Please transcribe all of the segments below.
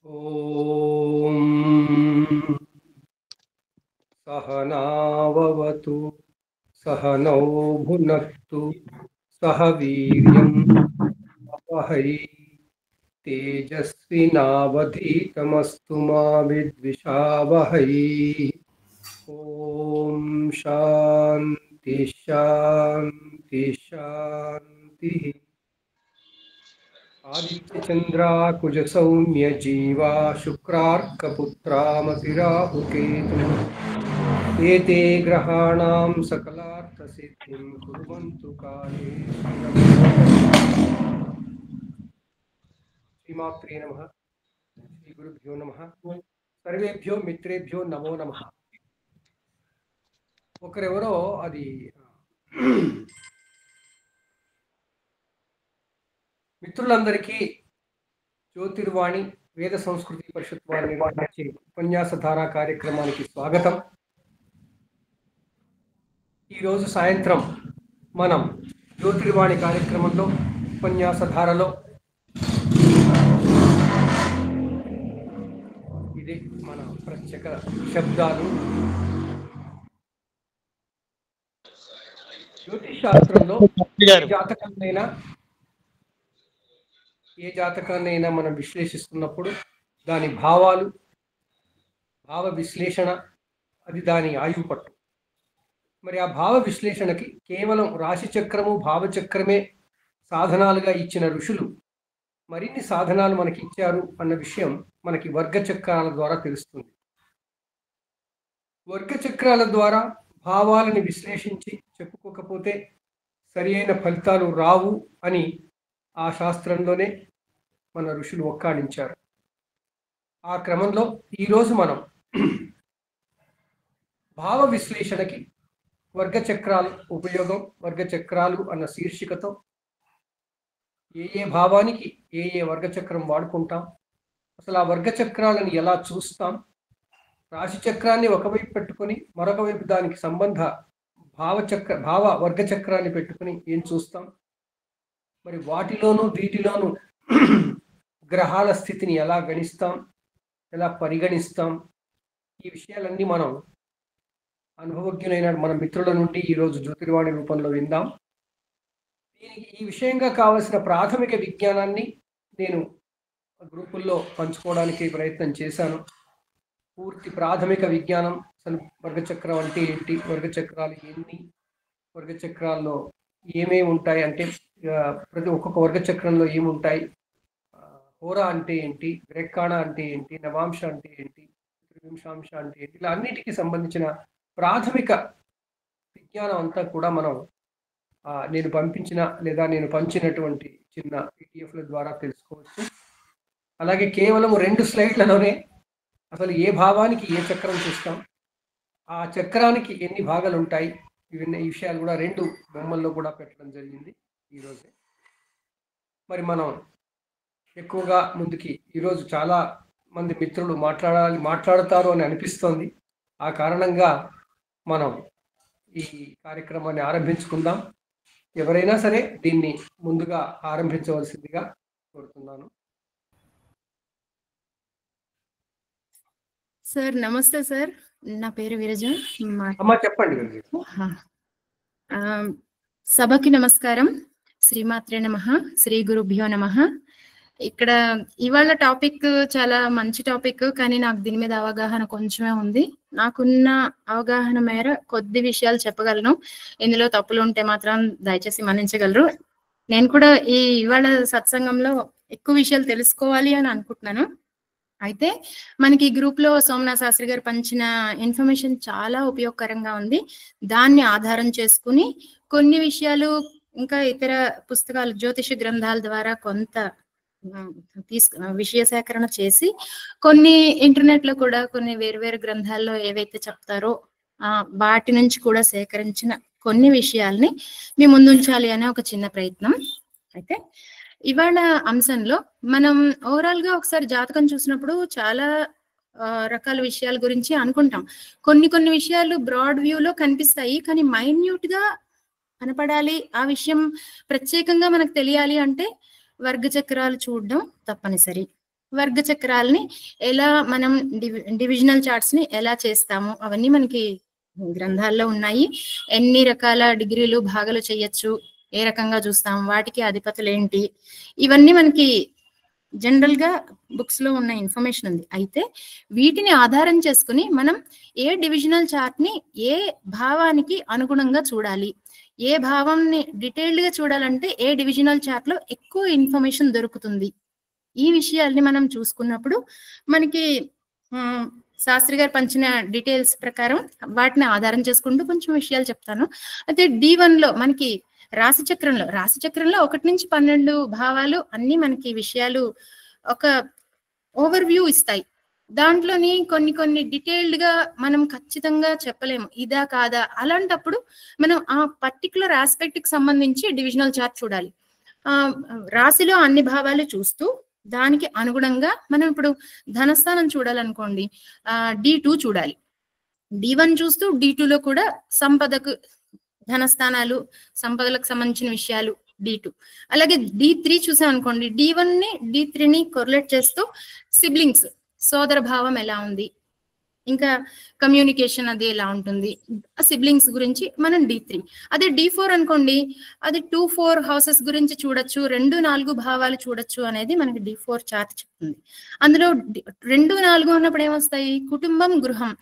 ఓం సహనావతు సహనౌ భునక్తు సహ వీర్యం వహై తేజస్వినావధీతమస్తు మా విద్విషావహై. ఓం శాంతి శాంతి శాంతి. ఆదిత్యచంద్రాకుజ సౌమ్య జీవా శుక్రార్కపుత్రామతిరాహుకేతు ఏతే గ్రహాణాం సకలార్థసిద్ధిం కుర్వంతు కాలే. శ్రీమాత్రే నమః. శ్రీ గురుభ్యో నమః. సర్వేభ్యో మిత్రేభ్యో నమో నమః. ఒకరెవరో అది మిత్రులందరికీ జ్యోతిర్వాణి వేద సంస్కృతి పరిషత్ వారి నిర్వహించే ఉపన్యాస ధారా కార్యక్రమానికి స్వాగతం. ఈరోజు సాయంత్రం మనం జ్యోతిర్వాణి కార్యక్రమంలో ఉపన్యాస ధారలో ఇది మన ప్రత్యేక శబ్దాలు. జ్యోతిష్ శాస్త్రంలో ఏ జాతకాన్నైనా మనం విశ్లేషిస్తున్నప్పుడు దాని భావాలు, భావ విశ్లేషణ, అది దాని ఆయువు పట్టు. మరి ఆ భావ విశ్లేషణకి కేవలం రాశి చక్రము, భావచక్రమే సాధనాలుగా ఇచ్చిన ఋషులు మరిన్ని సాధనాలు మనకి ఇచ్చారు అన్న విషయం మనకి వర్గ చక్రాల ద్వారా తెలుస్తుంది. వర్గ చక్రాల ద్వారా భావాలని విశ్లేషించి చెప్పుకోకపోతే సరి అయిన ఫలితాలు రావు అని ఆ శాస్త్రంలోనే మన ఋషులు ఒక్కాడించారు. ఆ క్రమంలో ఈరోజు మనం భావ విశ్లేషణకి వర్గ చక్రాలు ఉపయోగం, వర్గ చక్రాలు అన్న శీర్షికతో ఏ ఏ భావానికి ఏ ఏ వర్గ చక్రం వాడుకుంటాం, అసలు ఆ వర్గ చక్రాలను ఎలా చూస్తాం, రాశి చక్రాన్ని ఒకవైపు పెట్టుకొని మరొక వైపు దానికి సంబంధ భావ వర్గ చక్రాన్ని పెట్టుకొని ఏం చూస్తాం, మరి వాటిలోనూ వీటిలోనూ గ్రహాల స్థితిని ఎలా గణిస్తాం, ఎలా పరిగణిస్తాం, ఈ విషయాలన్నీ మనం అనుభవజ్ఞులైన మన మిత్రుల నుండి ఈరోజు జ్యోతిర్వాణి రూపంలో విందాం. దీనికి ఈ విషయంగా కావలసిన ప్రాథమిక విజ్ఞానాన్ని నేను గ్రూపుల్లో పంచుకోవడానికి ప్రయత్నం చేశాను. పూర్తి ప్రాథమిక విజ్ఞానం, అసలు వర్గచక్రం అంటే ఏంటి, వర్గచక్రాలు ఎన్ని, వర్గచక్రాల్లో ఏమేమి ఉంటాయి, అంటే ప్రతి ఒక్కొక్క వర్గచక్రంలో ఏముంటాయి, హోరా అంటే ఏంటి, గ్రెక్కాణ అంటే ఏంటి, నవాంశ అంటే ఏంటి, త్రివింశాంశ అంటే ఏంటి, ఇలా అన్నిటికీ సంబంధించిన ప్రాథమిక విజ్ఞానం అంతా కూడా మనం నేను పంపించిన లేదా నేను పంచినటువంటి చిన్న పీడిఎఫ్ల ద్వారా తెలుసుకోవచ్చు. అలాగే కేవలం 2 స్లైడ్లలోనే అసలు ఏ భావానికి ఏ చక్రం చూస్తాం, ఆ చక్రానికి ఎన్ని భాగాలు ఉంటాయి, ఈ విషయాలు కూడా 2 బొమ్మల్లో కూడా పెట్టడం జరిగింది ఈరోజే. మరి మనం ఎక్కువగా ముందుకి ఈరోజు చాలా మంది మిత్రులు మాట్లాడతారు అని అనిపిస్తోంది. ఆ కారణంగా మనం ఈ కార్యక్రమాన్ని ఆరంభించుకుందాం. ఎవరైనా సరే దీన్ని ముందుగా ఆరంభించవలసిందిగా కోరుతున్నాను. సార్ నమస్తే సార్, నా పేరు విరజ. అమ్మా చెప్పండి. సభకి నమస్కారం. శ్రీమాత్రే నమః. శ్రీ గురుభ్యో నమః. ఇక్కడ ఇవాళ టాపిక్ చాలా మంచి టాపిక్, కానీ నాకు దీని మీద అవగాహన కొంచెమే ఉంది. నాకున్న అవగాహన మేర కొద్ది విషయాలు చెప్పగలను. ఇందులో తప్పులు ఉంటే మాత్రం దయచేసి మన్నించగలరు. నేను కూడా ఇవాళ సత్సంగంలో ఎక్కువ విషయాలు తెలుసుకోవాలి అని అనుకుంటున్నాను. అయితే మనకి ఈ గ్రూప్ లో సోమనాథ్ శాస్త్రి గారు పంచిన ఇన్ఫర్మేషన్ చాలా ఉపయోగకరంగా ఉంది. దాన్ని ఆధారం చేసుకుని కొన్ని విషయాలు ఇంకా ఇతర పుస్తకాలు, జ్యోతిష గ్రంథాల ద్వారా కొంత విషయ సేకరణ చేసి, కొన్ని ఇంటర్నెట్ లో కూడా కొన్ని వేరు గ్రంథాల్లో ఏవైతే చెప్తారో వాటి నుంచి కూడా సేకరించిన కొన్ని విషయాల్ని మీ ముందుంచాలి అనే ఒక చిన్న ప్రయత్నం. అయితే ఇవాళ అంశంలో మనం ఓవరాల్ గా ఒకసారి జాతకం చూసినప్పుడు చాలా రకాల విషయాల గురించి అనుకుంటాం. కొన్ని విషయాలు బ్రాడ్ వ్యూలో కనిపిస్తాయి, కానీ మైన్యూట్ గా కనపడాలి, ఆ విషయం ప్రత్యేకంగా మనకు తెలియాలి అంటే వర్గ చక్రాలు చూడడం తప్పనిసరి. వర్గ చక్రాలని ఎలా మనం డివిజనల్ చార్ట్స్ ని ఎలా చేస్తాము అవన్నీ మనకి గ్రంథాల్లో ఉన్నాయి. ఎన్ని రకాల డిగ్రీలు భాగాలు చేయొచ్చు, ఏ రకంగా చూస్తాం, వాటికి అధిపతులు ఏంటి, ఇవన్నీ మనకి జనరల్ గా బుక్స్ లో ఉన్న ఇన్ఫర్మేషన్ ఉంది. అయితే వీటిని ఆధారం చేసుకుని మనం ఏ డివిజనల్ చార్ట్ ని ఏ భావానికి అనుగుణంగా చూడాలి, ఏ భావంని డీటెయిల్డ్ గా చూడాలంటే ఏ డివిజనల్ చార్ట్ లో ఎక్కువ ఇన్ఫర్మేషన్ దొరుకుతుంది, ఈ విషయాల్ని మనం చూసుకున్నప్పుడు మనకి శాస్త్రి గారు పంచిన డీటెయిల్స్ ప్రకారం వాటిని ఆధారం చేసుకుంటూ కొంచెం విషయాలు చెప్తాను. అయితే D1 లో మనకి రాశి చక్రంలో 1 నుంచి 12 భావాలు అన్ని మనకి విషయాలు ఒక ఓవర్ వ్యూ ఇస్తాయి. దాంట్లోని కొన్ని డీటెయిల్డ్ గా మనం ఖచ్చితంగా చెప్పలేము ఇదా కాదా. అలాంటప్పుడు మనం ఆ పర్టికులర్ ఆస్పెక్ట్ కి సంబంధించి డివిజనల్ చార్ట్ చూడాలి. రాశిలో అన్ని భావాలు చూస్తూ దానికి అనుగుణంగా మనం ఇప్పుడు ధనస్థానం చూడాలనుకోండి, D2 చూడాలి. D1 చూస్తూ D2 లో కూడా సంపదకు, ధనస్థానాలు, సంపదలకు సంబంధించిన విషయాలు D2. అలాగే D3 చూసాం అనుకోండి, D1 ని D3 ని కొరిలేట్ చేస్తూ సిబ్లింగ్స్, సోదర భావం ఎలా ఉంది, ఇంకా కమ్యూనికేషన్ అది ఎలా ఉంటుంది, సిబ్లింగ్స్ గురించి మనం D3. అదే D4 అనుకోండి, అది 2-4 హౌసెస్ గురించి చూడొచ్చు, 2-4 భావాలు చూడొచ్చు అనేది మనకి D4 చార్ట్ చెప్తుంది. అందులో 2-4 ఉన్నప్పుడు ఏమొస్తాయి, కుటుంబం, గృహం.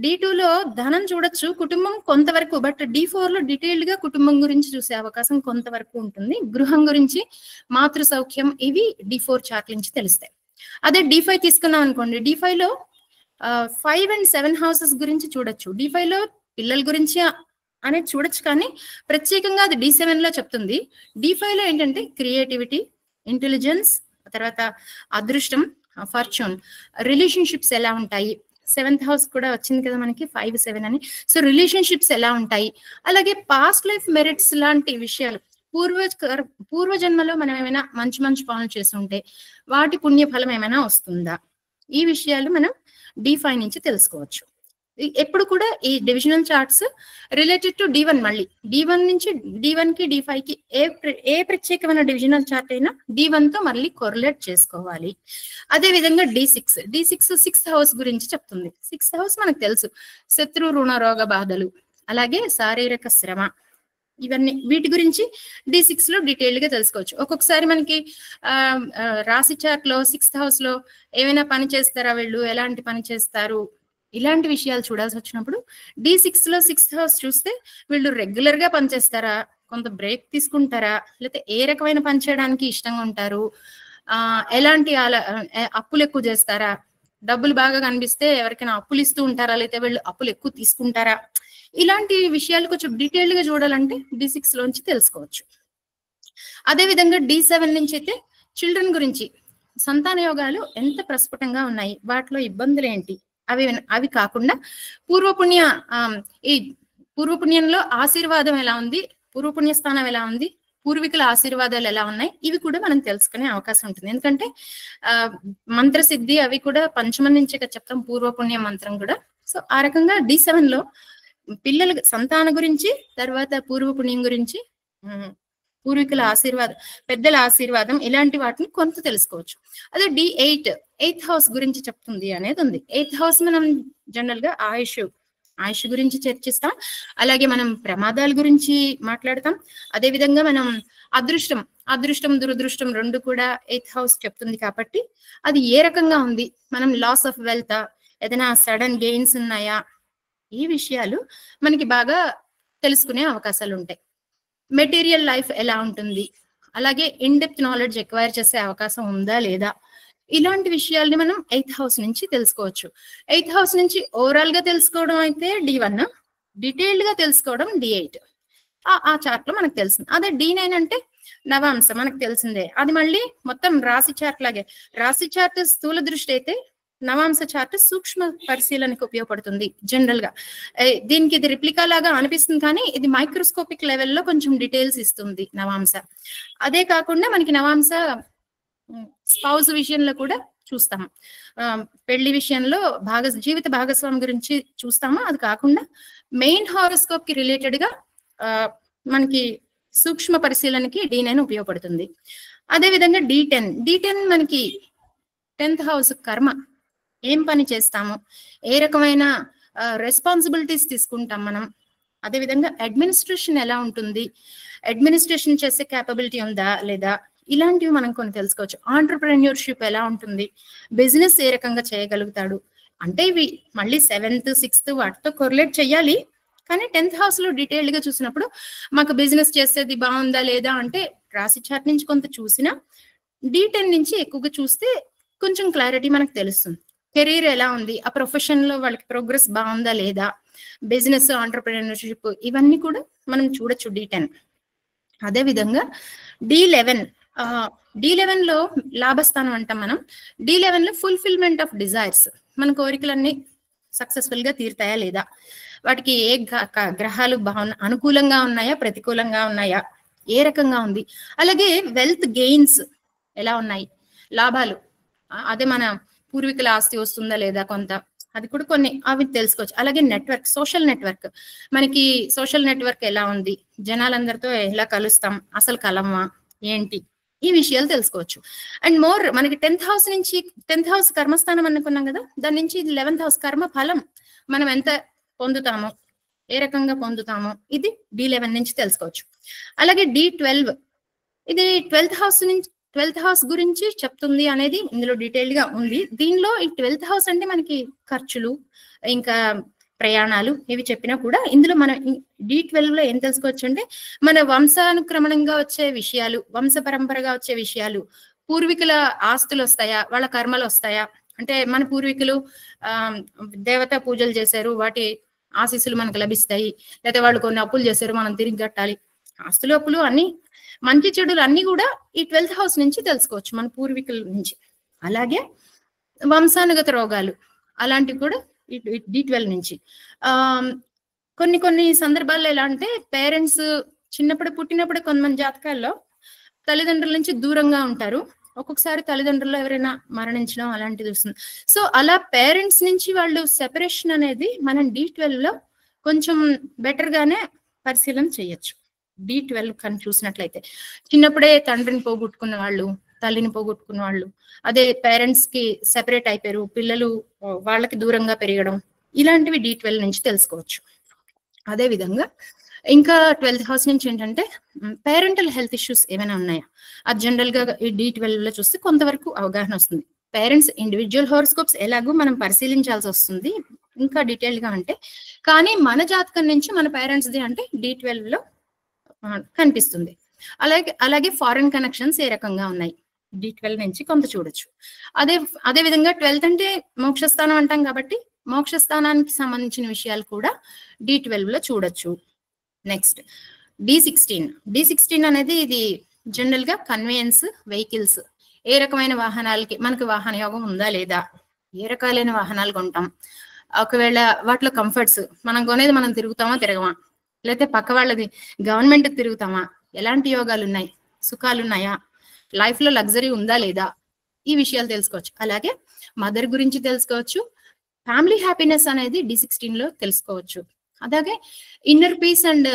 D2 లో ధనం చూడొచ్చు, కుటుంబం కొంతవరకు, బట్ D4 లో డీటెయిల్డ్ గా కుటుంబం గురించి చూసే అవకాశం కొంతవరకు ఉంటుంది. గృహం గురించి, మాతృ సౌఖ్యం, ఇవి D4 చార్ట్ నుంచి తెలుస్తాయి. అదే D5 తీసుకున్నాం అనుకోండి, D5 లో 5 and 7 హౌసెస్ గురించి చూడొచ్చు. D5 లో పిల్లల గురించి అనేది చూడొచ్చు, కానీ ప్రత్యేకంగా అది D7 లో చెప్తుంది. D5 లో ఏంటంటే క్రియేటివిటీ, ఇంటెలిజెన్స్, తర్వాత అదృష్టం, ఫార్చ్యూన్, రిలేషన్షిప్స్ ఎలా ఉంటాయి. 7th హౌస్ కూడా వచ్చింది కదా మనకి, 5-7 అని. సో రిలేషన్షిప్స్ ఎలా ఉంటాయి, అలాగే పాస్ట్ లైఫ్ మెరిట్స్ లాంటి విషయాలు, పూర్వజన్మలో మనం ఏమైనా మంచి పనులు చేస్తుంటే వాటి పుణ్యఫలం ఏమైనా వస్తుందా, ఈ విషయాలు మనం D5 నుంచి తెలుసుకోవచ్చు. ఎప్పుడు కూడా ఈ divisional charts related to D1, మళ్ళీ D1 నుంచి D1 కి D5 కి ఏ ప్రత్యేకమైన డివిజనల్ చార్ట్ అయినా D1 తో మళ్ళీ కొరిలేట్ చేసుకోవాలి. అదే విధంగా D6 6th హౌస్ గురించి చెప్తుంది. 6th హౌస్ మనకు తెలుసు, శత్రు రుణ రోగ బాధలు, అలాగే శారీరక శ్రమ, ఇవన్నీ వీటి గురించి D6 లో డీటెయిల్డ్ గా తెలుసుకోవచ్చు. ఒక్కొక్కసారి మనకి రాశి చార్ట్ లో 6th హౌస్ లో ఏమైనా పని చేస్తారా, వీళ్ళు ఎలాంటి పని చేస్తారు, ఇలాంటి విషయాలు చూడాల్సి వచ్చినప్పుడు D6 లో 6th హౌస్ చూస్తే వీళ్ళు రెగ్యులర్ గా పనిచేస్తారా, కొంత బ్రేక్ తీసుకుంటారా, లేకపోతే ఏ రకమైన పని చేయడానికి ఇష్టంగా ఉంటారు, ఎలాంటి అప్పులు ఎక్కువ చేస్తారా, డబ్బులు బాగా కనిపిస్తే ఎవరికైనా అప్పులు ఇస్తూ ఉంటారా, లేకపోతే వీళ్ళు అప్పులు ఎక్కువ తీసుకుంటారా, ఇలాంటి విషయాలు కొంచెం డీటెయిల్డ్ గా చూడాలంటే D6 లోంచి తెలుసుకోవచ్చు. అదే విధంగా D7 నుంచి అయితే చిల్డ్రన్ గురించి, సంతాన యోగాలు ఎంత ప్రస్ఫుటంగా ఉన్నాయి, వాటిలో ఇబ్బందులు ఏంటి, అవి కాకుండా పూర్వపుణ్యంలో ఆశీర్వాదం ఎలా ఉంది, పూర్వపుణ్య స్థానం ఎలా ఉంది, పూర్వీకుల ఆశీర్వాదాలు ఎలా ఉన్నాయి, ఇవి కూడా మనం తెలుసుకునే అవకాశం ఉంటుంది. ఎందుకంటే మంత్రసిద్ధి అవి కూడా పంచమం నుంచి చెప్తాం, పూర్వపుణ్య మంత్రం కూడా. సో ఆ రకంగా D7 లో పిల్లల సంతాన గురించి, తర్వాత పూర్వపుణ్యం గురించి, పూర్వీకుల ఆశీర్వాదం, పెద్దల ఆశీర్వాదం, ఇలాంటి వాటిని కొంత తెలుసుకోవచ్చు. అదే D8 8th హౌస్ గురించి చెప్తుంది అనేది ఉంది. 8th హౌస్ మనం జనరల్ గా ఆయుష్ గురించి చర్చిస్తాం, అలాగే మనం ప్రమాదాల గురించి మాట్లాడతాం. అదే విధంగా మనం అదృష్టం దురదృష్టం రెండు కూడా 8th హౌస్ చెప్తుంది. కాబట్టి అది ఏ రకంగా ఉంది, మనం లాస్ ఆఫ్ వెల్త్, ఏదైనా సడన్ గెయిన్స్ ఉన్నాయా, ఈ విషయాలు మనకి బాగా తెలుసుకునే అవకాశాలు ఉంటాయి. మెటీరియల్ లైఫ్ ఎలా ఉంటుంది, అలాగే ఇన్ డెప్త్ నాలెడ్జ్ ఎక్వైర్ చేసే అవకాశం ఉందా లేదా, ఇలాంటి విషయాల్ని మనం 8th హౌస్ నుంచి తెలుసుకోవచ్చు. 8th హౌస్ నుంచి ఓవరాల్ గా తెలుసుకోవడం అయితే D1, డీటెయిల్డ్ గా తెలుసుకోవడం D8. ఆ చార్ట్ లో మనకు తెలిసింది. అదే D9 అంటే నవాంశ, మనకు తెలిసిందే. అది మళ్ళీ మొత్తం రాశి చార్ట్ లాగే, రాశి చార్ట్ స్థూల దృష్టి అయితే నవాంశ చార్ట్ సూక్ష్మ పరిశీలనకు ఉపయోగపడుతుంది. జనరల్ గా దీనికి ఇది రిప్లికా లాగా అనిపిస్తుంది, కానీ ఇది మైక్రోస్కోపిక్ లెవెల్లో కొంచెం డీటెయిల్స్ ఇస్తుంది నవాంశ. అదే కాకుండా మనకి నవాంశ స్పౌస్ విషయంలో కూడా చూస్తాము, పెళ్లి విషయంలో జీవిత భాగస్వామి గురించి చూస్తాము. అది కాకుండా మెయిన్ హారోస్కోప్ కి రిలేటెడ్ గా మనకి సూక్ష్మ పరిశీలనకి D9 ఉపయోగపడుతుంది. అదే విధంగా D10 మనకి 10th హౌస్ కర్మ, ఏం పని చేస్తాము, ఏ రకమైన రెస్పాన్సిబిలిటీస్ తీసుకుంటాం మనం, అదేవిధంగా అడ్మినిస్ట్రేషన్ ఎలా ఉంటుంది, అడ్మినిస్ట్రేషన్ చేసే క్యాపబిలిటీ ఉందా లేదా, ఇలాంటివి మనం కొన్ని తెలుసుకోవచ్చు. ఆంటర్ప్రెన్యూర్షిప్ ఎలా ఉంటుంది, బిజినెస్ ఏ రకంగా చేయగలుగుతాడు, అంటే ఇవి మళ్ళీ 7th 6th వాటితో కొరిలేట్ చేయాలి. కానీ 10th హౌస్ లో డీటెయిల్డ్ గా చూసినప్పుడు మాకు బిజినెస్ చేసేది బాగుందా లేదా అంటే రాశి చార్ట్ నుంచి కొంత చూసినా D10 నుంచి ఎక్కువగా చూస్తే కొంచెం క్లారిటీ మనకు తెలుస్తుంది. కెరీర్ ఎలా ఉంది, ఆ ప్రొఫెషన్ లో వాళ్ళకి ప్రోగ్రెస్ బాగుందా లేదా, బిజినెస్ ఆంటర్ప్రెన్యూర్షిప్ ఇవన్నీ కూడా మనం చూడొచ్చు D10. అదే విధంగా D11 లో లాభస్థానం అంటాం మనం. D11 లో ఫుల్ఫిల్మెంట్ ఆఫ్ డిజైర్స్, మన కోరికలన్నీ సక్సెస్ఫుల్ గా తీరుతాయా లేదా, వాటికి ఏ గ్రహాలు అనుకూలంగా ఉన్నాయా ప్రతికూలంగా ఉన్నాయా, ఏ రకంగా ఉంది, అలాగే వెల్త్ గెయిన్స్ ఎలా ఉన్నాయి, లాభాలు, అదే మన పూర్వీకుల ఆస్తి వస్తుందా లేదా కొంత, అది కూడా కొన్ని అవి తెలుసుకోవచ్చు. అలాగే నెట్వర్క్, సోషల్ నెట్వర్క్, మనకి సోషల్ నెట్వర్క్ ఎలా ఉంది, జనాలందరితో ఎలా కలుస్తాం, అసలు కలమా ఏంటి, ఈ విషయాలు తెలుసుకోవచ్చు. అండ్ మోర్ మనకి 10th హౌస్ కర్మస్థానం అనుకున్నాం కదా, దాని నుంచి 11th హౌస్ కర్మ ఫలం, మనం ఎంత పొందుతామో ఏ రకంగా పొందుతామో ఇది D11 నుంచి తెలుసుకోవచ్చు. అలాగే D12 ఇది 12th హౌస్ గురించి చెప్తుంది అనేది ఇందులో డీటెయిల్డ్ గా ఉంది. దీనిలో ఈ 12th హౌస్ అంటే మనకి ఖర్చులు ఇంకా ప్రయాణాలు ఇవి చెప్పినా కూడా ఇందులో మనం D12 లో ఏం తెలుసుకోవచ్చు అంటే మన వంశానుక్రమణంగా వచ్చే విషయాలు, వంశ పరంపరగా వచ్చే విషయాలు, పూర్వీకుల ఆస్తులు వస్తాయా, వాళ్ళ కర్మలు వస్తాయా, అంటే మన పూర్వీకులు దేవతా పూజలు చేశారు, వాటి ఆశీస్సులు మనకు లభిస్తాయి, లేకపోతే వాళ్ళు కొన్ని అప్పులు చేశారు మనం తిరిగి కట్టాలి, ఆస్తులు అప్పులు అన్ని మంచి చెడులు అన్ని కూడా ఈ 12th హౌస్ నుంచి తెలుసుకోవచ్చు మన పూర్వీకుల నుంచి. అలాగే వంశానుగత రోగాలు అలాంటివి కూడా D12 నుంచి. కొన్ని సందర్భాల్లో ఎలా అంటే పేరెంట్స్ చిన్నప్పుడు పుట్టినప్పుడు కొంతమంది జాతకాల్లో తల్లిదండ్రుల నుంచి దూరంగా ఉంటారు, ఒక్కొక్కసారి తల్లిదండ్రులు ఎవరైనా మరణించడం అలాంటిది వస్తుంది. సో అలా పేరెంట్స్ నుంచి వాళ్ళు సెపరేషన్ అనేది మనం D12 లో కొంచెం బెటర్ గానే పరిశీలన చేయొచ్చు. D12 కానీ చూసినట్లయితే చిన్నప్పుడే తండ్రిని పోగొట్టుకున్న వాళ్ళు, తల్లిని పోగొట్టుకున్న వాళ్ళు, అదే పేరెంట్స్ కి సెపరేట్ అయిపోయారు, పిల్లలు వాళ్ళకి దూరంగా పెరగడం, ఇలాంటివి D12 నుంచి తెలుసుకోవచ్చు. అదే విధంగా ఇంకా 12th హౌస్ నుంచి ఏంటంటే పేరెంటల్ హెల్త్ ఇష్యూస్ ఏమైనా ఉన్నాయా, అది జనరల్ గా ఈ D12 లో చూస్తే కొంతవరకు అవగాహన వస్తుంది. పేరెంట్స్ ఇండివిజువల్ హోరోస్కోప్స్ ఎలాగో మనం పరిశీలించాల్సి వస్తుంది ఇంకా డీటెయిల్ గా అంటే, కానీ మన జాతకం నుంచి మన పేరెంట్స్ ది అంటే D12 లో కనిపిస్తుంది. అలాగే ఫారెన్ కనెక్షన్స్ ఏ రకంగా ఉన్నాయి D12 నుంచి కొంత చూడొచ్చు. అదే విధంగా 12th అంటే మోక్షస్థానం అంటాం కాబట్టి మోక్షస్థానానికి సంబంధించిన విషయాలు కూడా D12 లో చూడొచ్చు. నెక్స్ట్ D16 అనేది ఇది జనరల్ గా కన్వేయన్స్ వెహికల్స్, ఏ రకమైన వాహనాలకి మనకు వాహన యోగం ఉందా లేదా, ఏ రకాలైన వాహనాలు కొంటాం, ఒకవేళ వాటిలో కంఫర్ట్స్ మనం కొనేది మనం తిరుగుతామా తిరగమా, లేకపోతే పక్క వాళ్ళది గవర్నమెంట్ తిరుగుతామా, ఎలాంటి యోగాలు ఉన్నాయి, సుఖాలు ఉన్నాయా, లైఫ్ లో లగ్జరీ ఉందా లేదా, ఈ విషయాలు తెలుసుకోవచ్చు. అలాగే మదర్ గురించి తెలుసుకోవచ్చు, ఫ్యామిలీ హ్యాపీనెస్ అనేది D16 లో తెలుసుకోవచ్చు. అలాగే inner peace and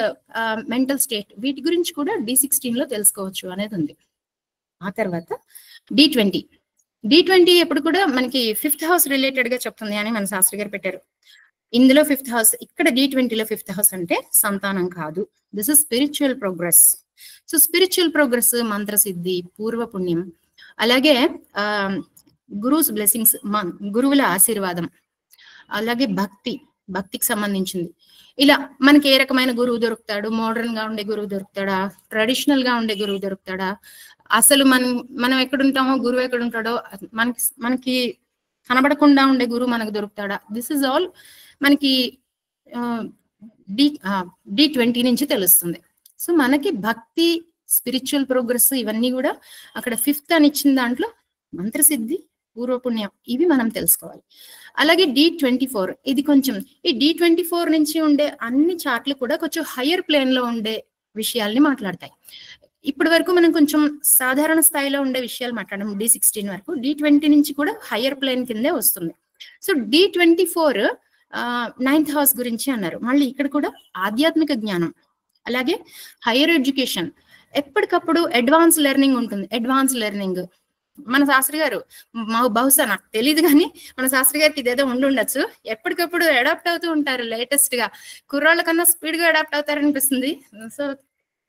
mental state వీటి గురించి కూడా D16 లో తెలుసుకోవచ్చు అనేది ఉంది. ఆ తర్వాత D20 ఎప్పుడు కూడా మనకి 5th హౌస్ రిలేటెడ్ గా చెప్తుంది అని మన శాస్త్రి గారు పెట్టారు. ఇందులో 5th హౌస్, ఇక్కడ D20 లో 5th హౌస్ అంటే సంతానం కాదు, this is spiritual progress. So spiritual progress, మంత్ర సిద్ధి, పూర్వ పుణ్యం, అలాగే గురుస్ బ్లెస్సింగ్స్, గురువుల ఆశీర్వాదం, అలాగే భక్తికి సంబంధించింది. ఇలా మనకి ఏ రకమైన గురువు దొరుకుతాడు, మోడర్న్ గా ఉండే గురువు దొరుకుతాడా, ట్రెడిషనల్ గా ఉండే గురువు దొరుకుతాడా, అసలు మనం ఎక్కడుంటామో గురువు ఎక్కడ ఉంటాడో మనకి కనబడకుండా ఉండే గురువు మనకు దొరుకుతాడా, దిస్ ఇస్ ఆల్ మనకి D20 నుంచి తెలుస్తుంది. సో మనకి భక్తి, స్పిరిచువల్ ప్రోగ్రెస్ ఇవన్నీ కూడా అక్కడ 5th అని ఇచ్చిన దాంట్లో మంత్రసిద్ధి, పూర్వపుణ్యం ఇవి మనం తెలుసుకోవాలి. అలాగే D24 ఇది కొంచెం ఈ D24 నుంచి ఉండే అన్ని చార్ట్లు కూడా కొంచెం హయ్యర్ ప్లేన్ లో ఉండే విషయాల్ని మాట్లాడతాయి. ఇప్పటి వరకు మనం కొంచెం సాధారణ స్థాయిలో ఉండే విషయాలు మాట్లాడడం D16 వరకు, D20 నుంచి కూడా హయ్యర్ ప్లేన్ కిందే వస్తుంది. సో D24 9th హౌస్ గురించి అన్నారు. మళ్ళీ ఇక్కడ కూడా ఆధ్యాత్మిక జ్ఞానం, అలాగే హైయర్ ఎడ్యుకేషన్, ఎప్పటికప్పుడు అడ్వాన్స్ లెర్నింగ్ ఉంటుంది, అడ్వాన్స్ లెర్నింగ్ మన శాస్త్రి గారు బహుశా నాకు తెలియదు కానీ మన శాస్త్రి గారికి ఇదేదో ఉండుండొచ్చు, ఎప్పటికప్పుడు అడాప్ట్ అవుతూ ఉంటారు, లేటెస్ట్ గా కుర్రాళ్ళ కన్నా స్పీడ్ గా అడాప్ట్ అవుతారు అనిపిస్తుంది. So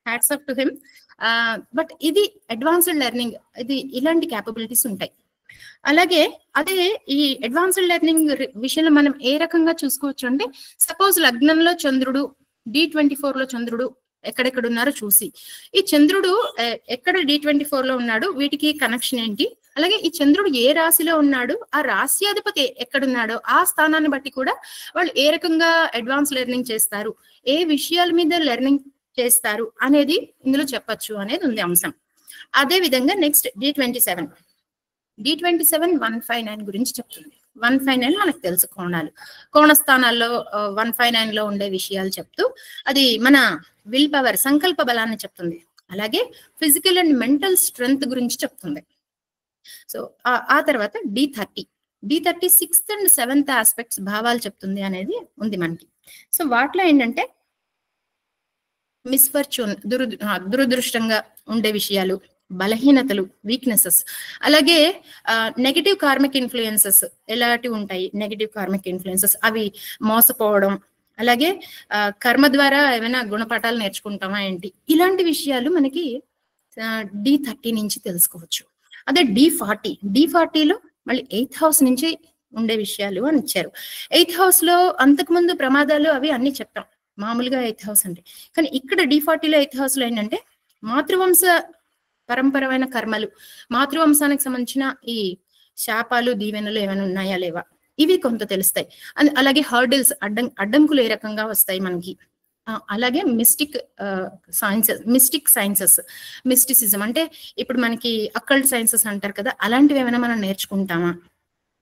hats up to him. But ఇది అడ్వాన్స్డ్ లెర్నింగ్, ఇది ఇలాంటి క్యాపబిలిటీస్ ఉంటాయి. అలాగే అదే ఈ అడ్వాన్స్డ్ లెర్నింగ్ విషయంలో మనం ఏ రకంగా చూసుకోవచ్చు అంటే, సపోజ్ లగ్నంలో చంద్రుడు, D24 లో చంద్రుడు ఎక్కడెక్కడ ఉన్నారో చూసి, ఈ చంద్రుడు ఎక్కడ D24 లో ఉన్నాడు, వీటికి కనెక్షన్ ఏంటి, అలాగే ఈ చంద్రుడు ఏ రాశిలో ఉన్నాడు, ఆ రాశ్యాధిపతి ఎక్కడున్నాడో ఆ స్థానాన్ని బట్టి కూడా వాళ్ళు ఏ రకంగా అడ్వాన్స్ లెర్నింగ్ చేస్తారు, ఏ విషయాల మీద లెర్నింగ్ చేస్తారు అనేది ఇందులో చెప్పచ్చు అనేది ఉంది అంశం. అదే విధంగా నెక్స్ట్ D27 159 గురించి చెప్తుంది. 159 మనకు తెలుసు కోణాలు, కోణ స్థానాల్లో 159 లో ఉండే విషయాలు చెప్తూ అది మన విల్ పవర్, సంకల్ప బలాన్ని చెప్తుంది. అలాగే ఫిజికల్ అండ్ మెంటల్ స్ట్రెంగ్త్ గురించి చెప్తుంది. సో ఆ తర్వాత D30 6th and 7th aspects, భావాలు చెప్తుంది అనేది ఉంది మనకి. సో వాటిలో ఏంటంటే మిస్ఫర్చ్యూన్, దురదృష్టంగా ఉండే విషయాలు, బలహీనతలు, వీక్నెసెస్, అలాగే నెగటివ్ కార్మిక్ ఇన్ఫ్లుయెన్సెస్ ఎలాంటివి ఉంటాయి, నెగటివ్ కార్మిక్ ఇన్ఫ్లుయెన్సెస్ అవి మోసపోవడం, అలాగే కర్మ ద్వారా ఏమైనా గుణపాఠాలు నేర్చుకుంటామా ఏంటి, ఇలాంటి విషయాలు మనకి D30 నుంచి తెలుసుకోవచ్చు. అదే D40లో మళ్ళీ 8th హౌస్ నుంచి ఉండే విషయాలు అని ఇచ్చారు. 8th హౌస్ లో అంతకుముందు ప్రమాదాలు అవి అన్ని చెప్పాం మామూలుగా 8th హౌస్ అంటే, కానీ ఇక్కడ D40లో 8th హౌస్ లో ఏంటంటే మాతృవంశ పరంపరమైన కర్మలు, మాతృవంశానికి సంబంధించిన ఈ శాపాలు, దీవెనలు ఏమైనా ఉన్నాయా లేవా, ఇవి కొంత తెలుస్తాయి. అలాగే హర్డిల్స్, అడ్డంకులు ఏ రకంగా వస్తాయి మనకి. అలాగే మిస్టిక్ సైన్సెస్, మిస్టిసిజం అంటే ఇప్పుడు మనకి అకల్ట్ సైన్సెస్ అంటారు కదా, అలాంటివి ఏమైనా మనం నేర్చుకుంటామా,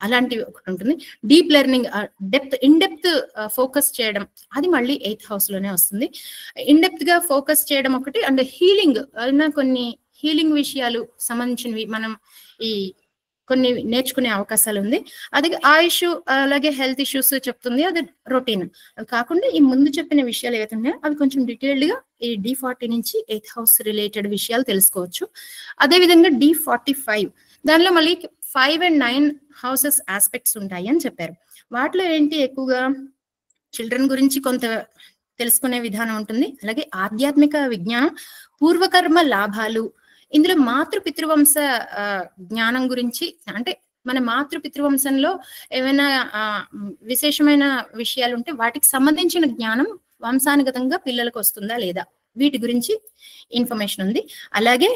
అలాంటివి ఒకటి ఉంటుంది. డీప్ లెర్నింగ్, ఇన్-డెప్త్ ఫోకస్ చేయడం, అది మళ్ళీ 8th హౌస్ లోనే వస్తుంది. ఇన్-డెప్త్ గా ఫోకస్ చేయడం ఒకటి, అండ్ హీలింగ్, కొన్ని హీలింగ్ విషయాలు సంబంధించినవి మనం ఈ కొన్ని నేర్చుకునే అవకాశాలు ఉంది. అది ఆయుష్, అలాగే హెల్త్ ఇష్యూస్ చెప్తుంది, అది రొటీన్. అది కాకుండా ఈ ముందు చెప్పిన విషయాలు ఏవైతే ఉన్నాయో అవి కొంచెం డీటెయిల్డ్ గా ఈ D40 నుంచి 8th హౌస్ రిలేటెడ్ విషయాలు తెలుసుకోవచ్చు. అదే విధంగా D45 దానిలో మళ్ళీ 5 and 9 హౌసెస్ ఆస్పెక్ట్స్ ఉంటాయి అని చెప్పారు. వాటిలో ఏంటి, ఎక్కువగా చిల్డ్రన్ గురించి కొంత తెలుసుకునే విధానం ఉంటుంది. అలాగే ఆధ్యాత్మిక విజ్ఞానం, పూర్వకర్మ లాభాలు, ఇందులో మాతృపితృవంశ జ్ఞానం గురించి, అంటే మన మాతృపితృవంశంలో ఏమైనా విశేషమైన విషయాలు ఉంటే వాటికి సంబంధించిన జ్ఞానం వంశానుగతంగా పిల్లలకు వస్తుందా లేదా, వీటి గురించి ఇన్ఫర్మేషన్ ఉంది. అలాగే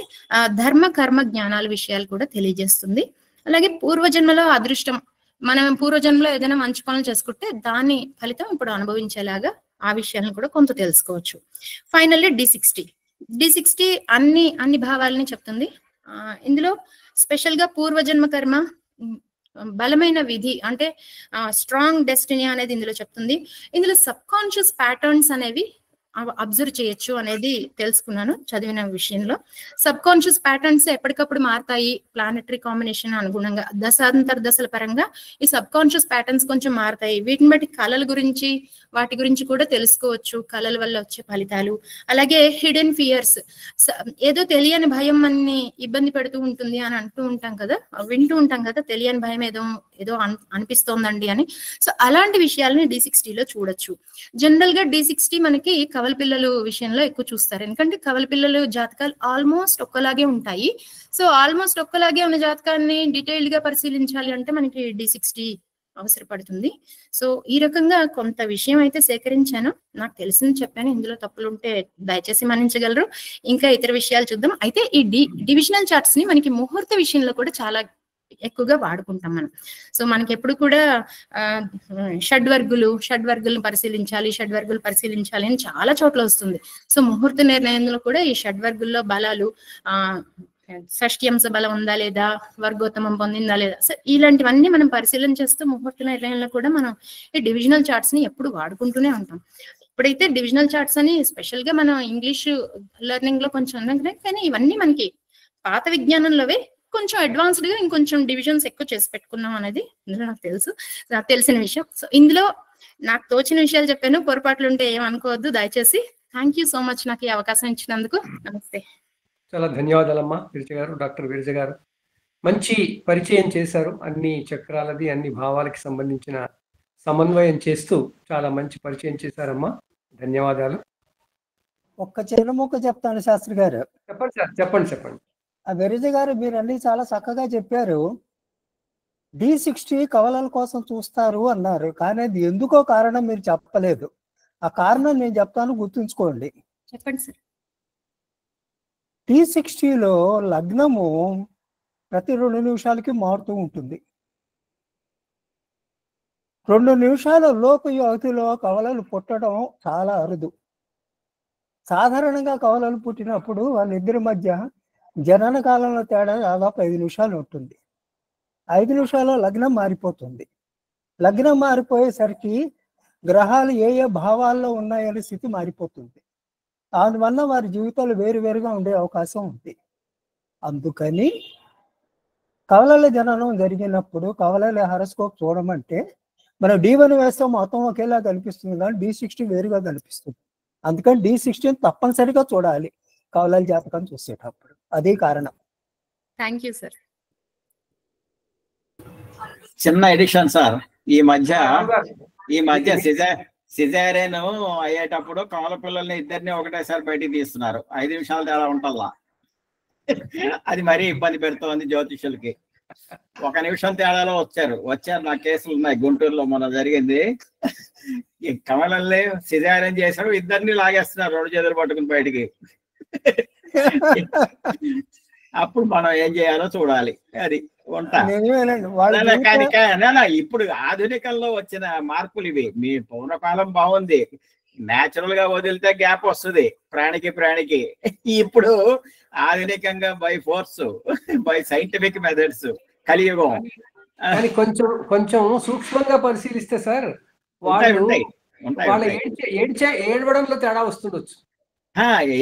ధర్మ కర్మ జ్ఞానాల విషయాలు కూడా తెలియజేస్తుంది. అలాగే పూర్వజన్మలో అదృష్టం, మనం పూర్వజన్మలో ఏదైనా మంచి పనులు చేసుకుంటే దాని ఫలితం ఇప్పుడు అనుభవించేలాగా ఆ విషయాలను కూడా కొంత తెలుసుకోవచ్చు. ఫైనల్లీ D60 అన్ని భావాలని చెప్తుంది. ఇందులో స్పెషల్ గా పూర్వజన్మ కర్మ, బలమైన విధి అంటే స్ట్రాంగ్ డెస్టినీ అనేది ఇందులో చెప్తుంది. ఇందులో సబ్ కాన్షియస్ ప్యాటర్న్స్ అనేవి అబ్జర్వ్ చేయొచ్చు అనేది తెలుసుకున్నాను చదివిన విషయంలో. సబ్ కాన్షియస్ ప్యాటర్న్స్ ఎప్పటికప్పుడు మారుతాయి, ప్లానెటరీ కాంబినేషన్ అనుగుణంగా దశాంతర దశల పరంగా ఈ సబ్ కాన్షియస్ ప్యాటర్న్స్ కొంచెం మారుతాయి. వీటిని బట్టి కళల గురించి, వాటి గురించి కూడా తెలుసుకోవచ్చు, కళల వల్ల వచ్చే ఫలితాలు. అలాగే హిడెన్ ఫియర్స్, ఏదో తెలియని భయం అన్ని ఇబ్బంది పెడుతూ ఉంటుంది అని వింటూ ఉంటాం కదా, తెలియని భయం ఏదో అనిపిస్తోందండి అని. సో అలాంటి విషయాలని D60లో చూడొచ్చు. జనరల్ గా D60 మనకి కవల పిల్లలు విషయంలో ఎక్కువ చూస్తారు, ఎందుకంటే కవల పిల్లలు జాతకాలు ఆల్మోస్ట్ ఒక్కలాగే ఉంటాయి. సో ఆల్మోస్ట్ ఒక్కలాగే ఉన్న జాతకాన్ని డీటెయిల్డ్ గా పరిశీలించాలి అంటే మనకి D60 అవసరపడుతుంది. సో ఈ రకంగా కొంత విషయం అయితే సేకరించాను, నాకు తెలిసింది చెప్పాను. ఇందులో తప్పులుంటే దయచేసి మన్నించగలరు. ఇంకా ఇతర విషయాలు చూద్దాం. అయితే ఈ డివిజనల్ చార్ట్స్ ని మనకి ముహూర్త విషయంలో కూడా చాలా ఎక్కువగా వాడుకుంటాం మనం. సో మనకి ఎప్పుడు కూడా షడ్వర్గులను పరిశీలించాలి అని చాలా చోట్ల వస్తుంది. సో ముహూర్త నిర్ణయంలో కూడా ఈ షడ్వర్గుల్లో బలాలు, షష్ట్యాంశ బలం ఉందా లేదా, వర్గోత్తమం పొందిందా లేదా, సో ఇలాంటివన్నీ మనం పరిశీలన చేస్తూ ముహూర్త నిర్ణయంలో కూడా మనం ఈ డివిజనల్ చార్ట్స్ ని ఎప్పుడు వాడుకుంటూనే ఉంటాం. ఇప్పుడైతే డివిజనల్ చార్ట్స్ అని స్పెషల్ గా మనం ఇంగ్లీష్ లెర్నింగ్ లో కొంచెం ఉన్నాం, కానీ ఇవన్నీ మనకి పాత విజ్ఞానంలోవే కొంచెం అడ్వాన్స్డ్ గా ఇంకొంచెం డివిజన్స్ ఎక్కువ చేసి పెట్టుకున్నాం అనేది ఇందులో నాకు తెలిసిన విషయం. సో ఇందులో నాకు తోచిన విషయాలు చెప్పాను, పొరపాట్లు ఉంటే ఏమనుకోవద్దు దయచేసి. థ్యాంక్ యూ సో మచ్ నాకు ఈ అవకాశం ఇచ్చినందుకు. నమస్తే. చాలా ధన్యవాదాలమ్మా విరిజ గారు, డాక్టర్ విరిజ గారు. మంచి పరిచయం చేశారు. అన్ని చక్రాలది, అన్ని భావాలకి సంబంధించిన సమన్వయం చేస్తూ చాలా మంచి పరిచయం చేశారమ్మా. ధన్యవాదాలు. ఒక్క చిన్న ముక్క చెప్తాను శాస్త్రి గారు. చెప్పండి సార్, చెప్పండి చెప్పండి. వెరిజ గారు మీరు అన్ని చాలా చక్కగా చెప్పారు. D60 కవలల కోసం చూస్తారు అన్నారు, కానీ అది ఎందుకో కారణం మీరు చెప్పలేదు. ఆ కారణం నేను చెప్తాను, గుర్తుంచుకోండి. చెప్పండి సార్. D60లో లగ్నము ప్రతి 2 నిమిషాలకి మారుతూ ఉంటుంది. 2 నిమిషాల లోపు యువతిలో కవలలు పుట్టడం చాలా అరుదు. సాధారణంగా కవలలు పుట్టినప్పుడు వాళ్ళిద్దరి మధ్య జనన కాలంలో తేడా దాదాపు 5 నిమిషాలు ఉంటుంది. 5 నిమిషాల్లో లగ్నం మారిపోతుంది. లగ్నం మారిపోయేసరికి గ్రహాలు ఏ ఏ భావాల్లో ఉన్నాయనే స్థితి మారిపోతుంది. అందువల్ల వారి జీవితాలు వేరువేరుగా ఉండే అవకాశం ఉంది. అందుకని కవలల జననం జరిగినప్పుడు కవలల హారోస్కోప్ చూడమంటే మనం D1 వేస్తాం, మొత్తం ఒకేలా కనిపిస్తుంది, కానీ D60 వేరుగా కనిపిస్తుంది. అందుకని D60 తప్పనిసరిగా చూడాలి కవలల జాతకం చూసేటప్పుడు. అదే కారణం. Thank you sir. చిన్న ఎడిషన్ సార్. ఈ మధ్య సిజేరియన్ అయ్యేటప్పుడు కవల పిల్లల్ని ఇద్దరిని ఒకటేసారి బయటికి తీస్తున్నారు. 5 నిమిషాలు తేడా ఉంటల్లా. అది మరీ ఇబ్బంది పెడుతోంది జ్యోతిష్యులకి. 1 నిమిషం తేడాలో వచ్చారు. నా కేసులు ఉన్నాయి. గుంటూరులో మొన్న జరిగింది. ఈ కవలల్ని సిజేరియన్ చేశారు, ఇద్దరిని లాగేస్తున్నారు 2 చేతులు పట్టుకుని బయటికి. అప్పుడు మనం ఏం చేయాలో చూడాలి. అది ఉంటా. ఇప్పుడు ఆధునికంలో వచ్చిన మార్పులు ఇవి. మీ పూర్వకాలం బాగుంది, నేచురల్ గా వదిలితే గ్యాప్ వస్తుంది ప్రాణికి. ఇప్పుడు ఆధునికంగా by force, by scientific methods, కలియుగం. కానీ కొంచెం సూక్ష్మంగా పరిశీలిస్తే సార్, ఏడవడంలో తేడా వస్తుండొచ్చు.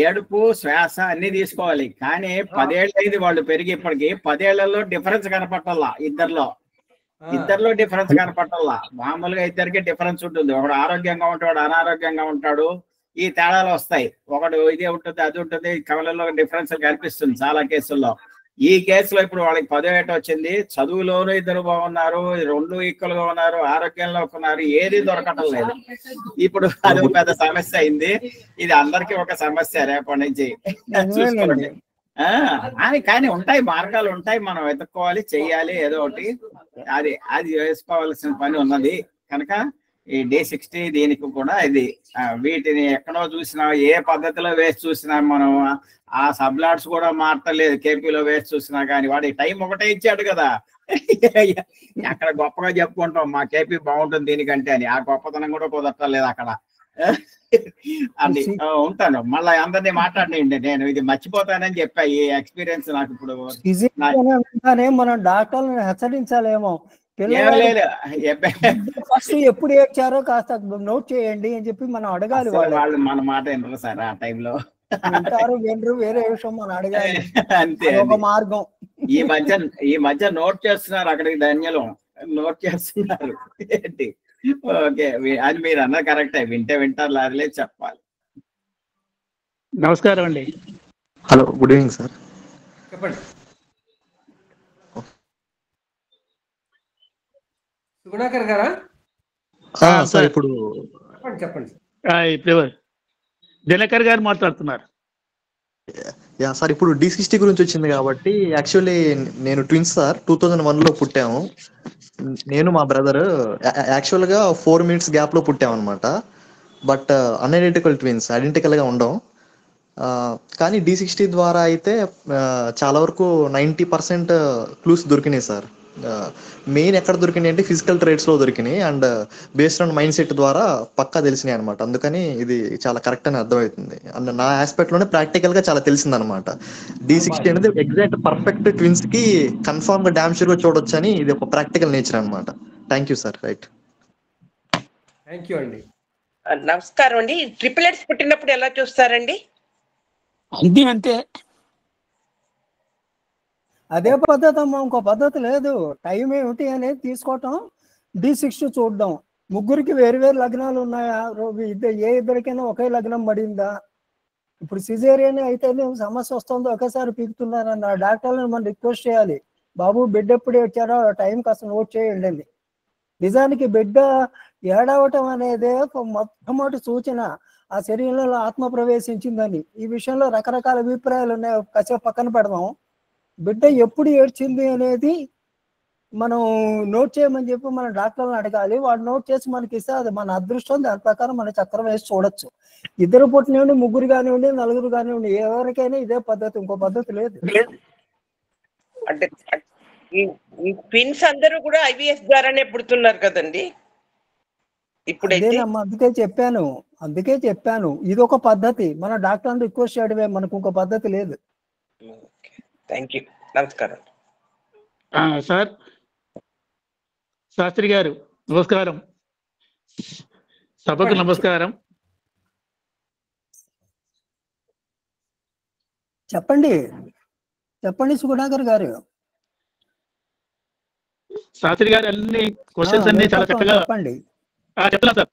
ఏడుపు, శ్వాస అన్ని తీసుకోవాలి. కానీ 10 ఏళ్ళు అయింది వాళ్ళు పెరిగి, ఇప్పటికి 10 ఏళ్లలో డిఫరెన్స్ కనపట్టాలా. ఇద్దరిలో డిఫరెన్స్ కనపట్టాలా. మామూలుగా ఇద్దరికి డిఫరెన్స్ ఉంటుంది. ఒకడు ఆరోగ్యంగా ఉంటాడు, అనారోగ్యంగా ఉంటాడు. ఈ తేడాలు వస్తాయి. ఒకడు ఇదే ఉంటుంది, అది ఉంటుంది. కవలలో డిఫరెన్స్ కనిపిస్తుంది చాలా కేసుల్లో. ఈ కేసులో ఇప్పుడు వాళ్ళకి 10 ఏట వచ్చింది. చదువులోనూ ఇద్దరు బాగున్నారు, 2 ఈక్వల్ గా ఉన్నారు, ఆరోగ్యంలో ఉన్నారు, ఏది దొరకటం లేదు. ఇప్పుడు అది ఒక పెద్ద సమస్య అయింది. ఇది అందరికీ ఒక సమస్య రేపటి నుంచి చూసుకోండి. కానీ ఉంటాయి, మార్గాలు ఉంటాయి. మనం వెతుక్కోవాలి, చెయ్యాలి ఏదో ఒకటి. అది వేసుకోవాల్సిన పని ఉన్నది. కనుక ఈ D60 దీనికి కూడా ఇది వీటిని ఎక్కడో చూసినా, ఏ పద్ధతిలో వేసి చూసినా, మనం ఆ సబ్లాట్స్ కూడా మారటలేదు. కేపీలో వేసి చూసినా కానీ వాడికి టైం ఒకటే ఇచ్చాడు కదా. అక్కడ గొప్పగా చెప్పుకుంటాం మా కేపీ బాగుంటుంది దీనికంటే అని. ఆ గొప్పతనం కూడా కుదరట్లేదు అక్కడ. అది ఉంటాను. మళ్ళీ అందరినీ మాట్లాడండి. నేను ఇది మర్చిపోతానని చెప్పా. ఈ ఎక్స్పీరియన్స్ నాకు ఇప్పుడు మనం డాక్టర్లను హెచ్చరించాలేమో. ఫస్ట్ ఎప్పుడు ఏడ్చారో కాస్త నోట్ చేయండి అని చెప్పి మనం అడగాలి. వాళ్ళు మన మాట వినరు సార్ ఆ టైంలో. వినరు, వేరే విషయం మనం అడగాలి. అంతే ఒక మార్గం. ఈ మధ్య నోట్ చేస్తున్నారు. అక్కడికి ధన్యలం నోట్ చేస్తున్నారు. ఏంటి ఓకే, అది మీరు అన్న కరెక్టే. వింటారు, లేదు చెప్పాలి. నమస్కారం అండి. Hello, good evening sir. చెప్పండి సుగుణాకర్ గారా? సార్ ఇప్పుడు చెప్పండి. ఇప్పుడు దినకర్ గారు మాట్లాడుతున్నారు. సార్ ఇప్పుడు D60 గురించి వచ్చింది కాబట్టి, యాక్చువల్లీ నేను ట్విన్స్ సార్. 2001లో పుట్టాము. నేను మా బ్రదర్ యాక్చువల్గా 4 minutes గ్యాప్ లో పుట్టాము అనమాట. బట్ అన్ఐడెంటికల్ ట్విన్స్, ఐడెంటికల్ గా ఉండం. కానీ D60 ద్వారా అయితే చాలా వరకు 90% క్లూస్ దొరికినాయి సార్. మెయిన్ ఎక్కడ దొరికినాయి అంటే ఫిజికల్ ట్రేట్స్ లో దొరికినాయి. And based on mind set ద్వారా పక్కా తెలిసినాయి అనమాట. అందుకని ఇది చాలా కరెక్ట్ అని అర్థమవుతుంది. అండ్ నా ఆస్పెక్ట్ లోనే ప్రాక్టికల్ గా చాలా తెలిసింది అనమాట. D60 అనేది ఎగ్జాక్ట్ పర్ఫెక్ట్ ట్విన్స్ కి కన్ఫర్మ్ గా డామ్ షూర్ గా చూడొచ్చు అని ఇది ఒక ప్రాక్టికల్ నేచర్ అనమాట. Thank you sir. Right, thank you అండి. నమస్కారం అండి. ట్రిపులెట్స్ పుట్టినప్పుడు ఎలా చూస్తారండి? అంతే అదే పద్ధతి అమ్మా, ఇంకో పద్ధతి లేదు. టైం ఏమిటి అనేది తీసుకోవటం, D60 చూడడం. ముగ్గురికి వేరు లగ్నాలు ఉన్నాయా? ఇద్దరికైనా ఒకే లగ్నం పడిందా? ఇప్పుడు సిజేరియన్ అయితే సమస్య వస్తుందో ఒకేసారి పీకుతున్నారన్న డాక్టర్లను మనం రిక్వెస్ట్ చేయాలి. బాబు బిడ్డ ఎప్పుడు ఏడ్చారో ఆ టైం కాస్త నోట్ చేయండి అని. నిజానికి బిడ్డ ఏడవటం అనేది ఒక మొట్టమొదటి సూచన ఆ శరీరంలో ఆత్మ ప్రవేశించిందని. ఈ విషయంలో రకరకాల అభిప్రాయాలు ఉన్నాయి, కాసేపు పక్కన పెడదాం. బిడ్డ ఎప్పుడు ఏడ్చింది అనేది మనం నోట్ చేయమని చెప్పి మన డాక్టర్లను అడగాలి. వాడు నోట్ చేసి మనకి ఇస్తే అది మన అదృష్టం, దాని ప్రకారం మన చక్రం వేసి చూడొచ్చు. ఇద్దరు పుట్టినవ్వండి, ముగ్గురు కానివ్వండి, నలుగురు కానివ్వండి, ఎవరికైనా ఇదే పద్ధతి, ఇంకో పద్ధతి లేదు. అంటే ఈ ట్విన్స్ అందరూ కూడా ఐవీఎఫ్ ద్వారానే పుడుతున్నారు కదండి ఇప్పుడైతే. అదేనమ్మా, అందుకే చెప్పాను ఇది ఒక పద్ధతి. మన డాక్టర్ని రిక్వెస్ట్ చేయడమే, మనకు ఇంకో పద్ధతి లేదు. థ్యాంక్ యూ, నమస్కారం. సార్ శాస్త్రి గారు నమస్కారం, సభకు నమస్కారం. చెప్పండి సుగుణాకర్ గారు. శాస్త్రి గారు అన్ని క్వశ్చన్స్ అన్ని చాలా చక్కగా చెప్పండి.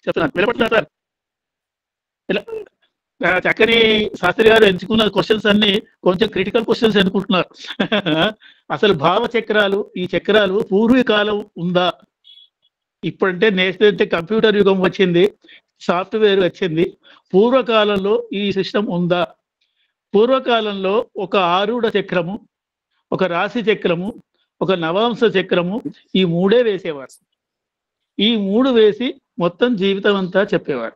చెప్తున్నాను వినపడుతున్నా సార్. చక్కని శాస్త్రి గారు ఎంచుకున్న క్వశ్చన్స్ అన్ని కొంచెం క్రిటికల్ క్వశ్చన్స్ ఎన్నుకుంటున్నారు. అసలు భావ చక్రాలు, ఈ చక్రాలు పూర్వకాలం ఉందా? ఇప్పుడంటే నేషనల్ కంప్యూటర్ యుగం వచ్చింది, సాఫ్ట్వేర్ వచ్చింది. పూర్వకాలంలో ఈ సిస్టమ్ ఉందా? పూర్వకాలంలో ఒక ఆరూఢ చక్రము, ఒక రాశి చక్రము, ఒక నవాంశ చక్రము, ఈ మూడే వేసేవారు. ఈ మూడు వేసి మొత్తం జీవితం అంతా చెప్పేవారు.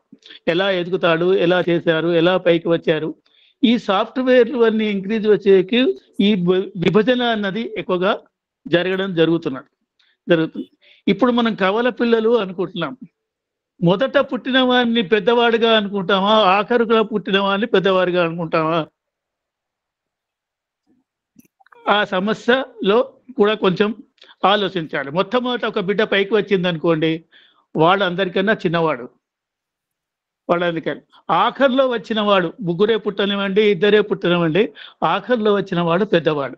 ఎలా ఎదుగుతాడు, ఎలా చేశారు, ఎలా పైకి వచ్చారు. ఈ సాఫ్ట్వేర్లు అన్ని ఇంక్రీజ్ వచ్చేకి ఈ విభజన అన్నది ఎక్కువగా జరుగుతుంది. ఇప్పుడు మనం కవల పిల్లలు అనుకుంటున్నాం. మొదట పుట్టిన వాడిని పెద్దవాడిగా అనుకుంటామా, ఆఖరుగా పుట్టిన వాడిని పెద్దవాడిగా అనుకుంటామా? ఆ సమస్యలో కూడా కొంచెం ఆలోచించాలి. మొట్టమొదట ఒక బిడ్డ పైకి వచ్చింది అనుకోండి, వాడు అందరికన్నా చిన్నవాడు. ఆఖరిలో వచ్చిన వాడు, ముగ్గురే పుట్టనివ్వండి, ఇద్దరే పుట్టనివ్వండి, ఆఖరిలో వచ్చిన వాడు పెద్దవాడు.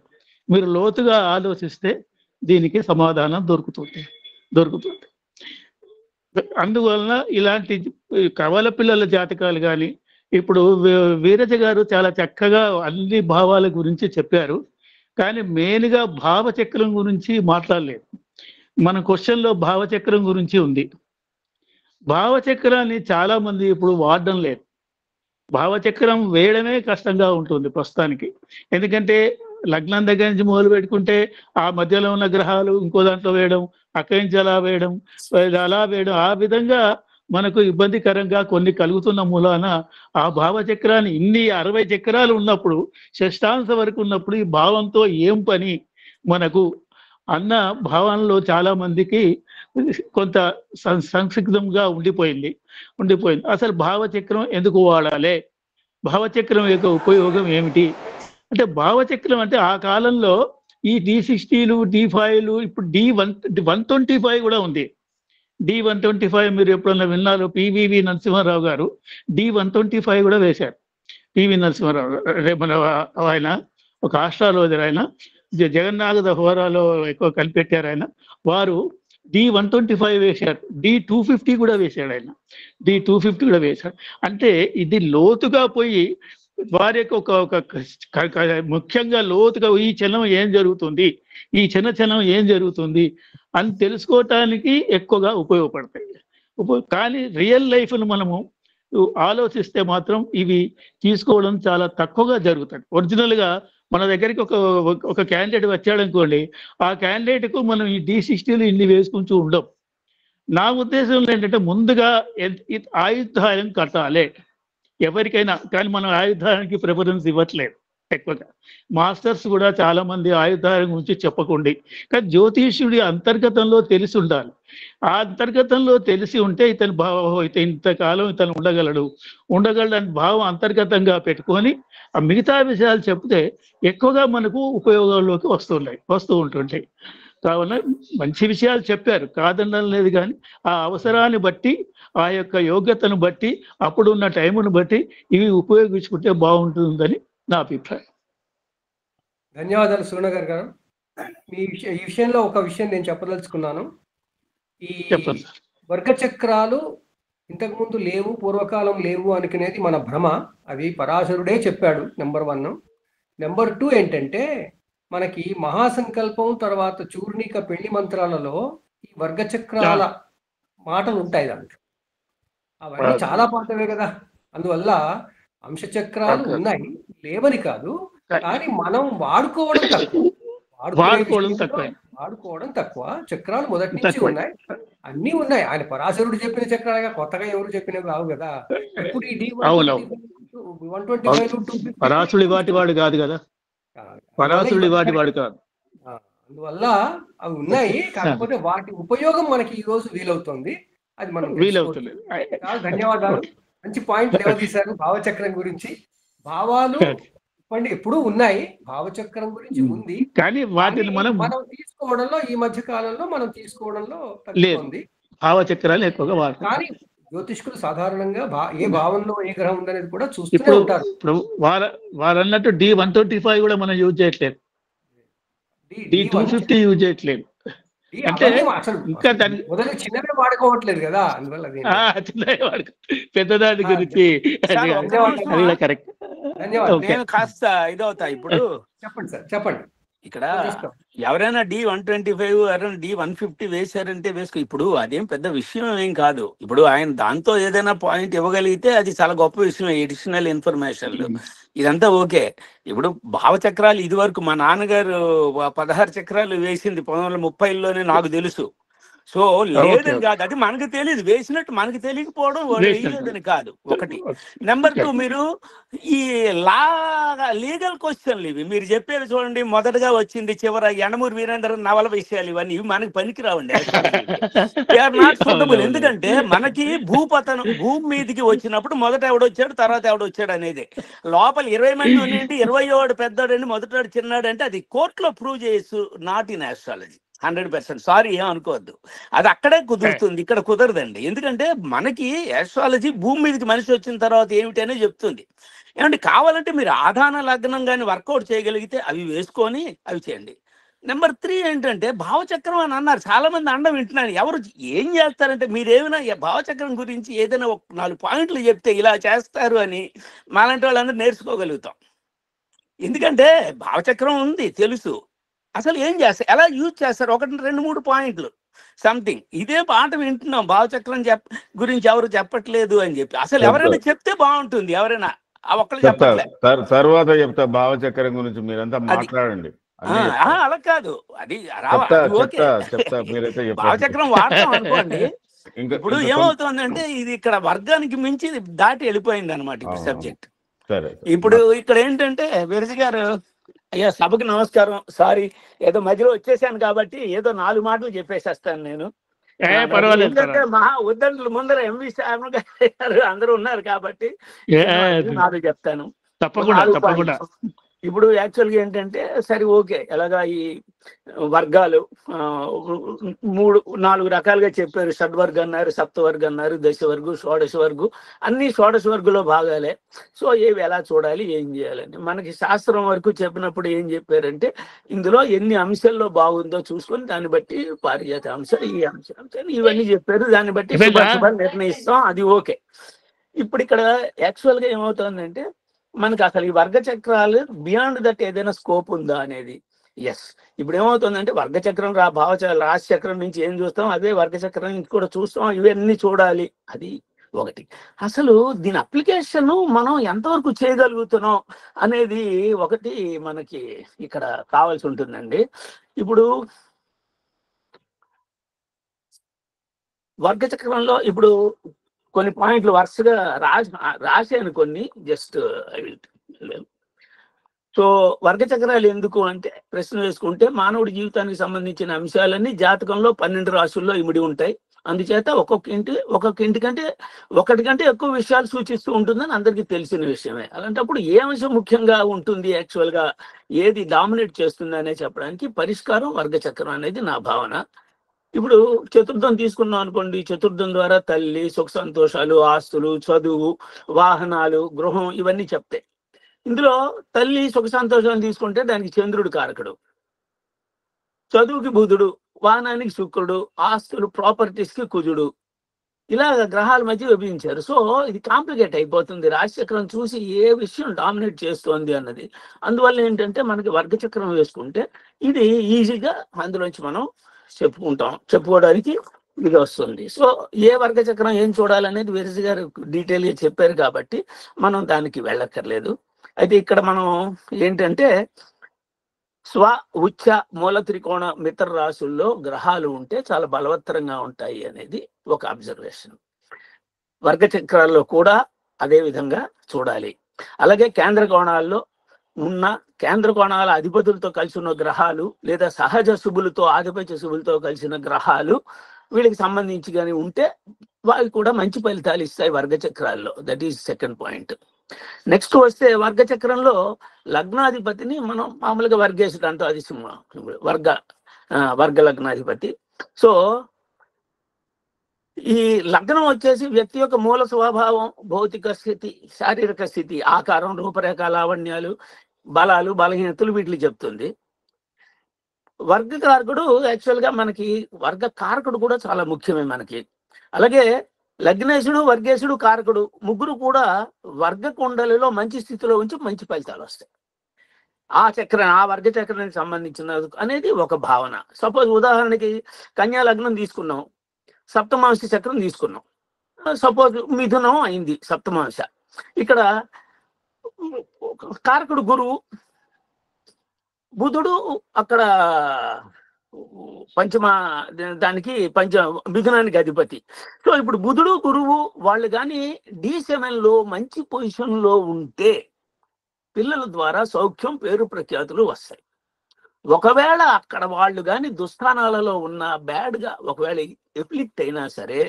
మీరు లోతుగా ఆలోచిస్తే దీనికి సమాధానం దొరుకుతుంది. అందువలన ఇలాంటి కవల పిల్లల జాతకాలు కానీ, ఇప్పుడు వీరజ గారు చాలా చక్కగా అన్ని భావాల గురించి చెప్పారు. కానీ మెయిన్గా భావచక్రం గురించి మాట్లాడలేదు. మన క్వశ్చన్లో భావచక్రం గురించి ఉంది. భావచక్రాన్ని చాలా మంది ఇప్పుడు వాడడం లేదు. భావచక్రం వేయడమే కష్టంగా ఉంటుంది ప్రస్తుతానికి. ఎందుకంటే లగ్నం దగ్గర నుంచి మొదలు పెట్టుకుంటే ఆ మధ్యలో ఉన్న గ్రహాలు ఇంకో దాంట్లో వేయడం, అక్కడి నుంచి అలా వేయడం, ఆ విధంగా మనకు ఇబ్బందికరంగా కొన్ని కలుగుతున్న మూలాన ఆ భావచక్రాన్ని ఇన్ని 60 చక్రాలు ఉన్నప్పుడు, షష్టాంశ వరకు ఉన్నప్పుడు ఈ భావంతో ఏం పని మనకు అన్న భావనలో చాలా మందికి కొంత సంసిగ్ధంగా ఉండిపోయింది. అసలు భావచక్రం ఎందుకు వాడాలి, భావచక్రం యొక్క ఉపయోగం ఏమిటి అంటే, భావచక్రం అంటే ఆ కాలంలో ఈ D60లు, D5లు, ఇప్పుడు D125 కూడా ఉంది. D125 మీరు ఎప్పుడన్నా విన్నారు? పివివి నరసింహారావు గారు D125 కూడా వేశారు. పివి నరసింహారావు మన ఆయన ఒక ఆస్ట్రాలజర్, ఆయన జగన్నాథ హోరాలో ఎక్కువ కనిపెట్టారు ఆయన. వారు D125 వేశారు, D250 కూడా వేశాడు ఆయన, D250 కూడా వేశాడు. అంటే ఇది లోతుగా పోయి వారి యొక్క ముఖ్యంగా లోతుగా ఈ చలనం ఏం జరుగుతుంది, ఈ చలనం ఏం జరుగుతుంది అని తెలుసుకోవటానికి ఎక్కువగా ఉపయోగపడతాయి. కానీ రియల్ లైఫ్ను మనము ఆలోచిస్తే మాత్రం ఇవి తీసుకోవడం చాలా తక్కువగా జరుగుతుంది. ఒరిజినల్గా మన దగ్గరికి ఒక క్యాండిడేట్ వచ్చాడనుకోండి, ఆ క్యాండిడేట్కు మనం ఈ D60లు ఇన్ని వేసుకుంటూ ఉండం. నా ఉద్దేశంలో ఏంటంటే ముందుగా ఆయుధాయం కట్టాలి ఎవరికైనా, కానీ మనం ఆయుధానికి ప్రిఫరెన్స్ ఇవ్వట్లేదు ఎక్కువగా. మాస్టర్స్ కూడా చాలా మంది ఆయుధాయం గురించి చెప్పకండి, కానీ జ్యోతిష్యుడి అంతర్గతంలో తెలిసి ఉండాలి. ఆ అంతర్గతంలో తెలిసి ఉంటే ఇతని భావం ఇంతకాలం ఇతను ఉండగలడని భావం అంతర్గతంగా పెట్టుకొని ఆ మిగతా విషయాలు చెప్తే ఎక్కువగా మనకు ఉపయోగంలోకి వస్తూ ఉంటుంటాయి. కావున మంచి విషయాలు చెప్పారు, కాదనడం లేదు. కానీ ఆ అవసరాన్ని బట్టి, ఆ యొక్క యోగ్యతను బట్టి, అప్పుడున్న టైమును బట్టి ఇవి ఉపయోగించుకుంటే బాగుంటుందని నా అభిప్రాయం. ధన్యవాదాలు సుగుణాకర్ గారు. ఈ విషయంలో ఒక విషయం నేను చెప్పదలుచుకున్నాను. ఈ వర్గ చక్రాలు ఇంతకుముందు లేవు, పూర్వకాలం లేవు అనుకునేది మన భ్రమ. అవి పరాశరుడే చెప్పాడు, నెంబర్ 1. నెంబర్ 2 ఏంటంటే మనకి మహాసంకల్పం తర్వాత చూర్ణిక పెళ్లి మంత్రాలలో ఈ వర్గ చక్రాల మాటలు ఉంటాయి దాంట్లో. అవన్నీ చాలా పాతవే కదా. అందువల్ల అంశచక్రాలు ఉన్నాయి, లేవని కాదు, కానీ మనం వాడుకోవడం తక్కువ. వాడుకోవడం తక్కువ. చక్రాలు మొదటి నుంచి ఉన్నాయి, అన్ని ఉన్నాయి. ఆయన పరాశరుడు చెప్పిన చక్రాలుగా కొత్తగా ఎవరు చెప్పినవి కావు కదా. ఇప్పుడు ఈ పరాశరుడి వాటి వాడు కాదు కదా, పరాశరుడి వాటి వాడు కాదు. అందువల్ల అవి ఉన్నాయి, కాకపోతే వాటి ఉపయోగం మనకి ఈ రోజు వీలవుతుంది. అది మనం వీలవుతుంది. ధన్యవాదాలు. మంచి పాయింట్ లేవదీశారు భావచక్రం గురించి. భావాలు చెప్పండి ఎప్పుడూ ఉన్నాయి, భావచక్రం గురించి ఉంది, కానీ వాటిని మనం తీసుకోవడంలో ఈ మధ్య కాలంలో మనం తీసుకోవడంలో తగ్గుతుంది. భావచక్రాలు ఎక్కువగా వాడతారు. కానీ జ్యోతిష్కులు సాధారణంగా ఏ భావంలో ఏ గ్రహం ఉందనేది కూడా చూస్తూ ఉంటారు. ఇప్పుడు వారు అన్నట్టు D125 కూడా మనం యూజ్ చేయట్లేదు, D250 యూజ్ చేయట్లేదు. అంటే ఇంకా దాన్ని చిన్నవే వాడుకోవట్లేదు కదా, అందువల్ల చిన్నవే పెద్దదాని గురించి కరెక్ట్. నేను కాస్త ఇదవుతా. ఇప్పుడు చెప్పండి సార్, చెప్పండి. ఇక్కడ ఎవరైనా D125 ఎవరైనా D150 వేశారంటే వేసుకో. ఇప్పుడు అదేం పెద్ద విషయం ఏం కాదు. ఇప్పుడు ఆయన దాంతో ఏదైనా పాయింట్ ఇవ్వగలిగితే అది చాలా గొప్ప విషయం, ఎడిషనల్ ఇన్ఫర్మేషన్లు ఇదంతా ఓకే. ఇప్పుడు భావచక్రాలు ఇది వరకు మా నాన్నగారు 16 చక్రాలు వేసింది 1930లోనే నాకు తెలుసు. సో లేదని కాదు, అది మనకు తెలియదు, వేసినట్టు మనకు తెలియకపోవడం వేయలేదని కాదు ఒకటి. నెంబర్ 2, మీరు ఈ లీగల్ క్వశ్చన్లు ఇవి మీరు చెప్పేది చూడండి. మొదటగా వచ్చింది చివర యండమూరి వీరేంద్ర నవల విషయాలు, ఇవన్నీ ఇవి మనకి పనికిరావండి, దే ఆర్ నాట్ సూటబుల్. ఎందుకంటే మనకి భూపతనం, భూమి మీదకి వచ్చినప్పుడు మొదట ఎవడొచ్చాడు తర్వాత ఎవడొచ్చాడు అనేది లోపల 20 మంది ఉండి 20వాడు పెద్దోడండి మొదటివాడు చిన్నాడు అంటే అది కోర్టులో ప్రూవ్ చేయొచ్చు, నాట్ ఇన్ ఆస్ట్రాలజీ. 100%. సారీ, ఏమనుకోవద్దు, అది అక్కడే కుదురుతుంది, ఇక్కడ కుదరదండి. ఎందుకంటే మనకి ఆస్ట్రాలజీ భూమి మీదకి మనిషి వచ్చిన తర్వాత ఏమిటనే చెప్తుంది. ఏమంటే కావాలంటే మీరు ఆధాన లగ్నం కానీ వర్కౌట్ చేయగలిగితే అవి వేసుకొని అవి చేయండి. నెంబర్ 3 ఏంటంటే భావచక్రం అని అన్నారు, చాలా మంది అండం వింటున్నాను. ఎవరు ఏం చేస్తారంటే మీరేమైనా భావచక్రం గురించి ఏదైనా 4 పాయింట్లు చెప్తే ఇలా చేస్తారు అని మాలాంటి వాళ్ళందరూ నేర్చుకోగలుగుతాం. ఎందుకంటే భావచక్రం ఉంది తెలుసు, అసలు ఏం చేస్తారు, ఎలా యూజ్ చేస్తారు, 1, 2, 3 పాయింట్లు సంథింగ్. ఇదే పాట వింటున్నాం, భావచక్రం గురించి ఎవరు చెప్పట్లేదు అని చెప్పి. అసలు ఎవరైనా చెప్తే బాగుంటుంది, ఎవరైనా ఒక్కరు చెప్పట్లేదు. తర్వాత చెప్తా భావచక్రం గురించి, మీరంతా మాట్లాడండి. అలా కాదు, అది భావచక్రం వాడతాం అనుకోండి. ఇప్పుడు ఏమవుతుందంటే ఇది ఇక్కడ వర్గానికి మించి దాటి వెళ్ళిపోయింది అనమాట ఇప్పుడు సబ్జెక్ట్. ఇప్పుడు ఇక్కడ ఏంటంటే విరసి గారు, అయ్యా సభకు నమస్కారం, సారీ ఏదో మధ్యలో వచ్చేసాను కాబట్టి ఏదో 4 మాటలు చెప్పేసేస్తాను నేను. ఎందుకంటే మహా ఉద్దండులు ముందర ఎంవి శ్యామ గారు అందరూ ఉన్నారు కాబట్టి 4 చెప్తాను. తప్పకుండా. ఇప్పుడు యాక్చువల్గా ఏంటంటే సరే ఓకే, ఎలాగా ఈ వర్గాలు 4 రకాలుగా చెప్పారు. షడ్వర్గ అన్నారు, సప్తవర్గ అన్నారు, దశవర్గు, షోడశవర్గు, అన్ని షోడశవర్గులో భాగాలే. సో ఏవి ఎలా చూడాలి, ఏం చేయాలని మనకి శాస్త్రం వరకు చెప్పినప్పుడు ఏం చెప్పారంటే ఇందులో ఎన్ని అంశాల్లో బాగుందో చూసుకొని దాన్ని బట్టి పారిజాత అంశాలు, ఈ అంశాలు ఇవన్నీ చెప్పారు. దాన్ని బట్టి నిర్ణయిస్తాం, అది ఓకే. ఇప్పుడు ఇక్కడ యాక్చువల్గా ఏమవుతుందంటే మనకి అసలు ఈ వర్గ చక్రాలు బియాండ్ దట్ ఏదైనా స్కోప్ ఉందా అనేది. ఎస్, ఇప్పుడు ఏమవుతుందంటే వర్గ చక్రం రాశి చక్రం నుంచి ఏం చూస్తాం, అదే వర్గ చక్రం నుంచి కూడా చూస్తాం, ఇవన్నీ చూడాలి. అది ఒకటి. అసలు దీని అప్లికేషన్ మనం ఎంతవరకు చేయగలుగుతున్నాం అనేది ఒకటి మనకి ఇక్కడ కావాల్సి ఉంటుందండి. ఇప్పుడు వర్గ చక్రంలో ఇప్పుడు కొన్ని పాయింట్లు వరుసగా రాశాను కొన్ని, జస్ట్ ఐ విల్. సో వర్గ చక్రాలు ఎందుకు అంటే ప్రశ్న వేసుకుంటే మానవుడి జీవితానికి సంబంధించిన అంశాలన్నీ జాతకంలో 12 రాశుల్లో ఇమిడి ఉంటాయి. అందుచేత ఒక్కొక్క ఇంటికంటే ఒకటికంటే ఎక్కువ విషయాలు సూచిస్తూ ఉంటుందని అందరికీ తెలిసిన విషయమే. అలాంటప్పుడు ఏ అంశం ముఖ్యంగా ఉంటుంది, యాక్చువల్గా ఏది డామినేట్ చేస్తుంది అనే చెప్పడానికి పరిష్కారం వర్గ చక్రం అనేది నా భావన. ఇప్పుడు చతుర్థం తీసుకున్నాం అనుకోండి, చతుర్థం ద్వారా తల్లి, సుఖ సంతోషాలు, ఆస్తులు, చదువు, వాహనాలు, గృహం ఇవన్నీ చెప్తాయి. ఇందులో తల్లి సుఖ సంతోషాలు తీసుకుంటే దానికి చంద్రుడు కారకుడు, చదువుకి బుధుడు, వాహనానికి శుక్రుడు, ఆస్తులు ప్రాపర్టీస్ కి కుజుడు, ఇలా గ్రహాల మధ్య విభజించారు. సో ఇది కాంప్లికేట్ అయిపోతుంది రాశిచక్రం చూసి ఏ విషయం డామినేట్ చేస్తోంది అన్నది. అందువల్ల ఏంటంటే మనకి వర్గచక్రం వేసుకుంటే ఇది ఈజీగా అందులోంచి మనం చెప్పుకోవడానికి ఇది వస్తుంది. సో ఏ వర్గచక్రం ఏం చూడాలనేది వీరజి గారు డీటెయిల్గా చెప్పారు కాబట్టి మనం దానికి వెళ్ళక్కర్లేదు. అయితే ఇక్కడ మనం ఏంటంటే స్వ ఉచ్చ మూల త్రికోణ మిత్ర రాశుల్లో గ్రహాలు ఉంటే చాలా బలవత్తరంగా ఉంటాయి అనేది ఒక అబ్జర్వేషన్. వర్గచక్రాల్లో కూడా అదే విధంగా చూడాలి. అలాగే కేంద్ర కోణాల్లో ఉన్న కేంద్ర కోణాల అధిపతులతో కలిసి ఉన్న గ్రహాలు లేదా సహజ శుభులతో ఆధిపత్య శుభులతో కలిసిన గ్రహాలు వీళ్ళకి సంబంధించి కానీ ఉంటే వాళ్ళు కూడా మంచి ఫలితాలు ఇస్తాయి వర్గచక్రాల్లో. That is second point. Next వస్తే వర్గచక్రంలో లగ్నాధిపతిని మనం మామూలుగా వర్గేసుడు అంటూ అది వర్గ లగ్నాధిపతి. సో ఈ లగ్నం వచ్చేసి వ్యక్తి యొక్క మూల స్వభావం, భౌతిక స్థితి, శారీరక స్థితి, ఆకారం, రూపరేఖ, లావణ్యాలు, బలాలు, బలహీనతలు వీటిని చెప్తుంది. వర్గకారకుడు యాక్చువల్గా మనకి వర్గ కారకుడు కూడా చాలా ముఖ్యమే మనకి. అలాగే లగ్నేశుడు, వర్గేశుడు, కారకుడు ముగ్గురు కూడా వర్గ కుండలిలో మంచి స్థితిలో ఉంచి మంచి ఫలితాలు వస్తాయి. ఆ వర్గ చక్రానికి సంబంధించిన అనేది ఒక భావన. సపోజ్ ఉదాహరణకి కన్యా లగ్నం తీసుకున్నాం, సప్తమాంశ చక్రం తీసుకున్నాం. సపోజ్ మిథునం అయింది సప్తమాంశ. ఇక్కడ కారకుడు గురువు, బుధుడు అక్కడ మిథునానికి అధిపతి. సో ఇప్పుడు బుధుడు గురువు వాళ్ళు కానీ D7లో మంచి పొజిషన్లో ఉంటే పిల్లల ద్వారా సౌఖ్యం, పేరు, ప్రఖ్యాతులు వస్తాయి. ఒకవేళ అక్కడ వాళ్ళు కానీ దుస్థానాలలో ఉన్న బ్యాడ్గా ఒకవేళ ఎఫ్లిక్ట్ అయినా సరే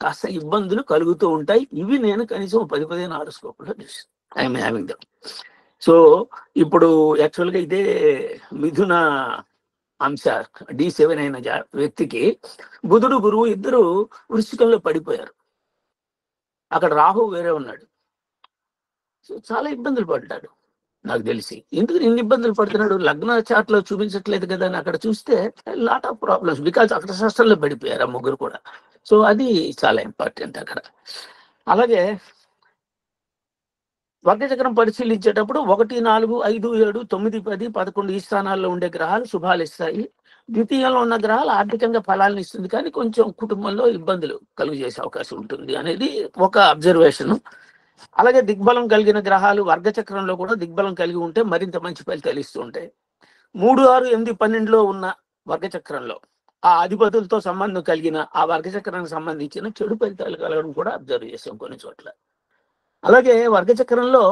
కాస్త ఇబ్బందులు కలుగుతూ ఉంటాయి. ఇవి నేను కనీసం 10-15 హారోస్కోప్లో చూసాను. I'm having dum. సో ఇప్పుడు యాక్చువల్గా ఇదే మిథున అంశ D7 అయిన వ్యక్తికి బుధుడు గురువు ఇద్దరు వృశ్చికంలో పడిపోయారు. అక్కడ రాహు వేరే ఉన్నాడు. సో చాలా ఇబ్బందులు పడ్డాడు. నాకు తెలిసి ఎందుకు ఇన్ని ఇబ్బందులు పడుతున్నాడు, లగ్న చార్ట్ లో చూపించట్లేదు కదా అని అక్కడ చూస్తే లాట్ ఆఫ్ ప్రాబ్లమ్స్, బికాజ్ అక్కడ శాస్త్రంలో పడిపోయారు ఆ ముగ్గురు కూడా. సో అది చాలా ఇంపార్టెంట్ అక్కడ. అలాగే వర్గచక్రం పరిశీలించేటప్పుడు 1, 4, 5, 7, 9, 10, 11 ఈ స్థానాల్లో ఉండే గ్రహాలు శుభాలు ఇస్తాయి. ద్వితీయంలో ఉన్న గ్రహాలు ఆర్థికంగా ఫలాలను ఇస్తుంది, కానీ కొంచెం కుటుంబంలో ఇబ్బందులు కలుగు చేసే అవకాశం ఉంటుంది అనేది ఒక అబ్జర్వేషన్. అలాగే దిగ్బలం కలిగిన గ్రహాలు వర్గచక్రంలో కూడా దిగ్బలం కలిగి ఉంటే మరింత మంచి ఫలితాలు ఇస్తూ ఉంటాయి. 3, 6, 8, 12లో ఉన్న వర్గచక్రంలో ఆ అధిపతులతో సంబంధం కలిగిన ఆ వర్గచక్రానికి సంబంధించిన చెడు ఫలితాలు కలగడం కూడా అబ్జర్వ్ చేసాం కొన్ని చోట్ల. అలాగే వర్గచక్రంలో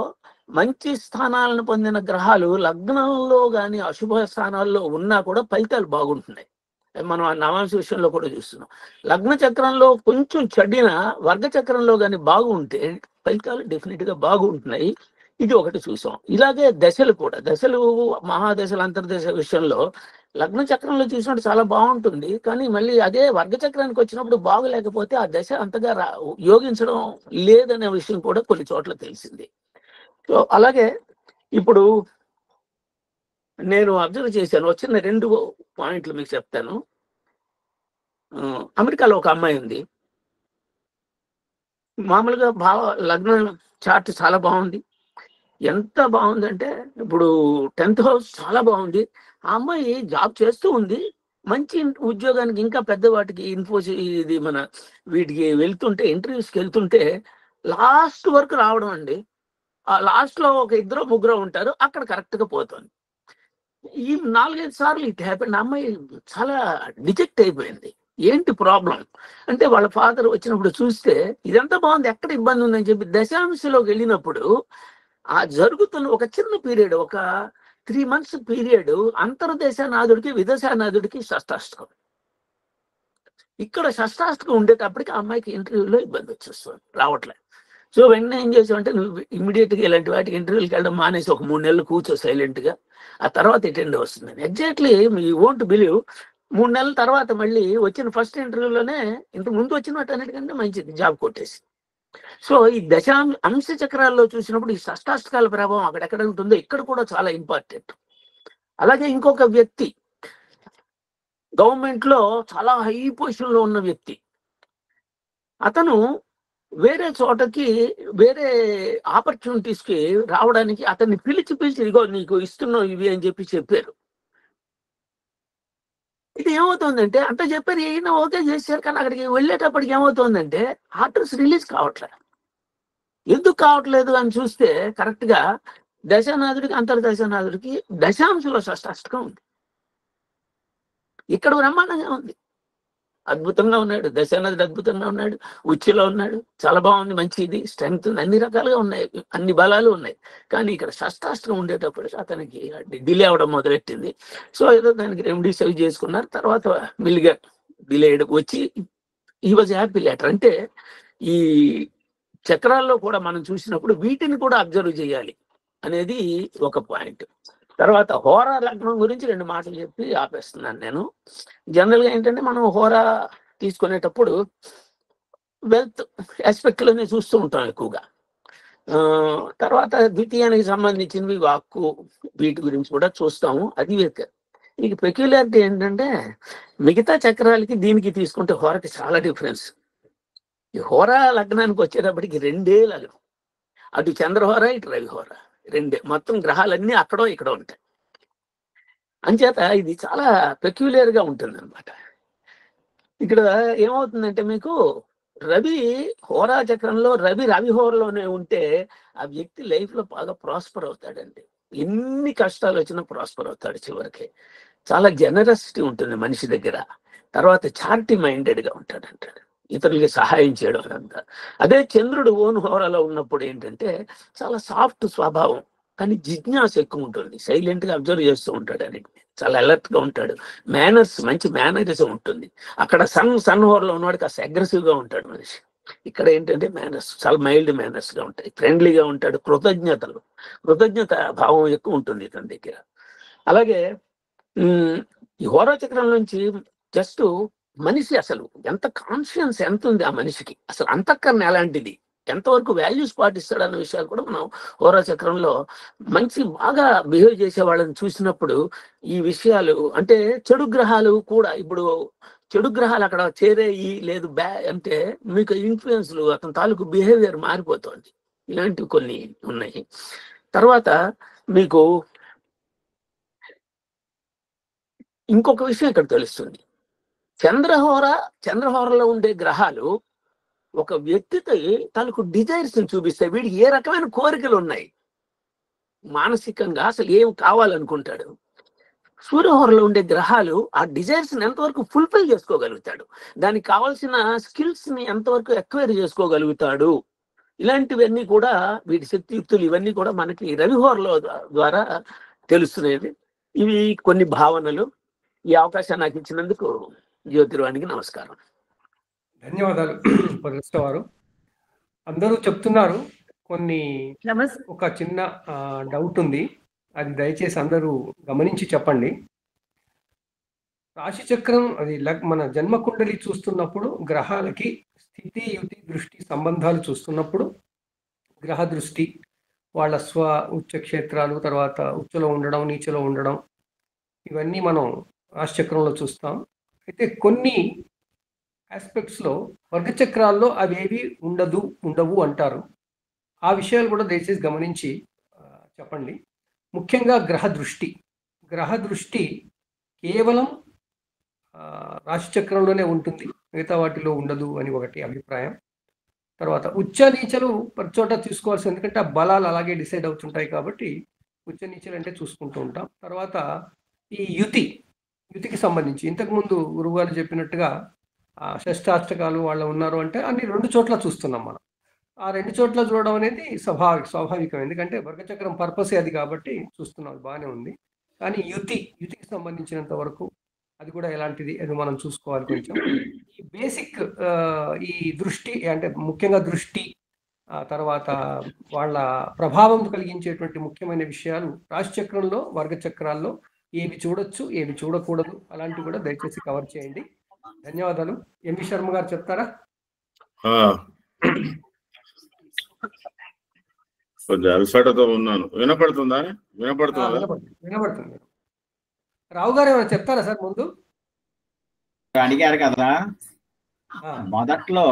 మంచి స్థానాలను పొందిన గ్రహాలు లగ్నంలో కానీ అశుభ స్థానాల్లో ఉన్నా కూడా ఫలితాలు బాగుంటున్నాయి. మనం ఆ నవాంశ విషయంలో కూడా చూస్తున్నాం. లగ్న చక్రంలో కొంచెం చెడిన వర్గచక్రంలో కానీ బాగుంటే ఫలితాలు డెఫినెట్గా బాగుంటున్నాయి. ఇది ఒకటి చూసాం. ఇలాగే దశలు కూడా, దశలు మహాదశలు అంతర్దశ విషయంలో లగ్న చక్రంలో చూసినట్టు చాలా బాగుంటుంది, కానీ మళ్ళీ అదే వర్గచక్రానికి వచ్చినప్పుడు బాగలేకపోతే ఆ దశ అంతగా యోగించడం లేదనే విషయం కూడా కొన్ని చోట్ల తెలిసింది. సో అలాగే ఇప్పుడు నేను అబ్జర్వ్ చేశాను, వచ్చిన 2 పాయింట్లు మీకు చెప్తాను. అమెరికాలో ఒక అమ్మాయి ఉంది. మామూలుగా లగ్న చార్ట్ చాలా బాగుంది. ఎంత బాగుందంటే ఇప్పుడు 10th హౌస్ చాలా బాగుంది. ఆ అమ్మాయి జాబ్ చేస్తూ ఉంది, మంచి ఉద్యోగానికి ఇంకా పెద్ద వాటికి ఇది మన వీటికి వెళ్తుంటే, ఇంటర్వ్యూస్కి వెళ్తుంటే లాస్ట్ వరకు రావడం అండి. ఆ లాస్ట్ లో ఒక 2, 3 ఉంటారు, అక్కడ కరెక్ట్ గా పోతుంది. ఈ 4-5 సార్లు ఇట్ హ్యాపెన్. అమ్మాయి చాలా డిజెక్ట్ అయిపోయింది. ఏంటి ప్రాబ్లం అంటే వాళ్ళ ఫాదర్ వచ్చినప్పుడు చూస్తే ఇదంతా బాగుంది, ఎక్కడ ఇబ్బంది ఉందని చెప్పి దశాంశలోకి వెళ్ళినప్పుడు ఆ జరుగుతున్న ఒక చిన్న పీరియడ్, ఒక 3 months పీరియడ్ అంతర్దేశానాథుడికి విదేశానాథుడికి షష్టాష్టకం. ఇక్కడ షష్టాష్టకం ఉండేటప్పటికి ఆ అమ్మాయికి ఇంటర్వ్యూలో ఇబ్బంది వచ్చేస్తుంది, రావట్లేదు. సో వెంటనే ఏం చేసామంటే నువ్వు ఇమ్మీడియట్గా ఇలాంటి వాటికి ఇంటర్వ్యూకి వెళ్ళడం మానేసి ఒక 3 నెలలు కూర్చో సైలెంట్గా, ఆ తర్వాత అటెండ్ వస్తుంది. ఎగ్జాక్ట్లీ యూ వోంట్ బిలీవ్, 3 నెలల తర్వాత మళ్ళీ వచ్చిన ఫస్ట్ ఇంటర్వ్యూలోనే ఇంతకు ముందు వచ్చిన వాటి అన్నిటికంటే మంచిది జాబ్ కొట్టేసి. సో ఈ అంశ చక్రాల్లో చూసినప్పుడు ఈ షష్టాష్టకాల ప్రభావం అక్కడెక్కడ ఉంటుందో ఇక్కడ కూడా చాలా ఇంపార్టెంట్. అలాగే ఇంకొక వ్యక్తి గవర్నమెంట్ లో చాలా హై పొజిషన్ లో ఉన్న వ్యక్తి, అతను వేరే చోటకి వేరే ఆపర్చునిటీస్ కి రావడానికి అతన్ని పిలిచి ఇదిగో నీకు ఇస్తున్నావు ఇవి అని చెప్పారు. ఇది ఏమవుతుందంటే అంత చెప్పారు, ఈయన ఓకే చేశారు, కానీ అక్కడికి వెళ్ళేటప్పటికి ఏమవుతుందంటే ఆర్డర్స్ రిలీజ్ కావట్లేదు. ఎందుకు కావట్లేదు అని చూస్తే కరెక్ట్ గా దశానాథుడికి అంతర్దశానాథుడికి దశాంశంలో షష్టాష్టకం ఉంది. ఇక్కడ బ్రహ్మాండంగా ఉంది, అద్భుతంగా ఉన్నాడు. దశానాథుడు అద్భుతంగా ఉన్నాడు, ఉచ్చులో ఉన్నాడు, చాలా బాగుంది, మంచిది, స్ట్రెంగ్త్ అన్ని రకాలుగా ఉన్నాయి, అన్ని బలాలు ఉన్నాయి. కానీ ఇక్కడ షష్టాష్టకం ఉండేటప్పుడు అతనికి డిలే అవడం మొదలెట్టింది. సో ఏదో దానికి రెమెడీస్ అవి చేసుకున్నారు. తర్వాత మిల్లిగా డిలే వచ్చి ఈ వాజ్ హ్యాపీ లెటర్. అంటే ఈ చక్రాల్లో కూడా మనం చూసినప్పుడు వీటిని కూడా అబ్జర్వ్ చేయాలి అనేది ఒక పాయింట్. తర్వాత హోరా లగ్నం గురించి 2 మాటలు చెప్పి ఆపేస్తున్నాను నేను. జనరల్గా ఏంటంటే మనం హోరా తీసుకునేటప్పుడు వెల్త్ ఆస్పెక్ట్లోనే చూస్తూ ఉంటాం ఎక్కువగా. తర్వాత ద్వితీయానికి సంబంధించినవి వాక్కు వీటి గురించి కూడా చూస్తాము. అది ఇక పెక్యులారిటీ ఏంటంటే మిగతా చక్రాలకి దీనికి తీసుకుంటే హోరాకి చాలా డిఫరెన్స్. ఈ హోరా లగ్నానికి వచ్చేటప్పటికి 2 లగ్నం, అటు చంద్రహోర ఇటు రవిహోర, 2 మొత్తం గ్రహాలన్నీ అక్కడో ఇక్కడో ఉంటాయి. అంచేత ఇది చాలా పెక్యులర్ గా ఉంటుంది అనమాట. ఇక్కడ ఏమవుతుందంటే మీకు రవి హోరా చక్రంలో రవిహోరలోనే ఉంటే ఆ వ్యక్తి లైఫ్ లో బాగా ప్రాస్పర్ అవుతాడండి. ఎన్ని కష్టాలు వచ్చినా ప్రాస్పర్ అవుతాడు చివరికి. చాలా జనరసిటీ ఉంటుంది మనిషి దగ్గర. తర్వాత చారిటీ మైండెడ్ గా ఉంటాడంటాడు, ఇతరులకి సహాయం చేయడం అదంతా. అదే చంద్రుడు ఓన్ హోరాలో ఉన్నప్పుడు ఏంటంటే చాలా సాఫ్ట్ స్వభావం, కానీ జిజ్ఞాస ఎక్కువ ఉంటుంది, సైలెంట్ గా అబ్జర్వ్ చేస్తూ ఉంటాడు అన్నిటిని, చాలా అలర్ట్ గా ఉంటాడు, మేనర్స్ మంచి మేనరిజం ఉంటుంది. అక్కడ సన్ హోరాలో ఉన్నవాడు కాస్త అగ్రెసివ్ గా ఉంటాడు మనిషి. ఇక్కడ ఏంటంటే మేనర్స్ చాలా మైల్డ్ మేనర్స్ గా ఉంటాయి, ఫ్రెండ్లీగా ఉంటాడు, కృతజ్ఞత భావం ఎక్కువ ఉంటుంది ఇతని దగ్గర. అలాగే ఈ హోరా చక్రం నుంచి జస్ట్ మనిషి అసలు ఎంత కాన్ఫిడెన్స్ ఎంత ఉంది ఆ మనిషికి, అసలు అంతఃకరణ ఎలాంటిది, ఎంతవరకు వాల్యూస్ పాటిస్తాడు అన్న విషయాలు కూడా మనం హోరా చక్రంలో మంచి బాగా బిహేవ్ చేసే వాళ్ళని చూసినప్పుడు ఈ విషయాలు. అంటే చెడు గ్రహాలు కూడా, ఇప్పుడు చెడు గ్రహాలు అక్కడ చేరేయి లేదు అంటే మీకు ఇన్ఫ్లుయెన్స్లు అతని తాలూకు బిహేవియర్ మారిపోతుంది. ఇలాంటివి కొన్ని ఉన్నాయి. తర్వాత మీకు ఇంకొక విషయం ఇక్కడ తెలుస్తుంది. చంద్రహోరలో ఉండే గ్రహాలు ఒక వ్యక్తికి తనకు డిజైర్స్ చూపిస్తాయి. వీడికి ఏ రకమైన కోరికలు ఉన్నాయి, మానసికంగా అసలు ఏం కావాలనుకుంటాడు. సూర్యహోరలో ఉండే గ్రహాలు ఆ డిజైర్స్ ని ఎంతవరకు ఫుల్ఫిల్ చేసుకోగలుగుతాడు, దానికి కావాల్సిన స్కిల్స్ ని ఎంతవరకు ఎక్వైర్ చేసుకోగలుగుతాడు. ఇలాంటివన్నీ కూడా వీటి శక్తియుక్తులు ఇవన్నీ కూడా మనకి రవిహోరలో ద్వారా తెలుస్తున్నాయి. ఇవి కొన్ని భావనలు. ఈ అవకాశాన్ని నాకు ఇచ్చినందుకు జ్యోతిర్వాణికి నమస్కారం. ధన్యవాదాలు పరిశ్రమ వారు. అందరూ చెప్తున్నారు, కొన్ని ఒక చిన్న డౌట్ ఉంది, అది దయచేసి అందరూ గమనించి చెప్పండి. రాశి చక్రం అది మన జన్మకుండలి చూస్తున్నప్పుడు గ్రహాలకి స్థితి యుతి దృష్టి సంబంధాలు చూస్తున్నప్పుడు గ్రహ దృష్టి, వాళ్ళ ఉచ్చ క్షేత్రాలు, తర్వాత ఉచ్చలో ఉండడం నీచలో ఉండడం, ఇవన్నీ మనం రాశిచక్రంలో చూస్తాం. అయితే కొన్ని ఆస్పెక్ట్స్లో వర్గచక్రాల్లో అవేవి ఉండవు అంటారు. ఆ విషయాలు కూడా దయచేసి గమనించి చెప్పండి. ముఖ్యంగా గ్రహ దృష్టి కేవలం రాశిచక్రంలోనే ఉంటుంది, మిగతా వాటిలో ఉండదు అని ఒకటి అభిప్రాయం. తర్వాత ఉచ్చ నీచలు ప్రతి చోట తీసుకోవాల్సి, ఎందుకంటే ఆ బలాలు అలాగే డిసైడ్ అవుతుంటాయి కాబట్టి ఉచ్చ నీచలు అంటే చూసుకుంటూ ఉంటాం. తర్వాత ఈ యుతికి సంబంధించి ఇంతకుముందు గురువుగారు చెప్పినట్టుగా షష్టాష్టకాలు వాళ్ళు ఉన్నారు అంటే అన్ని 2 చోట్ల చూస్తున్నాం మనం. ఆ 2 చోట్ల చూడడం అనేది స్వాభావికం, ఎందుకంటే వర్గచక్రం పర్పసే అది కాబట్టి చూస్తున్నాం, బాగానే ఉంది. కానీ యుతికి సంబంధించినంత వరకు అది కూడా ఎలాంటిది అది మనం చూసుకోవాలి కొంచెం. ఈ బేసిక్ ఈ దృష్టి అంటే ముఖ్యంగా దృష్టి, తర్వాత వాళ్ళ ప్రభావం కలిగించేటువంటి ముఖ్యమైన విషయాలు రాశిచక్రంలో వర్గచక్రాల్లో ఏవి చూడొచ్చు ఏవి చూడకూడదు అలాంటివి కూడా దయచేసి కవర్ చేయండి. ధన్యవాదాలు. ఎంవి శర్మ గారు చెప్తారా? కొంచెం అలసటతో ఉన్నాను. వినపడుతుందా? వినపడుతుంది. రావు గారు ఏమైనా చెప్తారా సార్? ముందు అడిగారు కదా, మొదట్లో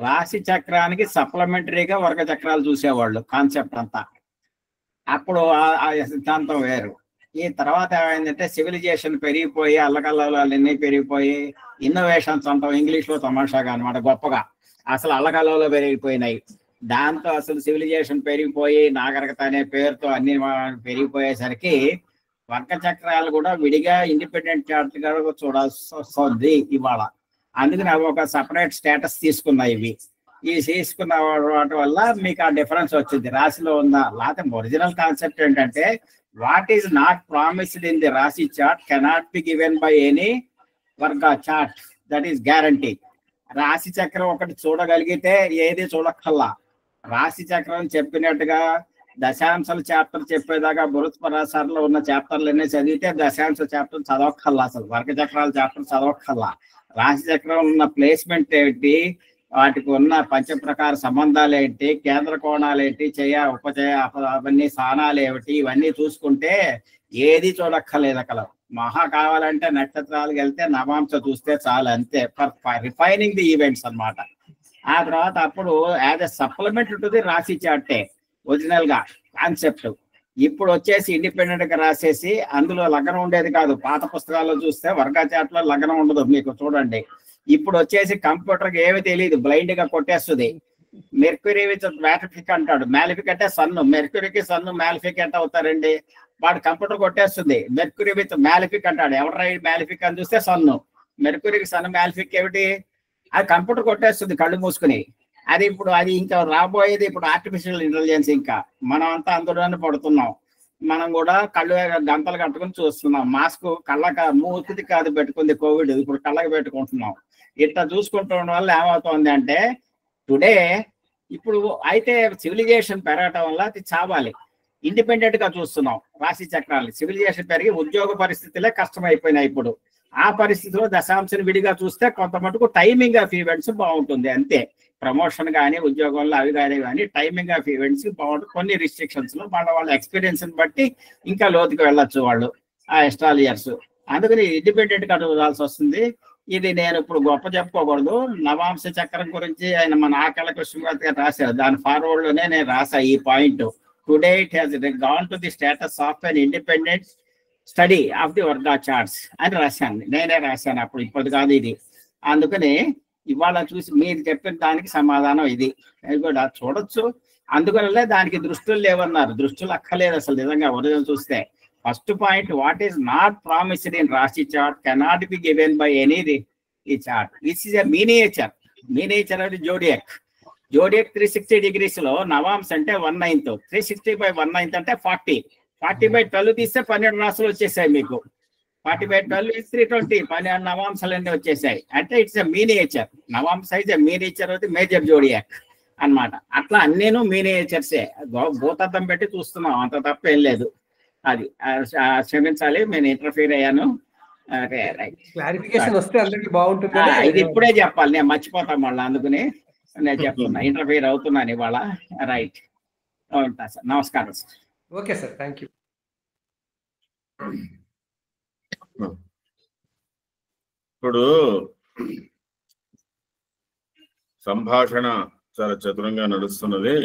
రాశి చక్రానికి సప్లిమెంటరీగా వర్గ చక్రాలు చూసేవాళ్ళు కాన్సెప్ట్ అంతా. అప్పుడు ఆ సిద్ధాంతం వేరు. ఈ తర్వాత ఏమైందంటే సివిలైజేషన్ పెరిగిపోయి అల్లకల్లోలన్నీ పెరిగిపోయి ఇన్నోవేషన్స్ అంటాం ఇంగ్లీష్లో తమాషాగా అనమాట, గొప్పగా అసలు అల్లకల్లోలో పెరిగిపోయినాయి. దాంతో అసలు సివిలైజేషన్ పెరిగిపోయి నాగరికత అనే పేరుతో అన్ని పెరిగిపోయేసరికి వర్గ చక్రాలు కూడా విడిగా ఇండిపెండెంట్ చార్ట్ గా చూడాల్సి వస్తుంది ఇవాళ. అందుకని అవి ఒక సపరేట్ స్టేటస్ తీసుకున్నాయి. ఇవి తీసుకున్న వాటి వల్ల మీకు ఆ డిఫరెన్స్ వచ్చింది రాశిలో ఉన్న. లేకపోతే ఒరిజినల్ కాన్సెప్ట్ ఏంటంటే what is not promised in the rashi chart cannot be given by any varga chart, that is guarantee. రాశి చక్రం ఒకటి చూడగలిగితే ఏది చూడక్కల్లా. రాశి చక్రం చెప్పినట్టుగా దశాంశాల చాప్టర్ చెప్పేదాకా బృహస్పరాశంలో ఉన్న చాప్టర్లన్నీ చదివితే దశాంశ చాప్టర్ చదవక్కల్లా, అసలు వర్గ చక్రాల చాప్టర్ చదవక్కల్లా. రాశి చక్రం ఉన్న ప్లేస్మెంట్ ఏంటి, వాటికి ఉన్న పంచప్రకార సంబంధాలు ఏంటి, కేంద్ర కోణాలు ఏంటి, చయ ఉపచయ అవన్నీ స్థానాలు ఏమిటి, ఇవన్నీ చూసుకుంటే ఏది చూడక్కర్లేదు. అక్కడ మహా కావాలంటే నక్షత్రాలకు వెళ్తే నవాంశ చూస్తే చాలు, అంతే. ఫర్ రిఫైనింగ్ ది ఈవెంట్స్ అన్నమాట. ఆ తర్వాత అప్పుడు as a supplement to the రాశి చార్టే ఒరిజినల్ గా కాన్సెప్ట్. ఇప్పుడు వచ్చేసి ఇండిపెండెంట్ గా రాసేసి అందులో లగ్నం ఉండేది కాదు. పాత పుస్తకాల్లో చూస్తే వర్గ చార్ట్ లో లగ్నం ఉండదు, మీకు చూడండి. ఇప్పుడు వచ్చేసి కంప్యూటర్ కి ఏమీ తెలియదు, బ్లైండ్ గా కొట్టేస్తుంది. మెర్క్యూరీ విత్ మ్యాలిఫిక్ అంటాడు. మ్యాలిఫిక్ అంటే సన్ను, మెర్క్యూరీకి సన్ను మ్యాలిఫిక్ ఎంత అవుతారండి? వాడు కంప్యూటర్ కొట్టేస్తుంది. మెర్క్యూరీ విత్ మ్యాలిఫిక్ అంటాడు. ఎవరు రైడ్ మ్యాలిఫిక్ అని చూస్తే సన్ను, మెర్క్యూరీకి సన్ను మ్యాలిఫిక్ ఏమిటి? అది కంప్యూటర్ కొట్టేస్తుంది కళ్ళు మూసుకుని. అది ఇప్పుడు అది ఇంకా రాబోయేది ఇప్పుడు ఆర్టిఫిషియల్ ఇంటెలిజెన్స్. ఇంకా మనం అంతా అందులోనే పడుతున్నాం. మనం కూడా కళ్ళు గంటలు కట్టుకుని చూస్తున్నాం. మాస్క్ మూతికి కాదు పెట్టుకుంది కోవిడ్, ఇప్పుడు కళ్ళకి పెట్టుకుంటున్నాం. ఇట్లా చూసుకుంటుండడం వల్ల ఏమవుతుంది అంటే టుడే ఇప్పుడు అయితే సివిలైజేషన్ పెరగటం వల్ల అది చావాలి. ఇండిపెండెంట్ గా చూస్తున్నాం రాశి చక్రాలు. సివిలైజేషన్ పెరిగి ఉద్యోగ పరిస్థితులే కష్టమైపోయినాయి. ఇప్పుడు ఆ పరిస్థితిలో దశాంశను విడిగా చూస్తే కొంత మటుకు టైమింగ్ ఆఫ్ ఈవెంట్స్ బాగుంటుంది, అంతే. ప్రమోషన్ కానీ ఉద్యోగంలో అవి కానీ టైమింగ్ ఆఫ్ ఈవెంట్స్ బాగుంటుంది. కొన్ని రిస్ట్రిక్షన్స్ లో వాళ్ళ ఎక్స్పీరియన్స్ బట్టి ఇంకా లోతుకి వెళ్ళొచ్చు వాళ్ళు ఆ ఎస్ట్రాలజర్స్. అందుకని ఇండిపెండెంట్ గా చూడాల్సి వస్తుంది. ఇది నేను ఇప్పుడు గొప్ప చెప్పుకోకూడదు. నవాంశ చక్రం గురించి ఆయన మన ఆకళ కృష్ణమూర్తి గారు రాశారు. దాని ఫార్వర్డ్ లోనే నేను రాసా ఈ point. Today it has gone to the status of an independent study of the varga charts అని రాశాను. నేనే రాశాను అప్పుడు, ఇప్పుడు కాదు ఇది. అందుకని ఇవాళ చూసి మీరు చెప్పిన దానికి సమాధానం ఇది. అది కూడా చూడొచ్చు. అందుకనే దానికి దృష్టులు లేవన్నారు. దృష్టులు అక్కర్లేదు అసలు నిజంగా ఒరిజినల్ చూస్తే. First point, what is not promised in rashi chart cannot be given by any ఈ chart. This is a miniature. Miniature అంటే జోడియాక్. జోడియాక్ 360 degrees లో నవాంశ అంటే 1/9, 360 by 1/9 అంటే 40. 40/12 తీస్తే 12 రాశులు వచ్చేసాయి మీకు. 40/12 is 320. 12 నవాంశాలన్నీ వచ్చేసాయి. అంటే it's a miniature. Navamsa is a miniature of the major zodiac అన్నమాట. అట్లా అన్నేను మినియేచర్సే. భూతద్దం పెట్టి చూస్తున్నాం, అంత తప్పేం లేదు. అది క్షమించాలి, నేను ఇంటర్ఫీర్ అయ్యాను. క్లారిఫికేషన్ వస్తే అందరికీ బాగుంటుంది. ఇది ఇప్పుడే చెప్పాలి, నేను మర్చిపోతాను మళ్ళీ. అందుకని నేను చెప్తున్నా, ఇంటర్ఫీర్ అవుతున్నాను ఇవాళ. రైట్, ఉంటా సార్. నమస్కారం sir. Okay sir, thank you. ఇప్పుడు సంభాషణ చాలా చతురంగా నడుస్తున్నది.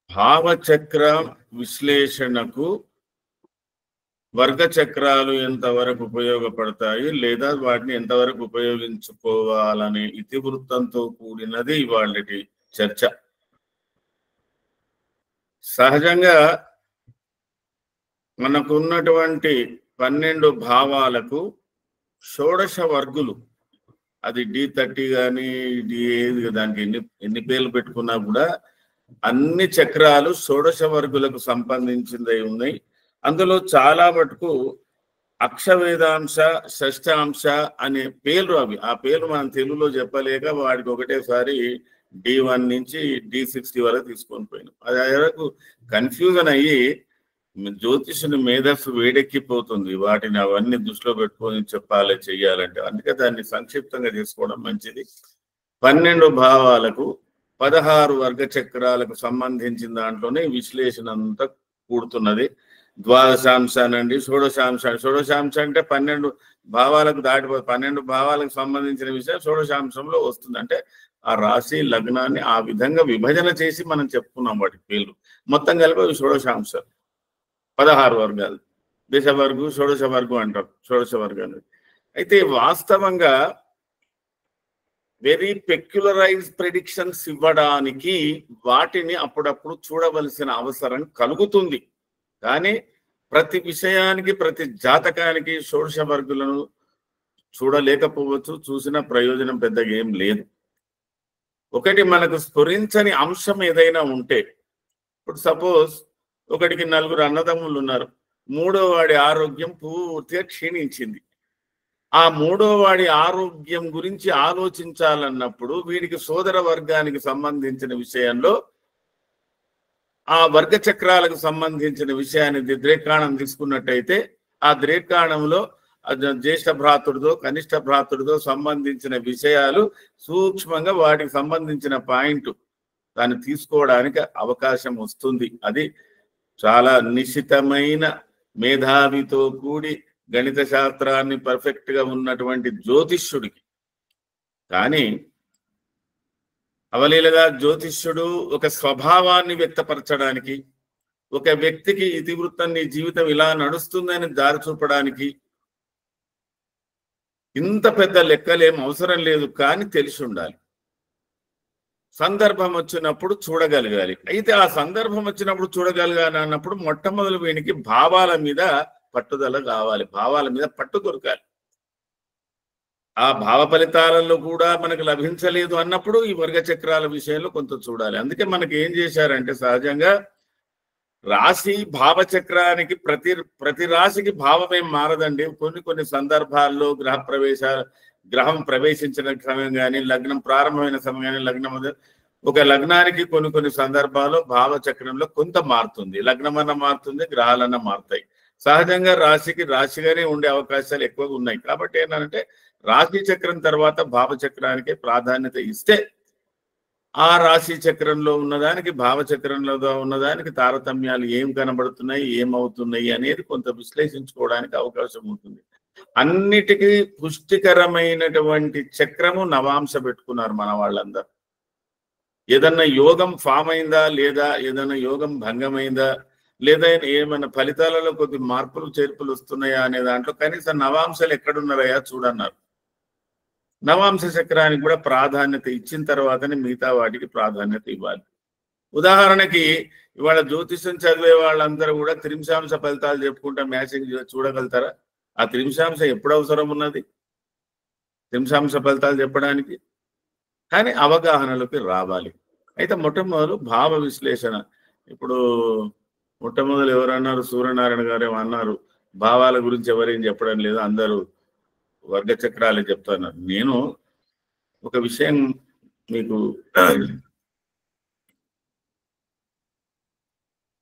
భావచక్ర విశ్లేషణకు వర్గ చక్రాలు ఎంతవరకు ఉపయోగపడతాయి, లేదా వాటిని ఎంతవరకు ఉపయోగించుకోవాలనే ఇతివృత్తంతో కూడినది ఇవాళటి చర్చ. సహజంగా మనకున్నటువంటి 12 భావాలకు షోడశ వర్గులు, అది D30 కానీ దానికి ఎన్ని పేర్లు పెట్టుకున్నా కూడా అన్ని చక్రాలు షోడశ వర్గులకు సంబంధించిందై ఉన్నాయి. అందులో చాలా మటుకు అక్షవేదాంశ, షష్టాంశ అనే పేర్లు అవి. ఆ పేర్లు మనం తెలుగులో చెప్పలేక వాడికి ఒకటేసారి D1 నుంచి D60 వరకు తీసుకొని పోయినాం. అది వరకు కన్ఫ్యూజన్ అయ్యి జ్యోతిషుని మేధస్సు వేడెక్కిపోతుంది. వాటిని అవన్నీ దృష్టిలో పెట్టుకొని చెప్పాలి, చెయ్యాలంటే. అందుకే దాన్ని సంక్షిప్తంగా తీసుకోవడం మంచిది. 12 భావాలకు 16 వర్గ చక్రాలకు సంబంధించిన దాంట్లోనే విశ్లేషణ అంతా కూడుతున్నది. ద్వాదశాంశ అనండి, షోడశాంశ అంటే 12 భావాలకు దాటిపోయి 12 భావాలకు సంబంధించిన విషయం షోడశాంశంలో వస్తుంది. అంటే ఆ రాశి లగ్నాన్ని ఆ విధంగా విభజన చేసి మనం చెప్పుకున్నాం వాటి పేర్లు. మొత్తం కలిపి షోడశాంశాలు 16 వర్గాలు. దశ వర్గు, షోడశ వర్గు అంటారు, షోడశ వర్గాలు. అయితే వాస్తవంగా వెరీ పెక్యులరైజ్ ప్రెడిక్షన్స్ ఇవ్వడానికి వాటిని అప్పుడప్పుడు చూడవలసిన అవసరం కలుగుతుంది. కానీ ప్రతి విషయానికి, ప్రతి జాతకానికి షోడశ వర్గులను చూడలేకపోవచ్చు. చూసిన ప్రయోజనం పెద్దగా ఏం లేదు. ఒకటి మనకు స్ఫురించని అంశం ఏదైనా ఉంటే, ఇప్పుడు సపోజ్ ఒకటికి 4 అన్నదమ్ములు ఉన్నారు, 3వ వాడి ఆరోగ్యం పూర్తిగా క్షీణించింది. ఆ 3వ వాడి ఆరోగ్యం గురించి ఆలోచించాలన్నప్పుడు వీడికి సోదర వర్గానికి సంబంధించిన విషయంలో ఆ వర్గ చక్రాలకు సంబంధించిన విషయాన్ని ద్రేకాణం తీసుకున్నట్టయితే ఆ ద్రేకాణంలో జ్యేష్ఠ భ్రాతుడితో కనిష్ట భ్రాతుడితో సంబంధించిన విషయాలు సూక్ష్మంగా వాటికి సంబంధించిన పాయింట్ దాన్ని తీసుకోవడానికి అవకాశం వస్తుంది. అది చాలా నిశితమైన మేధావితో కూడి గణిత శాస్త్రాన్ని పర్ఫెక్ట్ గా ఉన్నటువంటి జ్యోతిష్యుడికి. కానీ అవలీలగా జ్యోతిష్యుడు ఒక స్వభావాన్ని వ్యక్తపరచడానికి, ఒక వ్యక్తికి ఇతివృత్తం నీ జీవితం ఇలా నడుస్తుందని దారి చూపడానికి ఇంత పెద్ద లెక్కలేం అవసరం లేదు, కానీ తెలిసి ఉండాలి. సందర్భం వచ్చినప్పుడు చూడగలగాలి. అయితే ఆ సందర్భం వచ్చినప్పుడు చూడగలగాలి అన్నప్పుడు మొట్టమొదటి వీనికి భావాల మీద పట్టుదల కావాలి, భావాల మీద పట్టు దొరకాలి. ఆ భావ ఫలితాలలో కూడా మనకు లభించలేదు అన్నప్పుడు ఈ వర్గ చక్రాల విషయంలో కొంత చూడాలి. అందుకే మనకి ఏం చేశారంటే సహజంగా రాశి భావచక్రానికి ప్రతి రాశికి భావం ఏం మారదండి. కొన్ని సందర్భాల్లో గ్రహం ప్రవేశించిన సమయం కానీ, లగ్నం ప్రారంభమైన సమయం కానీ, లగ్నం ఒక లగ్నానికి కొన్ని సందర్భాల్లో భావచక్రంలో కొంత మారుతుంది. లగ్నమన్నా మారుతుంది, గ్రహాలన్నా మారుతాయి. సహజంగా రాశికి రాశిగానే ఉండే అవకాశాలు ఎక్కువగా ఉన్నాయి. కాబట్టి ఏంటంటే రాశి చక్రం తర్వాత భావచక్రానికి ప్రాధాన్యత ఇస్తే ఆ రాశి చక్రంలో ఉన్నదానికి భావచక్రంలో ఉన్నదానికి తారతమ్యాలు ఏం కనబడుతున్నాయి, ఏమవుతున్నాయి అనేది కొంత విశ్లేషించుకోవడానికి అవకాశం ఉంటుంది. అన్నిటికీ పుష్టికరమైనటువంటి చక్రము నవాంశ పెట్టుకున్నారు మన వాళ్ళందరూ. ఏదన్నా యోగం ఫామ్ అయిందా లేదా, ఏదన్నా యోగం భంగమైందా లేదా, ఏమైనా ఫలితాలలో కొద్ది మార్పులు చేర్పులు వస్తున్నాయా అనే దాంట్లో కనీసం నవాంశాలు ఎక్కడున్నారయా చూడన్నారు. నవాంశ చక్రానికి కూడా ప్రాధాన్యత ఇచ్చిన తర్వాతనే మిగతా వాటికి ప్రాధాన్యత ఇవ్వాలి. ఉదాహరణకి ఇవాళ జ్యోతిషం చదివే వాళ్ళందరూ కూడా త్రింశాంశ ఫలితాలు చెప్పుకుంటా మ్యాచింగ్ చూడగలుగుతారా? ఆ త్రింశాంశ ఎప్పుడు అవసరం ఉన్నది త్రింశాంశ ఫలితాలు చెప్పడానికి? కానీ అవగాహనలోకి రావాలి. అయితే మొట్టమొదలు భావ విశ్లేషణ. ఇప్పుడు మొట్టమొదలు ఎవరన్నారు, సూర్యనారాయణ గారు ఏమన్నారు, భావాల గురించి ఎవరేం చెప్పడం లేదు, అందరూ వర్గ చక్రాలే చెప్తున్నారు. నేను ఒక విషయం మీకు,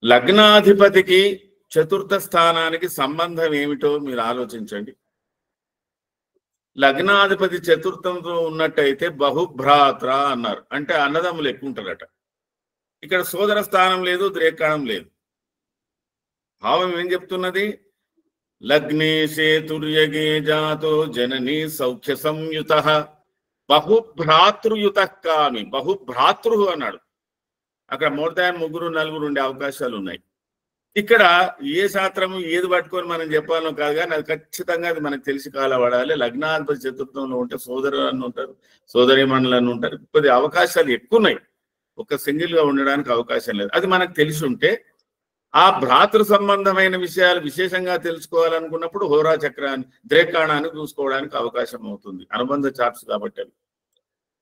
లగ్నాధిపతికి చతుర్థ స్థానానికి సంబంధం ఏమిటో మీరు ఆలోచించండి. లగ్నాధిపతి చతుర్థంతో ఉన్నట్టయితే బహుభ్రాత్ర అన్నారు, అంటే అన్నదమ్ములు ఎక్కువ ఉంటారట. ఇక్కడ సోదర స్థానం లేదు, ద్రేకాణం లేదు. భావం ఏం చెప్తున్నది? లగ్నే సేతుర్యగే జాతో జననీ సౌఖ్య సంయుత బహుభ్రాతృయుత కామి. బహుభ్రాతృ అన్నాడు. అక్కడ మోర్ దాన్ 3, 4 ఉండే అవకాశాలు ఉన్నాయి. ఇక్కడ ఏ శాస్త్రము ఏది పట్టుకొని మనం చెప్పాలో కాదు, కానీ అది ఖచ్చితంగా అది మనకు తెలిసి కాలపడాలి. లగ్నాధిపతి చతుర్థంలో ఉంటే సోదరులను ఉంటారు, సోదరి మండలను ఉంటారు. కొద్ది అవకాశాలు ఎక్కువ ఉన్నాయి, ఒక సింగిల్ గా ఉండడానికి అవకాశం లేదు. అది మనకు తెలిసి ఉంటే ఆ భ్రాతృ సంబంధమైన విషయాలు విశేషంగా తెలుసుకోవాలనుకున్నప్పుడు హోరా చక్రాన్ని ద్రేకాణాన్ని చూసుకోవడానికి అవకాశం అవుతుంది, అనుబంధ చార్ట్స్ కాబట్టి.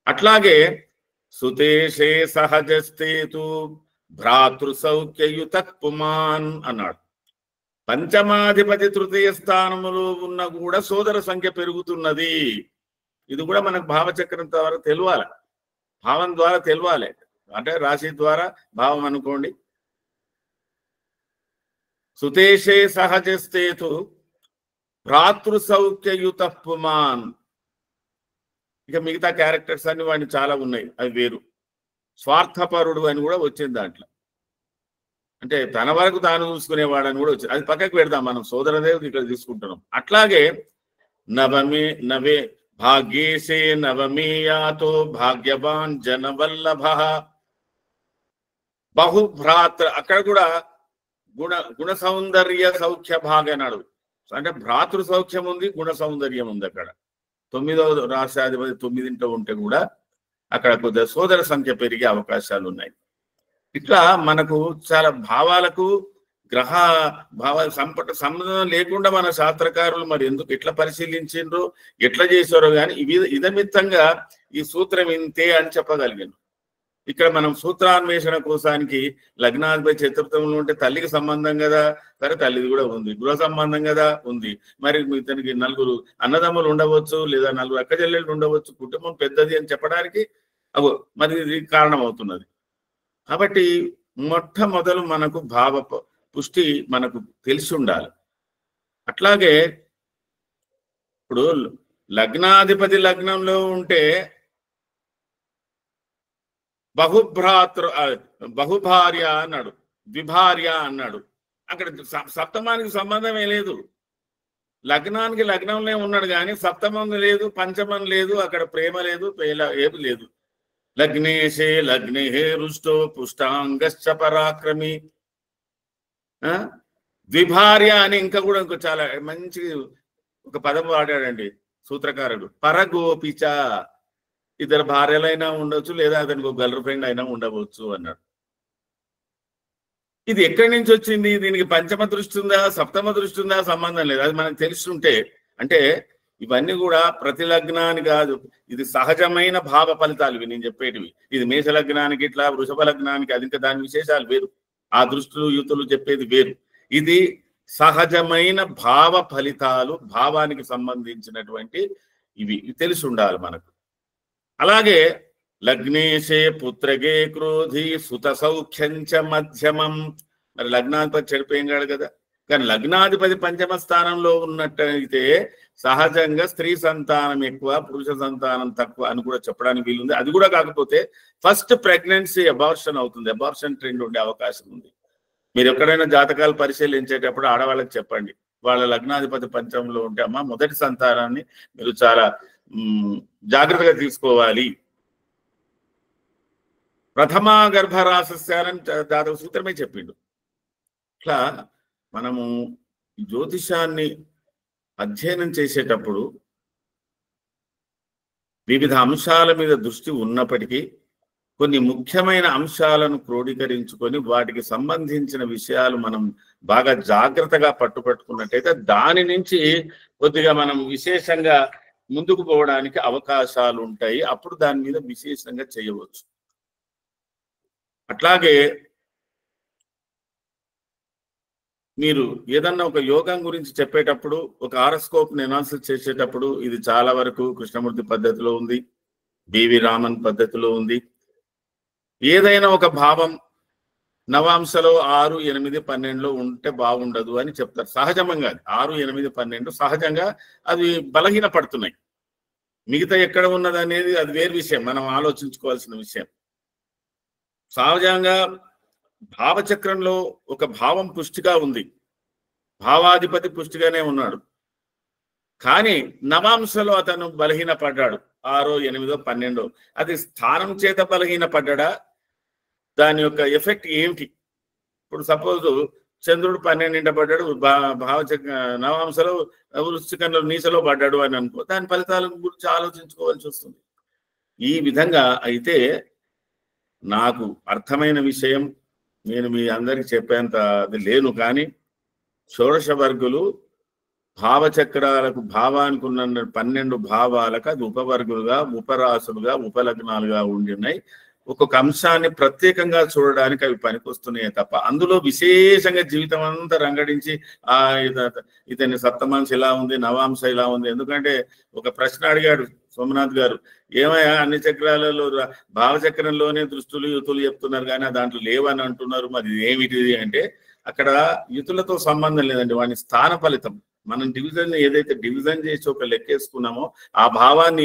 అట్లాగే సుతేషే సహజస్తేతు భ్రాతృ సౌఖ్యయుత పుమాన్ అన్నాడు. పంచమాధిపతి తృతీయ స్థానములో ఉన్న కూడా సోదర సంఖ్య పెరుగుతున్నది. ఇది కూడా మనకు భావచక్రం ద్వారా తెలియాలి, భావం ద్వారా తెలియాలి. అంటే రాశి ద్వారా భావం అనుకోండి. సుతేషే సహజస్తేతు భ్రాతృ సౌఖ్యయుత పుమాన్. ఇక మిగతా క్యారెక్టర్స్ అన్ని వాడిని చాలా ఉన్నాయి, అవి వేరు. స్వార్థపరుడు అని కూడా వచ్చింది దాంట్లో. అంటే తన వరకు తాను చూసుకునేవాడని కూడా వచ్చింది. అది పక్కకు పెడదాం, మనం సోదరదేవుడు ఇక్కడ తీసుకుంటున్నాం. అట్లాగే నవే భాగ్యేశే నవమీయాతో భాగ్యవాన్ జనవల్లభ బహుభ్రాత్ర, అక్కడ కూడా గుణ సౌందర్య సౌఖ్య భాగ అన్నాడు. అంటే భ్రాతృ సౌఖ్యం ఉంది, గుణ సౌందర్యం ఉంది. అక్కడ 9వ రాష్ట్రాధిపతి 9 ఉంటే కూడా అక్కడ కొద్దిగా సోదర సంఖ్య పెరిగే అవకాశాలు ఉన్నాయి. ఇట్లా మనకు చాలా భావాలకు గ్రహ భావాల సంబంధం లేకుండా మన శాస్త్రకారులు మరి ఎందుకు ఎట్లా పరిశీలించిండ్రో ఎట్లా చేశారో కానీ ఇదమిత్తంగా ఈ సూత్రం ఇంతే అని చెప్పగలిగాను. ఇక్కడ మనం సూత్రాన్వేషణ కోసానికి లగ్నాధిపతి చతుర్థంలో ఉంటే తల్లికి సంబంధం కదా, సరే తల్లిది కూడా ఉంది, గృహ సంబంధం కదా ఉంది. మరి ఇతనికి 4 అన్నదమ్ములు ఉండవచ్చు, లేదా 4 అక్క చెల్లెళ్ళు ఉండవచ్చు, కుటుంబం పెద్దది అని చెప్పడానికి మరి ఇది కారణం అవుతున్నది. కాబట్టి మొట్టమొదలు మనకు భావ పుష్టి మనకు తెలిసి ఉండాలి. అట్లాగే ఇప్పుడు లగ్నాధిపతి లగ్నంలో ఉంటే బహుభార్య అన్నాడు, ద్విభార్య అన్నాడు. అక్కడ సప్తమానికి సంబంధమే లేదు. లగ్నానికి లగ్నంలో ఉన్నాడు కానీ సప్తమం లేదు, పంచమం లేదు, అక్కడ ప్రేమ లేదు, ఏమి లేదు. లగ్నేశే లగ్నేహే రుష్టో పుష్టాంగశ్చ పరాక్రమి. ద్విభార్య అని ఇంకా కూడా ఇంకో చాలా మంచి ఒక పదం వాడాడండి సూత్రకారుడు. పరగోపిచ, 2 భార్యలైనా ఉండొచ్చు, లేదా అతనికి ఒక గర్ల్ ఫ్రెండ్ అయినా ఉండవచ్చు అన్నాడు. ఇది ఎక్కడి నుంచి వచ్చింది? దీనికి పంచమ దృష్టి ఉందా, సప్తమ దృష్టి ఉందా, సంబంధం లేదు. అది మనకు తెలుస్తుంటే, అంటే ఇవన్నీ కూడా ప్రతి లగ్నాన్ని కాదు, ఇది సహజమైన భావ ఫలితాలు ఇవి నేను చెప్పేటివి. ఇది మేష లగ్నానికి ఇట్లా, వృషభ లగ్నానికి అది, ఇంకా దాని విశేషాలు వేరు, ఆ దృష్టిలు యుతులు చెప్పేది వేరు. ఇది సహజమైన భావ ఫలితాలు, భావానికి సంబంధించినటువంటి ఇవి తెలిసి ఉండాలి మనకు. అలాగే లగ్నేశే పుత్రగే క్రోధి సుత సౌఖ్యంచ మధ్యమం. మరి లగ్నాధిపతి చెడిపోయింగాడు కదా, కానీ లగ్నాధిపతి పంచమ స్థానంలో ఉన్నట్టయితే సహజంగా స్త్రీ సంతానం ఎక్కువ, పురుష సంతానం తక్కువ అని కూడా చెప్పడానికి వీలుంది. అది కూడా కాకపోతే ఫస్ట్ ప్రెగ్నెన్సీ అబార్షన్ అవుతుంది, అబార్షన్ ట్రెండ్ ఉండే అవకాశం ఉంది. మీరు ఎక్కడైనా జాతకాలు పరిశీలించేటప్పుడు ఆడవాళ్ళకి చెప్పండి, వాళ్ళ లగ్నాధిపతి పంచమంలో ఉంటే అమ్మ మొదటి సంతానాన్ని మీరు చాలా జాగ్రత్తగా తీసుకోవాలి. ప్రథమ గర్భరాశస్యాలని జాతక సూత్రమే చెప్పిండు. ఇట్లా మనము జ్యోతిషాన్ని అధ్యయనం చేసేటప్పుడు వివిధ అంశాల మీద దృష్టి ఉన్నప్పటికీ కొన్ని ముఖ్యమైన అంశాలను క్రోడీకరించుకొని వాటికి సంబంధించిన విషయాలు మనం బాగా జాగ్రత్తగా పట్టుపట్టుకున్నట్టయితే దాని నుంచి కొద్దిగా మనం విశేషంగా ముందుకు పోవడానికి అవకాశాలు ఉంటాయి. అప్పుడు దాని మీద విశేషంగా చేయవచ్చు. అట్లాగే మీరు ఏదన్నా ఒక యోగం గురించి చెప్పేటప్పుడు, ఒక హారోస్కోప్ అనాలిసిస్ చేసేటప్పుడు ఇది చాలా వరకు కృష్ణమూర్తి పద్ధతిలో ఉంది, బివి రామన్ పద్ధతిలో ఉంది. ఏదైనా ఒక భావం నవాంశలో 6, 8, 12లో ఉంటే బాగుండదు అని చెప్తారు. సహజంగా 6, 8, 12 సహజంగా అవి బలహీన పడుతున్నాయి. మిగతా ఎక్కడ ఉన్నది అనేది అది వేరు విషయం, మనం ఆలోచించుకోవాల్సిన విషయం. సహజంగా భావచక్రంలో ఒక భావం పుష్టిగా ఉంది, భావాధిపతి పుష్టిగానే ఉన్నాడు. కానీ నవాంశలో అతను బలహీన పడ్డాడు, 6, 8, 12. అది స్థానం చేత బలహీన పడ్డా, దాని యొక్క ఎఫెక్ట్ ఏమిటి? ఇప్పుడు సపోజ్ చంద్రుడు 12 పడ్డాడు, భావచక్ర నవాంశలో వృశ్చికంలో నీచలో పడ్డాడు అని అనుకో, దాని ఫలితాల గురించి ఆలోచించుకోవాల్సి వస్తుంది. ఈ విధంగా అయితే నాకు అర్థమైన విషయం నేను మీ అందరికి చెప్పేంత అది లేను, కానీ షోడశ వర్గులు భావచక్రాలకు, భావానికి ఉన్న 12 భావాలకు అది ఉపవర్గులుగా, ఉపరాశులుగా, ఉపలగ్నాలుగా ఉండినాయి. ఒక్కొక్క అంశాన్ని ప్రత్యేకంగా చూడడానికి అవి పనికొస్తున్నాయి తప్ప అందులో విశేషంగా జీవితం అంతా రంగడించి ఇతని సప్తమాంశ ఇలా ఉంది, నవాంశ ఇలా ఉంది. ఎందుకంటే ఒక ప్రశ్న అడిగాడు సోమనాథ్ గారు, ఏమయ్యా అన్ని చక్రాలలో భావచక్రంలోనే దృష్టులు యుతులు చెప్తున్నారు కానీ దాంట్లో లేవని అంటున్నారు, మరి ఏమిటిది అంటే అక్కడ యుతులతో సంబంధం లేదండి, వాని స్థాన ఫలితం. మనం డివిజన్ ఏదైతే డివిజన్ చేసి ఒక లెక్కేసుకున్నామో, ఆ భావాన్ని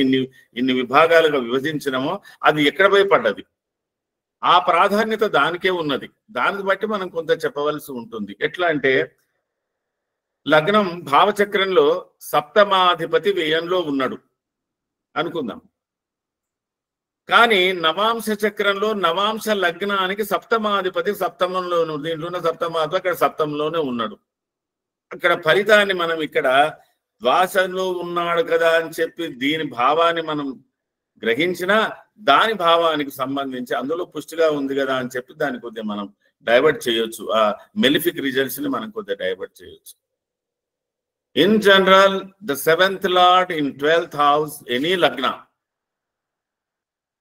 ఇన్ని విభాగాలుగా విభజించినామో అది ఎక్కడ పోయి పడ్డది, ఆ ప్రాధాన్యత దానికే ఉన్నది. దాన్ని బట్టి మనం కొంత చెప్పవలసి ఉంటుంది. ఎట్లా అంటే లగ్నం భావచక్రంలో సప్తమాధిపతి వ్యయంలో ఉన్నాడు అనుకుందాం. కానీ నవాంశ చక్రంలో నవాంశ లగ్నానికి సప్తమాధిపతి సప్తమంలో, దీంట్లో ఉన్న సప్తమాధిపతి అక్కడ సప్తంలోనే ఉన్నాడు. అక్కడ ఫలితాన్ని మనం ఇక్కడ ద్వాసంలో ఉన్నాడు కదా అని చెప్పి దీని భావాన్ని మనం గ్రహించినా దాని భావానికి సంబంధించి అందులో పుష్టిగా ఉంది కదా అని చెప్పి దాన్ని కొద్దిగా మనం డైవర్ట్ చేయొచ్చు. ఆ మెలిఫిక్ రిజల్ట్స్ ని మనం కొద్దిగా డైవర్ట్ చేయొచ్చు. In general the 7th lord in 12th house any లగ్న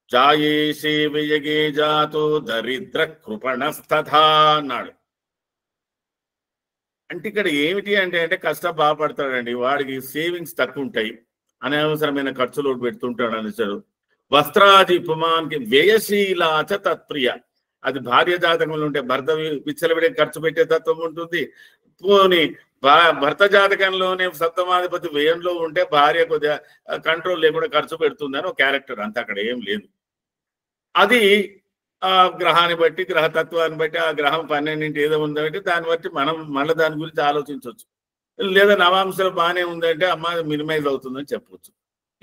జాయేషే వ్యయగే జాతో దరిద్ర కృపణస్తథా అన్నాడు. అంటే ఇక్కడ ఏమిటి అంటే కష్టపడతాడండి, వాడికి సేవింగ్స్ తక్కువ ఉంటాయి, అనవసరమైన ఖర్చులు పెడుతుంటాడు అనేసారు. వస్త్రాది పుమానికి వ్యయశీలాచ తత్ప్రియ, అది భార్య జాతకంలో ఉంటే భర్త విచ్చలవిడే ఖర్చు పెట్టే తత్వం ఉంటుంది. పోని భర్త జాతకంలోనే సప్తమాధిపతి వ్యయంలో ఉంటే భార్య కొద్దిగా కంట్రోల్ లేకుండా ఖర్చు పెడుతుందని ఒక క్యారెక్టర్, అంత అక్కడ ఏం లేదు. అది ఆ గ్రహాన్ని బట్టి, గ్రహతత్వాన్ని బట్టి, ఆ గ్రహం 12 ఏదో ఉందంటే దాన్ని బట్టి మనం మళ్ళీ దాని గురించి ఆలోచించవచ్చు. లేదా నవాంశాలు బాగానే ఉందంటే అమ్మ మినిమైజ్ అవుతుందని చెప్పవచ్చు.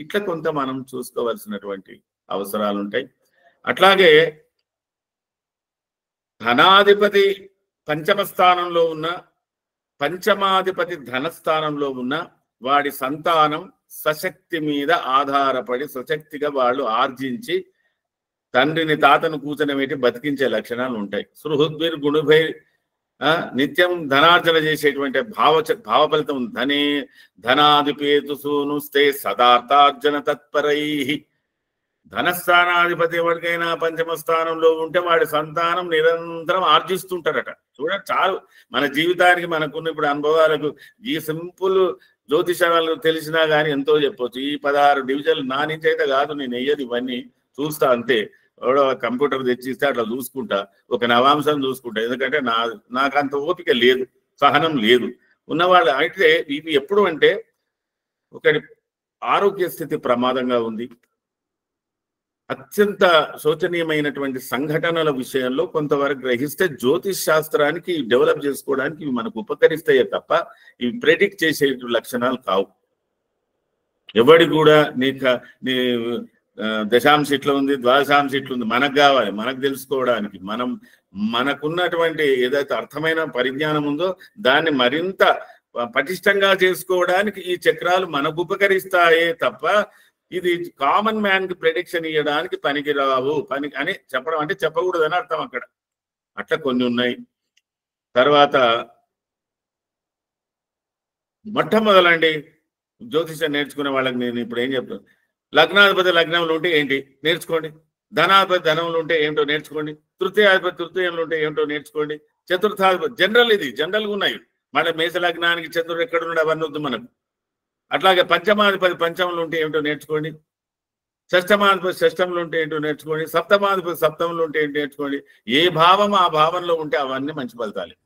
ఇట్లా కొంత మనం చూసుకోవాల్సినటువంటి అవసరాలు ఉంటాయి. అట్లాగే ధనాధిపతి పంచమ స్థానంలో ఉన్న, పంచమాధిపతి ధనస్థానంలో ఉన్న వాడి సంతానం సశక్తి మీద ఆధారపడి సశక్తిగా వాళ్ళు ఆర్జించి తండ్రిని తాతను కూర్చొని బతికించే లక్షణాలు ఉంటాయి. సుహృద్భిర్ గుణుభై నిత్యం ధనార్జన చేసేటువంటి భావ ఫలితం ధనే ధనాధిపేతు సూనుస్తే సదార్థార్జన తత్పరై. ధనస్థానాధిపతి ఎవరికైనా పంచమ స్థానంలో ఉంటే వాడి సంతానం నిరంతరం ఆర్జిస్తుంటారట. చూడండి, చాలు మన జీవితానికి మనకున్న ఇప్పుడు అనుభవాలకు ఈ సింపుల్ జ్యోతిషాలు తెలిసినా కానీ ఎంతో చెప్పొచ్చు. ఈ 16 డివిజన్లు నా నుంచి అయితే కాదు, నేను వెయ్యదు, ఇవన్నీ చూస్తా అంతే. ఎవడో కంప్యూటర్ తెచ్చిస్తే అట్లా చూసుకుంటా, ఒక నవాంశం చూసుకుంటా. ఎందుకంటే నాకు అంత ఓపిక లేదు, సహనం లేదు ఉన్నవాళ్ళు. అయితే ఇవి ఎప్పుడు అంటే ఒకటి ఆరోగ్య స్థితి ప్రమాదంగా ఉంది, అత్యంత శోచనీయమైనటువంటి సంఘటనల విషయంలో కొంతవరకు గ్రహిస్తే జ్యోతిష్ శాస్త్రానికి డెవలప్ చేసుకోవడానికి ఇవి మనకు ఉపకరిస్తాయే తప్ప ఇవి ప్రెడిక్ట్ చేసే లక్షణాలు కావు. ఎవడి కూడా నీ దశాంశ ఇట్లా ఉంది, ద్వాదశాంశ ఇట్లా ఉంది, మనకు కావాలి, మనకు తెలుసుకోవడానికి. మనకున్నటువంటి ఏదైతే అర్థమైన పరిజ్ఞానం ఉందో దాన్ని మరింత పటిష్టంగా చేసుకోవడానికి ఈ చక్రాలు మనకు ఉపకరిస్తాయే తప్ప ఇది కామన్ మ్యాన్ కి ప్రెడిక్షన్ ఇవ్వడానికి పనికిరావు. అని చెప్పడం అంటే చెప్పకూడదని అర్థం అక్కడ. అట్లా కొన్ని ఉన్నాయి. తర్వాత మొట్టమొదలండి జ్యోతిషం నేర్చుకునే వాళ్ళకి నేను ఇప్పుడు ఏం చెప్తాను, లగ్నాధిపతి లగ్నంలో ఉంటే ఏంటి నేర్చుకోండి, ధనాధిపతి ధనంలో ఉంటే ఏంటో నేర్చుకోండి, తృతీయాధిపతి తృతీయంలో ఉంటే ఏంటో నేర్చుకోండి, చతుర్థాధిపతి జనరల్, ఇది జనరల్గా ఉన్నాయి. మళ్ళీ మేష లగ్నానికి చంద్రుడు ఎక్కడున్నాడు అవన్నీ వద్దు మనకు. అట్లాగే పంచమాధిపతి పంచమంలో ఉంటే ఏంటో నేర్చుకోండి, షష్టమాధిపతి షష్టంలో ఉంటే ఏంటో నేర్చుకోండి, సప్తమాధిపతి సప్తంలో ఉంటే ఏంటో నేర్చుకోండి. ఏ భావం ఆ భావంలో ఉంటే అవన్నీ మంచి ఫలితాలు.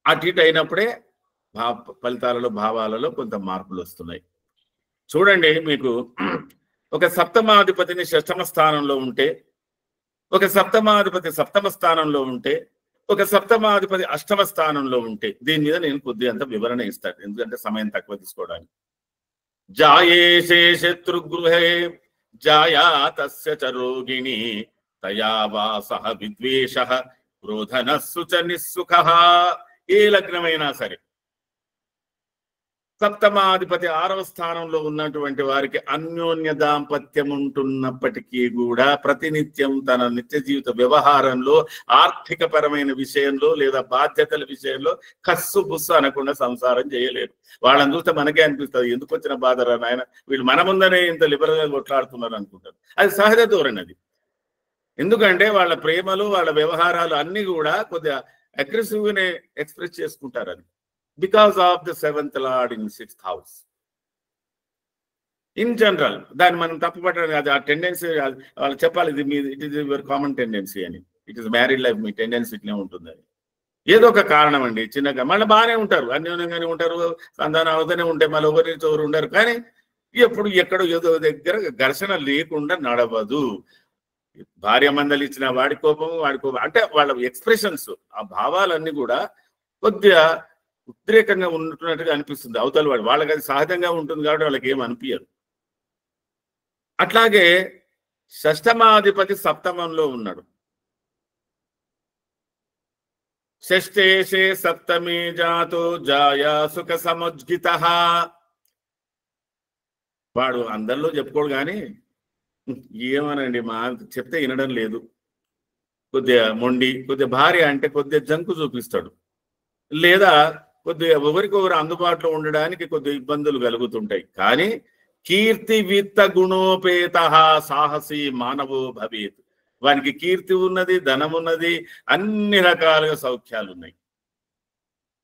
అటు ఇటు అయినప్పుడే ఫలితాలలో భావాలలో కొంత మార్పులు వస్తున్నాయి. చూడండి, మీకు ఒక సప్తమాధిపతిని షష్టమ స్థానంలో ఉంటే, ఒక సప్తమాధిపతి సప్తమ స్థానంలో ఉంటే, ఒక సప్తమాధిపతి అష్టమ స్థానంలో ఉంటే, దీని మీద నేను కొద్దిగా అంత వివరణ ఇస్తాను ఎందుకంటే సమయం తక్కువ తీసుకోవడానికి. జాయేషే శత్రుగృహే జాయా తస్య చ రోగిణి తయా వాసః విద్వేషః క్రోధనస్సు చ నిస్సుఖః. ఏ లగ్నమైనా సరే సప్తమాధిపతి 6వ స్థానంలో ఉన్నటువంటి వారికి అన్యోన్య దాంపత్యం ఉంటున్నప్పటికీ కూడా ప్రతినిత్యం తన నిత్య జీవిత వ్యవహారంలో ఆర్థిక పరమైన విషయంలో లేదా బాధ్యతల విషయంలో కస్సు బుస్సు అనకుండా సంసారం చేయలేరు. వాళ్ళని చూస్తే మనకే అనిపిస్తుంది, ఎందుకు వచ్చిన బాధరా నాయన, వీళ్ళు మన ముందనే ఇంత లిబరల్గా కొట్లాడుతున్నారు అనుకుంటారు. అది సహజ ధోరణి అది. ఎందుకంటే వాళ్ళ ప్రేమలు వాళ్ళ వ్యవహారాలు అన్ని కూడా కొద్దిగా అగ్రెసివ్గానే ఎక్స్ప్రెస్ చేసుకుంటారు. అది because of the 7th lord in 6th house. In general, దాన్ని మనం తప్పుపట్టడం కాదు, ఆ టెండెన్సీ వాళ్ళు చెప్పాలి, it is your common tendency అని, ఇట్ ఈస్ మ్యారీడ్ లైఫ్, మీ టెండెన్సీ ఇట్లే ఉంటుంది అని. ఏదో ఒక కారణం అండి చిన్నగా, మళ్ళీ బాగానే ఉంటారు, అన్యోన్యంగానే ఉంటారు, సంతానం అవుతూనే ఉంటే మళ్ళీ ఒకరి చోరు ఉండరు. కానీ ఎప్పుడు ఎక్కడో ఏదో దగ్గర ఘర్షణ లేకుండా నడవదు. భార్య మందలు ఇచ్చిన వాడి కోపం అంటే వాళ్ళ ఎక్స్ప్రెషన్స్, ఆ భావాలన్నీ కూడా కొద్దిగా ఉద్రేకంగా ఉంటున్నట్టుగా అనిపిస్తుంది అవతల వాళ్ళకి అది సహజంగా ఉంటుంది కాబట్టి వాళ్ళకి ఏం అనిపించదు. అట్లాగే షష్టమాధిపతి సప్తమంలో ఉన్నాడు. షష్టేషే సప్తమే జాతో జాయా సుఖ సముజ్జిత. వాడు అందరిలో చెప్పుకోడు కానీ ఏమనండి మా చెప్తే వినడం లేదు, కొద్దిగా మొండి, కొద్దిగా భార్య అంటే కొద్దిగా జంకు చూపిస్తాడు, లేదా కొద్దిగా ఒకరికొకరు అందుబాటులో ఉండడానికి కొద్దిగా ఇబ్బందులు కలుగుతుంటాయి. కానీ కీర్తి విత్త గుణోపేత సాహసి మానవో భవేత్. వానికి కీర్తి ఉన్నది, ధనం ఉన్నది, అన్ని రకాలుగా సౌఖ్యాలు ఉన్నాయి.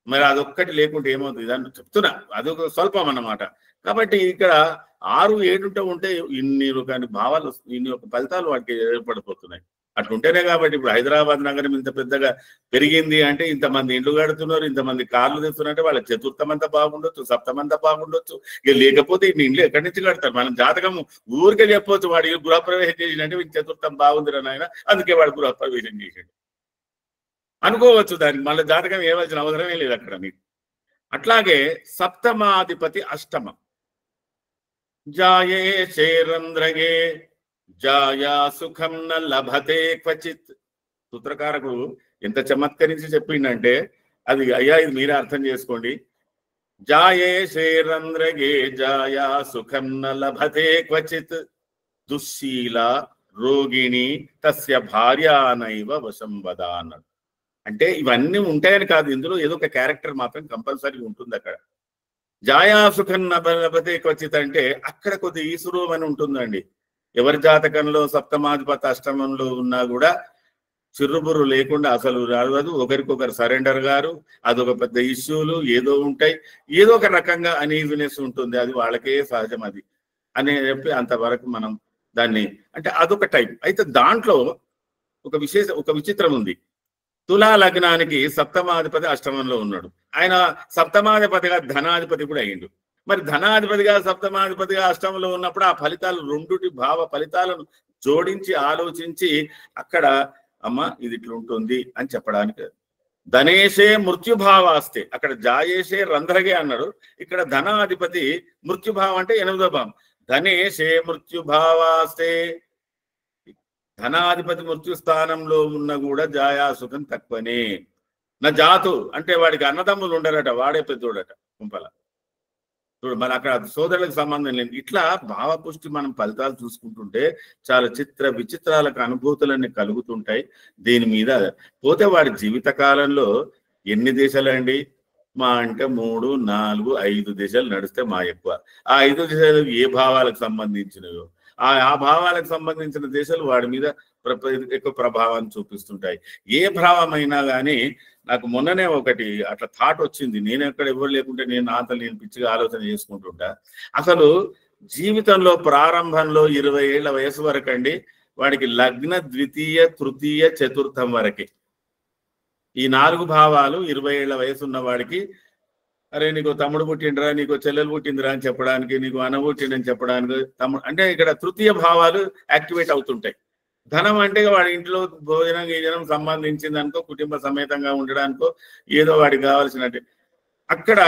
మరి అదొక్కటి లేకుంటే ఏమవుతుంది అని చెప్తున్నా, అదొక స్వల్పం అన్నమాట. కాబట్టి ఇక్కడ 6-7 ఉంటే ఇన్ని రకాల భావాలు, ఇన్ని ఒక ఫలితాలు వాటికి ఏర్పడిపోతున్నాయి. అట్లుంటేనే కాబట్టి ఇప్పుడు హైదరాబాద్ నగరం ఇంత పెద్దగా పెరిగింది అంటే, ఇంతమంది ఇండ్లు కడుతున్నారు, ఇంతమంది కార్లు తెస్తున్నారంటే వాళ్ళ చతుర్థమంతా బాగుండొచ్చు, సప్తమంతా బాగుండొచ్చు. ఇక లేకపోతే ఇన్ని ఇండ్లు ఎక్కడి నుంచి కడతారు? మనం జాతకం ఊరికే చెప్పవచ్చు, వాడి గృహప్రవేశం చేసినట్టే వీడి చతుర్థం బాగుందిరా నాయన, అందుకే వాడు గృహప్రవేశం చేసాడు అనుకోవచ్చు. దానికి మళ్ళీ జాతకం ఏవలసిన అవసరమే లేదు అక్కడ మీకు. అట్లాగే సప్తమాధిపతి అష్టమం. జాయే శేరంధ్రగే జాయా సుఖం న లభతే క్వచిత్. సూత్రకారకుడు ఎంత చమత్కరించి చెప్పిండంటే, అది అయ్యా ఇది మీరే అర్థం చేసుకోండి. జాయే శేరంధ్రగే జాయా సుఖం న లభతే క్వచిత్ దుశ్శీల రోగిణి తస్య భార్యానైవ వశం వద అన్నాడు. అంటే ఇవన్నీ ఉంటాయని కాదు, ఇందులో ఏదో ఒక క్యారెక్టర్ మాత్రం కంపల్సరీ ఉంటుంది అక్కడ. జాయా సుఖం లభతే క్వచిత్ అంటే అక్కడ కొద్ది ఈసురూపం అని ఉంటుందండి. ఎవరి జాతకంలో సప్తమాధిపతి అష్టమంలో ఉన్నా కూడా చిర్రుబుర్రు లేకుండా అసలు రాదు, ఒకరికొకరు సరెండర్ గారు, అదొక పెద్ద ఇష్యూలు ఏదో ఉంటాయి, ఏదో ఒక రకంగా అనీజినెస్ ఉంటుంది, అది వాళ్ళకే సహజం అది అని చెప్పి అంతవరకు మనం దాన్ని అంటే అదొక టైప్. అయితే దాంట్లో ఒక విచిత్రం ఉంది. తులా లగ్నానికి సప్తమాధిపతి అష్టమంలో ఉన్నాడు. ఆయన సప్తమాధిపతిగా ధనాధిపతి కూడా అయ్యిండు. మరి ధనాధిపతిగా సప్తమాధిపతిగా అష్టమంలో ఉన్నప్పుడు ఆ ఫలితాలు రెండుటి భావ ఫలితాలను జోడించి ఆలోచించి అక్కడ అమ్మ ఇది ఇట్లుంటుంది అని చెప్పడానికి. ధనేశే మృత్యుభావాస్తే, అక్కడ జాయేషే రంధ్రగే అన్నాడు, ఇక్కడ ధనాధిపతి మృత్యుభావం అంటే 8వ భావం. ధనేశే మృత్యుభావాస్తే, ధనాధిపతి మృత్యు స్థానంలో ఉన్న కూడా జాయాసుఖం తక్కువనే. నా జాతు అంటే వాడికి అన్నదమ్ములు ఉండరట, వాడే పెద్దోడట కుంపల. చూడు మరి అక్కడ సోదరులకు సంబంధం లేదు. ఇట్లా భావపుష్టి మనం ఫలితాలు చూసుకుంటుంటే చాలా విచిత్రాలకు అనుభూతులన్నీ కలుగుతుంటాయి. దీని మీద పోతే వాడి జీవిత కాలంలో ఎన్ని దేశాలండి? మా అంటే 3, 4, 5 దేశాలు నడిస్తే మా ఎక్కువ. ఆ 5 దేశాలు ఏ భావాలకు సంబంధించినవో ఆ భావాలకు సంబంధించిన దేశాలు వాడి మీద ఎక్కువ ప్రభావాన్ని చూపిస్తుంటాయి. ఏ భావమైనా కానీ నాకు మొన్ననే ఒకటి అట్లా థాట్ వచ్చింది. నేను ఎక్కడ ఎవరు లేకుంటే నేను పిచ్చిగా ఆలోచన చేసుకుంటుంటా. అసలు జీవితంలో ప్రారంభంలో 20 ఏళ్ల వయసు వరకు అండి వాడికి లగ్న ద్వితీయ తృతీయ చతుర్థం వరకే ఈ 4 భావాలు 20 ఏళ్ల వయసు ఉన్న వాడికి, అరే నీకు తమ్ముడు పుట్టిండ్రా, నీకు చెల్లెలు పుట్టిందిరా అని చెప్పడానికి, నీకు అన్న పుట్టిండని చెప్పడానికి తమ్ముడు అంటే ఇక్కడ తృతీయ భావాలు యాక్టివేట్ అవుతుంటాయి. ధనం అంటే వాడి ఇంట్లో భోజనం గీజనం సంబంధించింది అనుకో, కుటుంబ సమేతంగా ఉండడానికో ఏదో వాడికి కావాల్సినట్టు. అక్కడ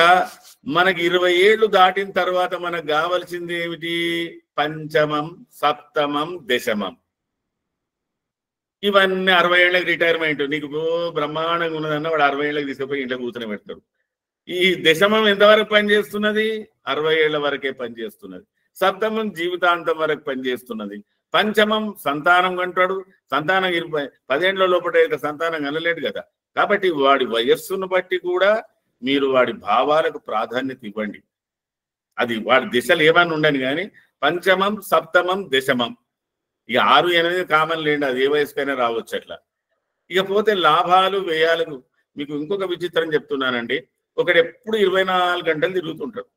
మనకి 20 ఏళ్ళు దాటిన తర్వాత మనకు కావాల్సింది ఏమిటి? పంచమం, సప్తమం, దశమం. ఇవన్నీ 60 ఏళ్ళకి రిటైర్మెంట్. నీకు బ్రహ్మాండంగా ఉన్నదన్న వాడు 60 ఏళ్ళకి తీసుకుపోయి ఇంట్లో కూర్చొని పెడతాడు. ఈ దశమం ఎంతవరకు పనిచేస్తున్నది? 60 ఏళ్ల వరకే పనిచేస్తున్నది. సప్తమం జీవితాంతం వరకు పనిచేస్తున్నది. పంచమం సంతానం కంటాడు. సంతానం 10 ఏళ్ల లోపల సంతానం కనలేడు కదా. కాబట్టి వాడి వయస్సును బట్టి కూడా మీరు వాడి భావాలకు ప్రాధాన్యత ఇవ్వండి. అది వాడి దిశలు ఏమన్నా ఉండని కానీ పంచమం, సప్తమం, దశమం ఇక 6, 8 కామన్ లేండి, అది ఏ వయసుకైనా రావచ్చు అట్లా. ఇకపోతే లాభాలు వ్యయాలకు మీకు ఇంకొక విచిత్రం చెప్తున్నానండి. ఒకడు ఎప్పుడు 24 గంటలు తిరుగుతుంటాడు.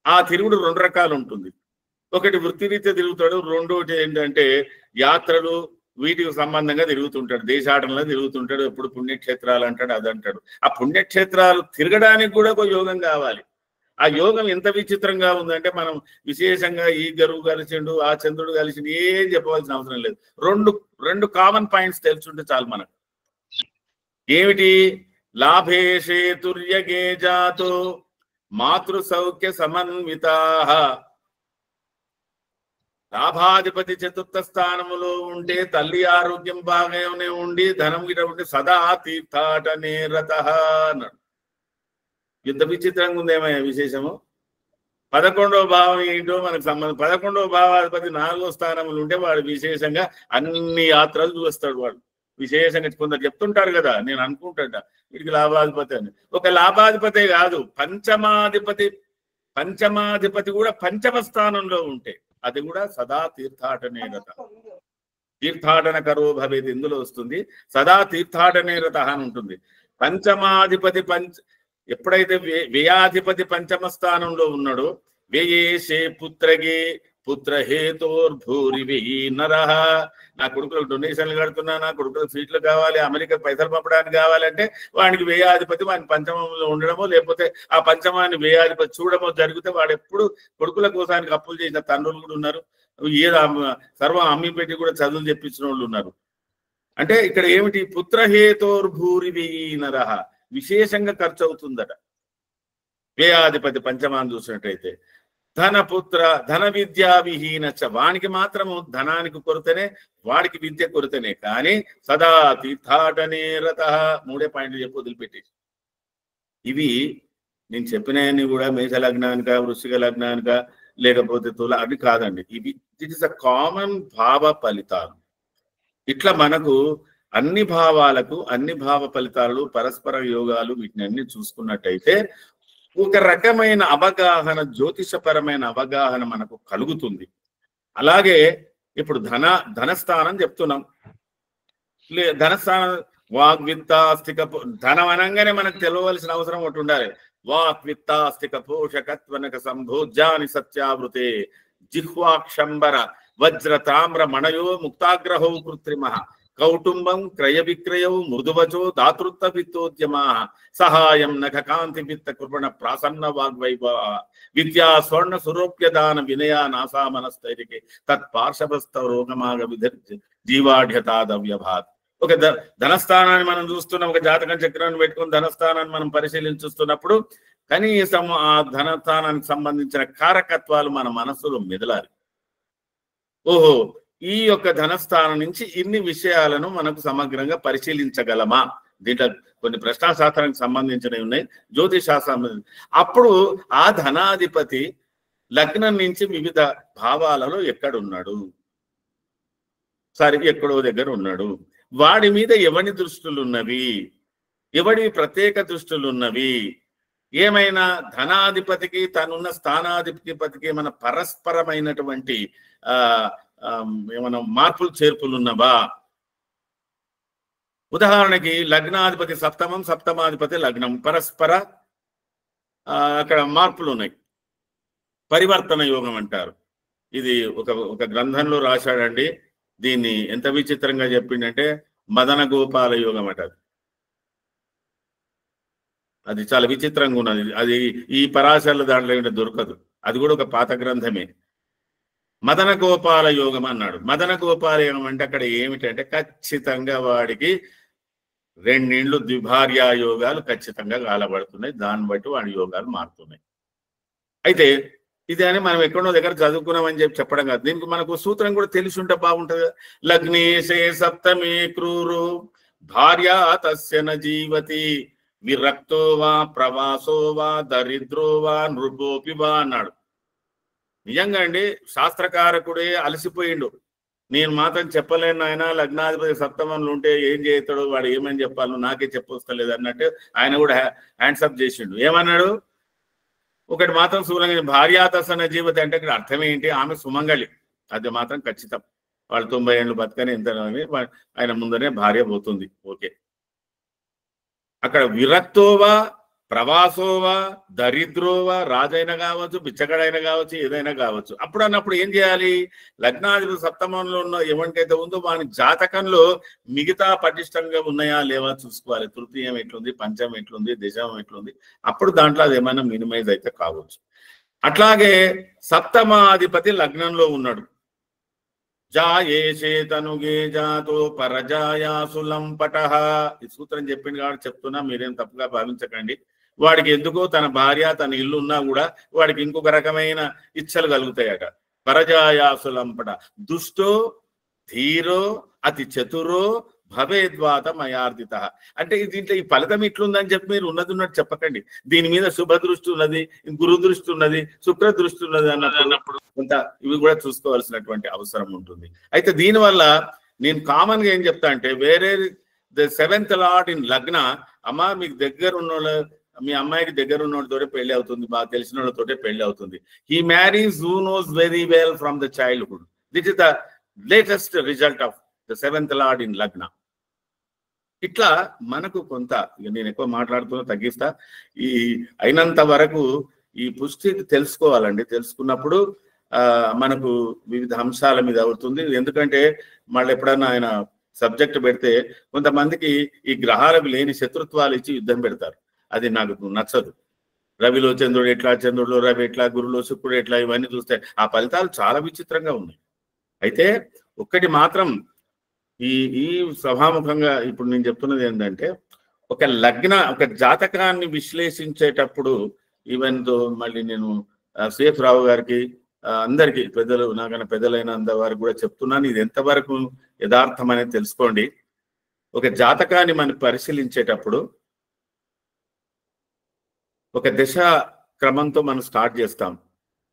ఆ తిరుగుడు 2 రకాలు ఉంటుంది. ఒకటి వృత్తిరీత్యా తిరుగుతాడు, రెండోటి ఏంటంటే యాత్రలు వీటికి సంబంధంగా తిరుగుతుంటాడు, దేశాటనలో తిరుగుతుంటాడు, ఎప్పుడు పుణ్యక్షేత్రాలు అంటాడు, అదంటాడు. ఆ పుణ్యక్షేత్రాలు తిరగడానికి కూడా ఒక యోగం కావాలి. ఆ యోగం ఎంత విచిత్రంగా ఉందంటే మనం విశేషంగా ఈ గురువు కలిసిండు ఆ చంద్రుడు కలిసిండు ఏం చెప్పవలసిన అవసరం లేదు. రెండు కామన్ పాయింట్స్ తెలుసుంటే చాలు మనకు. ఏమిటి? లాభేషే తుర్యగే జాతో మాతృ సౌఖ్య సమన్వితాః. లాభాధిపతి చతుర్థ స్థానములో ఉంటే తల్లి ఆరోగ్యం బాగానే ఉండి ధనం గిట ఉంటే సదా తీర్థాటనే రతః అన్నాడు. యుద్ధ విచిత్రంగా ఉందేమయ్యా విశేషము. 11వ భావం ఏంటో మనకు సంబంధం. 11వ భావాధిపతి 4వ స్థానములు ఉంటే వాడు విశేషంగా అన్ని యాత్రలు చూస్తాడు. వాడు విశేషంగా కొందరు చెప్తుంటారు కదా, నేను అనుకుంటా వీడికి లాభాధిపతి అని. ఒక లాభాధిపతే కాదు, పంచమాధిపతి కూడా 5వ స్థానంలో ఉంటే అది కూడా సదా తీర్థాటనే రత. తీర్థాటన కరో భవేది ఇందులో వస్తుంది. సదా తీర్థాటనే రత అని ఉంటుంది. పంచమాధిపతి ఎప్పుడైతే వ్యయాధిపతి 5వ స్థానంలో ఉన్నాడో వ్యయేషే పుత్రగే పుత్రహేతోర్భూరి నరః. నా కొడుకులకు డొనేషన్లు కడుతున్నా, నా కొడుకులకు సీట్లు కావాలి, అమెరికా పైసలు పంపడానికి కావాలంటే వాడికి వ్యయాధిపతి వాడిని పంచమంలో ఉండడమో లేకపోతే ఆ పంచమాన్ని వ్యయాధిపతి చూడమో జరిగితే వాడు ఎప్పుడు కొడుకుల కోసానికి అప్పులు చేసిన తండ్రులు కూడా ఉన్నారు. ఏదో సర్వం అమ్మి పెట్టి కూడా చదువులు చెప్పించిన వాళ్ళు ఉన్నారు. అంటే ఇక్కడ ఏమిటి? పుత్రహేతోర్భూరి నరః విశేషంగా ఖర్చు అవుతుందట వ్యయాధిపతి పంచమాన్ని చూసినట్టయితే. ధన విద్యా విహీనచ్చ, వానికి మాత్రము ధనానికి కొరతనే, వాడికి విద్య కొరతనే. కానీ సదా తీర్థాటనే రతః. 3 పాయింట్లు చెప్పి వదిలిపెట్టేసి. ఇవి నేను చెప్పినవన్నీ కూడా మేష లగ్నానిక వృశ్చిక లగ్నానిక లేకపోతే తుల అవి కాదండి. ఇవి ఇట్ ఇస్ అ కామన్ భావ ఫలితాలు. ఇట్లా మనకు అన్ని భావాలకు అన్ని భావ ఫలితాలు పరస్పర యోగాలు వీటిని అన్ని చూసుకున్నట్టయితే ఒక రకమైన అవగాహన, జ్యోతిషపరమైన అవగాహన మనకు కలుగుతుంది. అలాగే ఇప్పుడు ధనస్థానం చెప్తున్నాం. ధనస్థానం వాగ్విత్తాస్తిక, ధనం అనగానే మనకు తెలియవలసిన అవసరం ఒకటి ఉండాలి. వాగ్విత్తాస్తిక పోషకత్వనక సంభోజ్యాని సత్యావృతే జిహ్వాక్షంబర వజ్ర తామ్ర మణయో ముక్తాగ్రహో కృత్రిమ కౌటుంబం క్రయ విక్రయౌ మృదువచో దాతృత్వ విత్తోద్యమా సహాయం నఖ కాంతి విత్త కృపణ ప్రాసన్న వాగ్వైభవ విద్యా స్వర్ణ సురోప్యదాన వినయా నాసా మనస్థైర్యకే తత్పార్షవస్థ రోగమాగ విధి జీవాఢ్యతాదవ్యభాత్. ఒక ధనస్థానాన్ని మనం చూస్తున్నాం. ఒక జాతకం చక్రాన్ని పెట్టుకుని ధనస్థానాన్ని మనం పరిశీలించుస్తున్నప్పుడు కనీసం ఆ ధనస్థానానికి సంబంధించిన కారకత్వాలు మన మనస్సులో మెదలాలి. ఓహో, ఈ యొక్క ధనస్థానం నుంచి ఇన్ని విషయాలను మనకు సమగ్రంగా పరిశీలించగలమా? దీంట్లో కొన్ని ప్రశ్నాశాస్త్రానికి సంబంధించినవి ఉన్నాయి, జ్యోతిషాస్త్రం. అప్పుడు ఆ ధనాధిపతి లగ్నం నుంచి వివిధ భావాలలో ఎక్కడున్నాడు? సరే, ఎక్కడో దగ్గర ఉన్నాడు. వాడి మీద ఎవరి దృష్టులు ఉన్నవి, ఎవడి ప్రత్యేక దృష్టులు ఉన్నవి? ఏమైనా ధనాధిపతికి తనున్న స్థానాధిపతికి మన పరస్పరమైనటువంటి ఏమైనా మార్పులు చేర్పులు ఉన్నవా? ఉదాహరణకి లగ్నాధిపతి సప్తమం, సప్తమాధిపతి లగ్నం, పరస్పర అక్కడ మార్పులు ఉన్నాయి. పరివర్తన యోగం అంటారు. ఇది ఒక గ్రంథంలో రాశాడండి. దీన్ని ఎంత విచిత్రంగా చెప్పిండంటే మదన గోపాల యోగం అంటారు. అది చాలా విచిత్రంగా ఉన్నది. అది ఈ పరాశర్ల దాంట్లో ఏమిటో దొరకదు. అది కూడా ఒక పాత గ్రంథమే. మదన గోపాల యోగం అన్నాడు. మదన గోపాల యోగం అంటే అక్కడ ఏమిటంటే ఖచ్చితంగా వాడికి 2 ఏళ్ళు ద్విభార్యా యోగాలు ఖచ్చితంగా కాలబడుతున్నాయి. దాన్ని బట్టి వాడి యోగాలు మారుతున్నాయి. అయితే ఇది అని మనం ఎక్కడో దగ్గర చదువుకున్నామని చెప్పడం కాదు. దీనికి మనకు సూత్రం కూడా తెలిసి ఉంటే బాగుంటుంది. లగ్నేశే సప్తమే క్రూరు భార్యా తస్య న జీవతి విరక్తో వా ప్రవాసో వా దరిద్రో వా నృపోపి వా అన్నాడు. నిజంగా అండి, శాస్త్రకారకుడే అలసిపోయిండు. నేను మాత్రం చెప్పలేను ఆయన, లగ్నాధిపతి సప్తమంలో ఉంటే ఏం చేస్తాడో, వాడు ఏమని చెప్పాలో నాకే చెప్పొస్తలేదు అన్నట్టు ఆయన కూడా హ్యాండ్సప్ చేసిండు. ఏమన్నాడు? ఒకటి మాత్రం సూలంగా, భార్యాతసన జీవితం అంటే ఇక్కడ అర్థం ఏంటి? ఆమె సుమంగళి, అది మాత్రం ఖచ్చితం. వాళ్ళు 90 ఏళ్ళు బతకని ఎంత ఆయన ముందరే భార్య పోతుంది. ఓకే. అక్కడ విరక్తోవా ప్రవాసోవా, దరిద్రోవా, రాజైనా కావచ్చు, బిచ్చగడైనా కావచ్చు, ఏదైనా కావచ్చు. అప్పుడు అన్నప్పుడు ఏం చేయాలి? లగ్నాధిపతి సప్తమంలో ఉన్న ఏమంటైతే ఉందో వాని జాతకంలో మిగతా పటిష్టంగా ఉన్నాయా లేవా చూసుకోవాలి. తృతీయం ఎట్లుంది, పంచం ఎట్లుంది, దశమం ఎట్లుంది. అప్పుడు దాంట్లో అది ఏమైనా మినిమైజ్ అయితే కావచ్చు. అట్లాగే సప్తమాధిపతి లగ్నంలో ఉన్నాడు. జాయేషే తనుగే జాతో పరజాయాసు లంపటః. ఈ సూత్రం చెప్పింది కాబట్టి చెప్తున్నా, మీరేం తప్పుగా భావించకండి. వాడికి ఎందుకో తన భార్య, తన ఇల్లు ఉన్నా కూడా వాడికి ఇంకొక రకమైన ఇచ్చలు కలుగుతాయట. పరజాయాసు లంపట. దుష్టో ధీరో అతి చతురో భవేద్వాత మయార్దిత. అంటే దీంట్లో ఈ ఫలితం ఇట్లుందని చెప్పి మీరు ఉన్నది ఉన్నట్టు చెప్పకండి. దీని మీద శుభ దృష్టి ఉన్నది, గురు దృష్టి ఉన్నది, శుక్ర దృష్టి ఉన్నది అన్నప్పుడు కొంత ఇవి కూడా చూసుకోవాల్సినటువంటి అవసరం ఉంటుంది. అయితే దీనివల్ల నేను కామన్ గా ఏం చెప్తా అంటే, వేరే ద 7th లార్డ్ ఇన్ లగ్న, అమ్మ మీకు దగ్గర ఉన్న మీ అమ్మాయికి దగ్గర ఉన్నోడితోటే పెళ్లి అవుతుంది, బాగా తెలిసిన వాళ్ళతోటే పెళ్లి అవుతుంది. He marries who knows very well from the childhood. This is the latest result of the 7th lord in లగ్న. ఇట్లా మనకు కొంత, ఇక నేను ఎక్కువ మాట్లాడుతున్నా, తగ్గిస్తా. ఈ అయినంత వరకు ఈ పుష్టి తెలుసుకోవాలండి. తెలుసుకున్నప్పుడు మనకు వివిధ అంశాల మీద అవుతుంది. ఎందుకంటే మళ్ళీ ఎప్పుడన్నా ఆయన సబ్జెక్ట్ పెడితే కొంతమందికి ఈ గ్రహాలకు లేని శత్రుత్వాలు ఇచ్చి యుద్ధం పెడతారు. అది నాకు నచ్చదు. రవిలో చంద్రుడు ఎట్లా, చంద్రుడిలో రవి ఎట్లా, గురులో శుక్రుడు ఎట్లా, ఇవన్నీ చూస్తే ఆ ఫలితాలు చాలా విచిత్రంగా ఉన్నాయి. అయితే ఒక్కటి మాత్రం ఈ సభాముఖంగా ఇప్పుడు నేను చెప్తున్నది ఏంటంటే, ఒక జాతకాన్ని విశ్లేషించేటప్పుడు ఈవెన్ మళ్ళీ నేను సిఎఫ్ రావు గారికి, అందరికీ పెద్దలు, నాకన్నా పెద్దలైన వారికి కూడా చెప్తున్నాను, ఇది ఎంతవరకు యథార్థం అనేది తెలుసుకోండి. ఒక జాతకాన్ని మనం పరిశీలించేటప్పుడు ఒక దశ క్రమంతో మనం స్టార్ట్ చేస్తాం.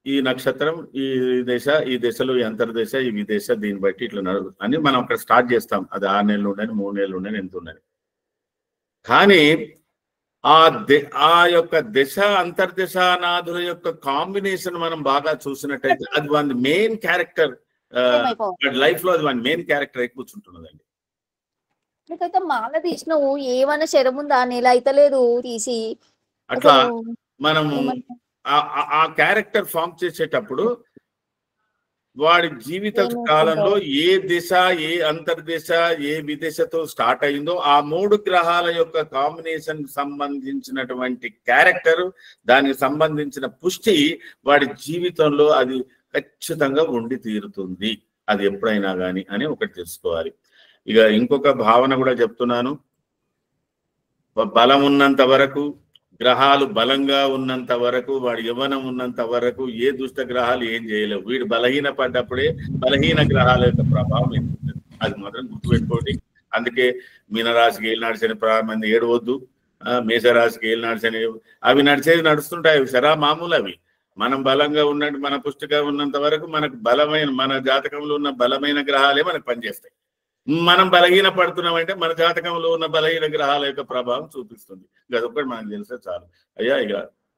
ఈ నక్షత్రం, ఈ దశలో ఈ అంతర్దశ, ఈ విదేశ, దీన్ని బట్టి ఇట్లా నడుగు అని మనం అక్కడ స్టార్ట్ చేస్తాం. అది 6 నెలలు ఉండని, 3 నెలలు ఉండని, ఎంత ఉండని. కానీ ఆ యొక్క దశ అంతర్దశానాథుల యొక్క కాంబినేషన్ మనం బాగా చూసినట్టయితే అది వన్ మెయిన్ క్యారెక్టర్ లైఫ్ లో, అది వన్ మెయిన్ క్యారెక్టర్ ఎక్కువ కూర్చుంటున్నదండి. నీకైతే మాల తీసినావు, ఏమన్నా శరం ఉందా? నెల అయితే లేదు తీసి. అట్లా మనము ఆ క్యారెక్టర్ ఫామ్ చేసేటప్పుడు వాడి జీవిత కాలంలో ఏ దిశ, ఏ అంతర్దశ, ఏ విదేశతో స్టార్ట్ అయిందో ఆ 3 గ్రహాల యొక్క కాంబినేషన్ సంబంధించినటువంటి క్యారెక్టర్, దానికి సంబంధించిన పుష్టి వాడి జీవితంలో అది ఖచ్చితంగా ఉండి తీరుతుంది, అది ఎప్పుడైనా కానీ అని ఒకటి తెలుసుకోవాలి. ఇక ఇంకొక భావన కూడా చెప్తున్నాను. బలం ఉన్నంత వరకు, గ్రహాలు బలంగా ఉన్నంత వరకు, వాడి యవ్వనం ఉన్నంత వరకు ఏ దుష్ట గ్రహాలు ఏం చేయలేవు. వీడు బలహీన పడ్డప్పుడే బలహీన గ్రహాల యొక్క ప్రభావం ఎక్కువ. అది మాత్రం గుర్తుపెట్టుకోండి. అందుకే మీనరాశికి ఏలినాడు శని ప్రారంభమైంది, ఏడవద్దు. మేషరాశికి ఏలినాడు శని, అవి నడుస్తుంటాయి, అవి సరా మామూలు. అవి మనం బలంగా ఉన్నట్టు, మన పుష్టిగా ఉన్నంత వరకు మనకు మన జాతకంలో ఉన్న బలమైన గ్రహాలే మనకు పనిచేస్తాయి. మనం బలహీన పడుతున్నామంటే మన జాతకంలో ఉన్న బలహీన గ్రహాల యొక్క ప్రభావం చూపిస్తుంది. అదొక్కటి మనకు తెలిసే చాలు. అయ్యా, ఇక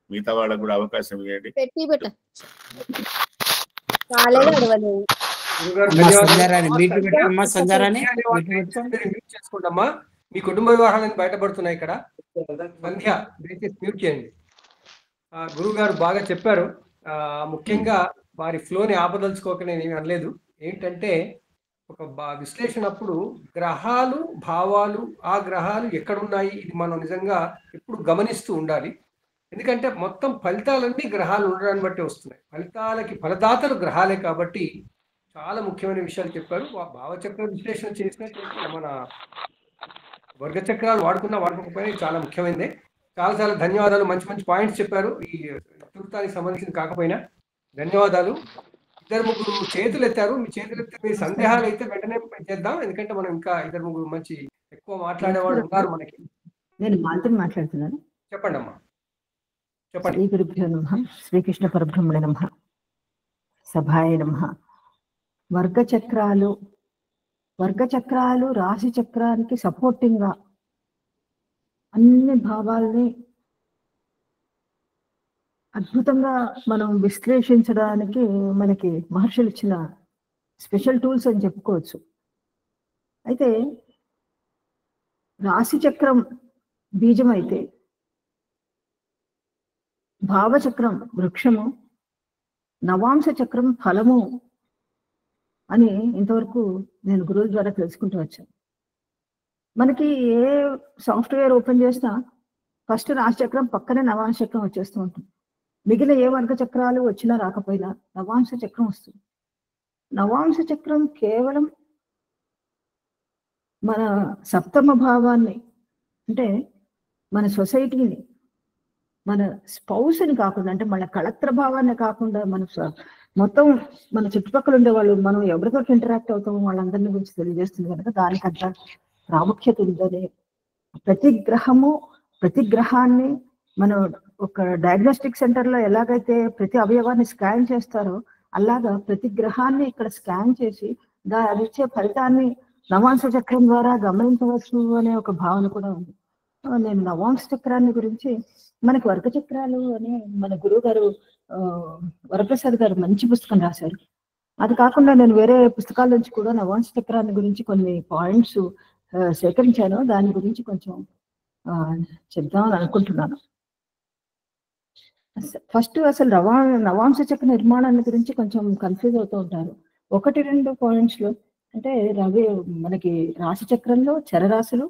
మిగతా వాళ్ళకు కూడా అవకాశం ఇవ్వండి. చేసుకోండమ్మా, మీ కుటుంబ వ్యవహారాలను బయటపడుతున్నాయి ఇక్కడ. సంధ్య దయచేసి మ్యూట్ చేయండి. గురువు గారు బాగా చెప్పారు. ముఖ్యంగా వారి ఫ్లోని ఆపదలుచుకోక నేను ఏమి అనలేదు. ఏంటంటే ఒక విశ్లేషణ అప్పుడు గ్రహాలు, భావాలు, ఆ గ్రహాలు ఎక్కడున్నాయి, ఇది మనం నిజంగా ఎప్పుడు గమనిస్తూ ఉండాలి. ఎందుకంటే మొత్తం ఫలితాలన్నీ గ్రహాలు ఉండడాన్ని బట్టి వస్తున్నాయి. ఫలదాతలు గ్రహాలే కాబట్టి చాలా ముఖ్యమైన విషయాలు చెప్పారు. భావచక్ర విశ్లేషణ చేసినట్టు మన వర్గచక్రాలు వాడుకోకపోయినా చాలా ముఖ్యమైనదే. చాలా ధన్యవాదాలు. మంచి మంచి పాయింట్స్ చెప్పారు. ఈ చతుర్థానికి సంబంధించింది కాకపోయినా ధన్యవాదాలు. 2-3 చేతులు ఎత్తారు. మీ చేతులు ఎత్తే మీ సందేహాలు అయితే వెంటనే చేద్దాం. ఎందుకంటే మనం ఇంకా 2-3 మంచి ఎక్కువ మాట్లాడేవాళ్ళు ఉన్నారు మనకి. నేను మాత్రం మాట్లాడుతున్నాను. చెప్పండి అమ్మా, చెప్పండి. శ్రీ గురుభ్యో నమః. శ్రీకృష్ణ పరబ్రహ్మణే నమః. సభాయ నమః. వర్గచక్రాలు రాశి చక్రానికి సపోర్టింగ్ గా అన్ని భావాల్ని అద్భుతంగా మనం విశ్లేషించడానికి మనకి మహర్షులు ఇచ్చిన స్పెషల్ టూల్స్ అని చెప్పుకోవచ్చు. అయితే రాశి చక్రం బీజం అయితే భావచక్రం వృక్షము, నవాంశ చక్రం ఫలము అని ఇంతవరకు నేను గురువుల ద్వారా తెలుసుకుంటూ వచ్చాను. మనకి ఏ సాఫ్ట్వేర్ ఓపెన్ చేసినా ఫస్ట్ రాశి చక్రం పక్కనే నవాంశ చక్రం వచ్చేస్తూ ఉంటుంది. మిగిలిన ఏ వర్గ చక్రాలు వచ్చినా రాకపోయినా నవాంశ చక్రం వస్తుంది. నవాంశ చక్రం కేవలం మన సప్తమ భావాన్ని, అంటే మన సొసైటీని, మన స్పౌస్ని కాకుండా, అంటే మన కళత్ర భావాన్ని కాకుండా, మన మొత్తం మన చుట్టుపక్కల ఉండే వాళ్ళు, మనం ఎవరితో ఇంటరాక్ట్ అవుతామో వాళ్ళందరినీ గురించి తెలియజేస్తుంది కనుక దానికంత ప్రాముఖ్యత ఉందని, ప్రతి గ్రహము ప్రతి గ్రహాన్ని మనం ఒక డయాగ్నోస్టిక్ సెంటర్లో ఎలాగైతే ప్రతి అవయవాన్ని స్కాన్ చేస్తారో అలాగా ప్రతి గ్రహాన్ని ఇక్కడ స్కాన్ చేసి అది ఇచ్చే ఫలితాన్ని నవాంశ చక్రం ద్వారా గమనించవచ్చు అనే ఒక భావన కూడా ఉంది. నేను నవాంశ చక్రాన్ని గురించి, మనకి వర్గ చక్రాలు అని మన గురువు గారు వరప్రసాద్ గారు మంచి పుస్తకం రాశారు. అది కాకుండా నేను వేరే పుస్తకాల నుంచి కూడా నవాంశ చక్రాన్ని గురించి కొన్ని పాయింట్స్ సేకరించాను. దాని గురించి కొంచెం చెప్దామని అనుకుంటున్నాను. ఫస్ట్ అసలు నవాంశ చక్ర నిర్మాణాన్ని గురించి కొంచెం కన్ఫ్యూజ్ అవుతూ ఉంటారు. 1-2 పాయింట్స్లో, అంటే మనకి రాశి చక్రంలో చరరాశులు,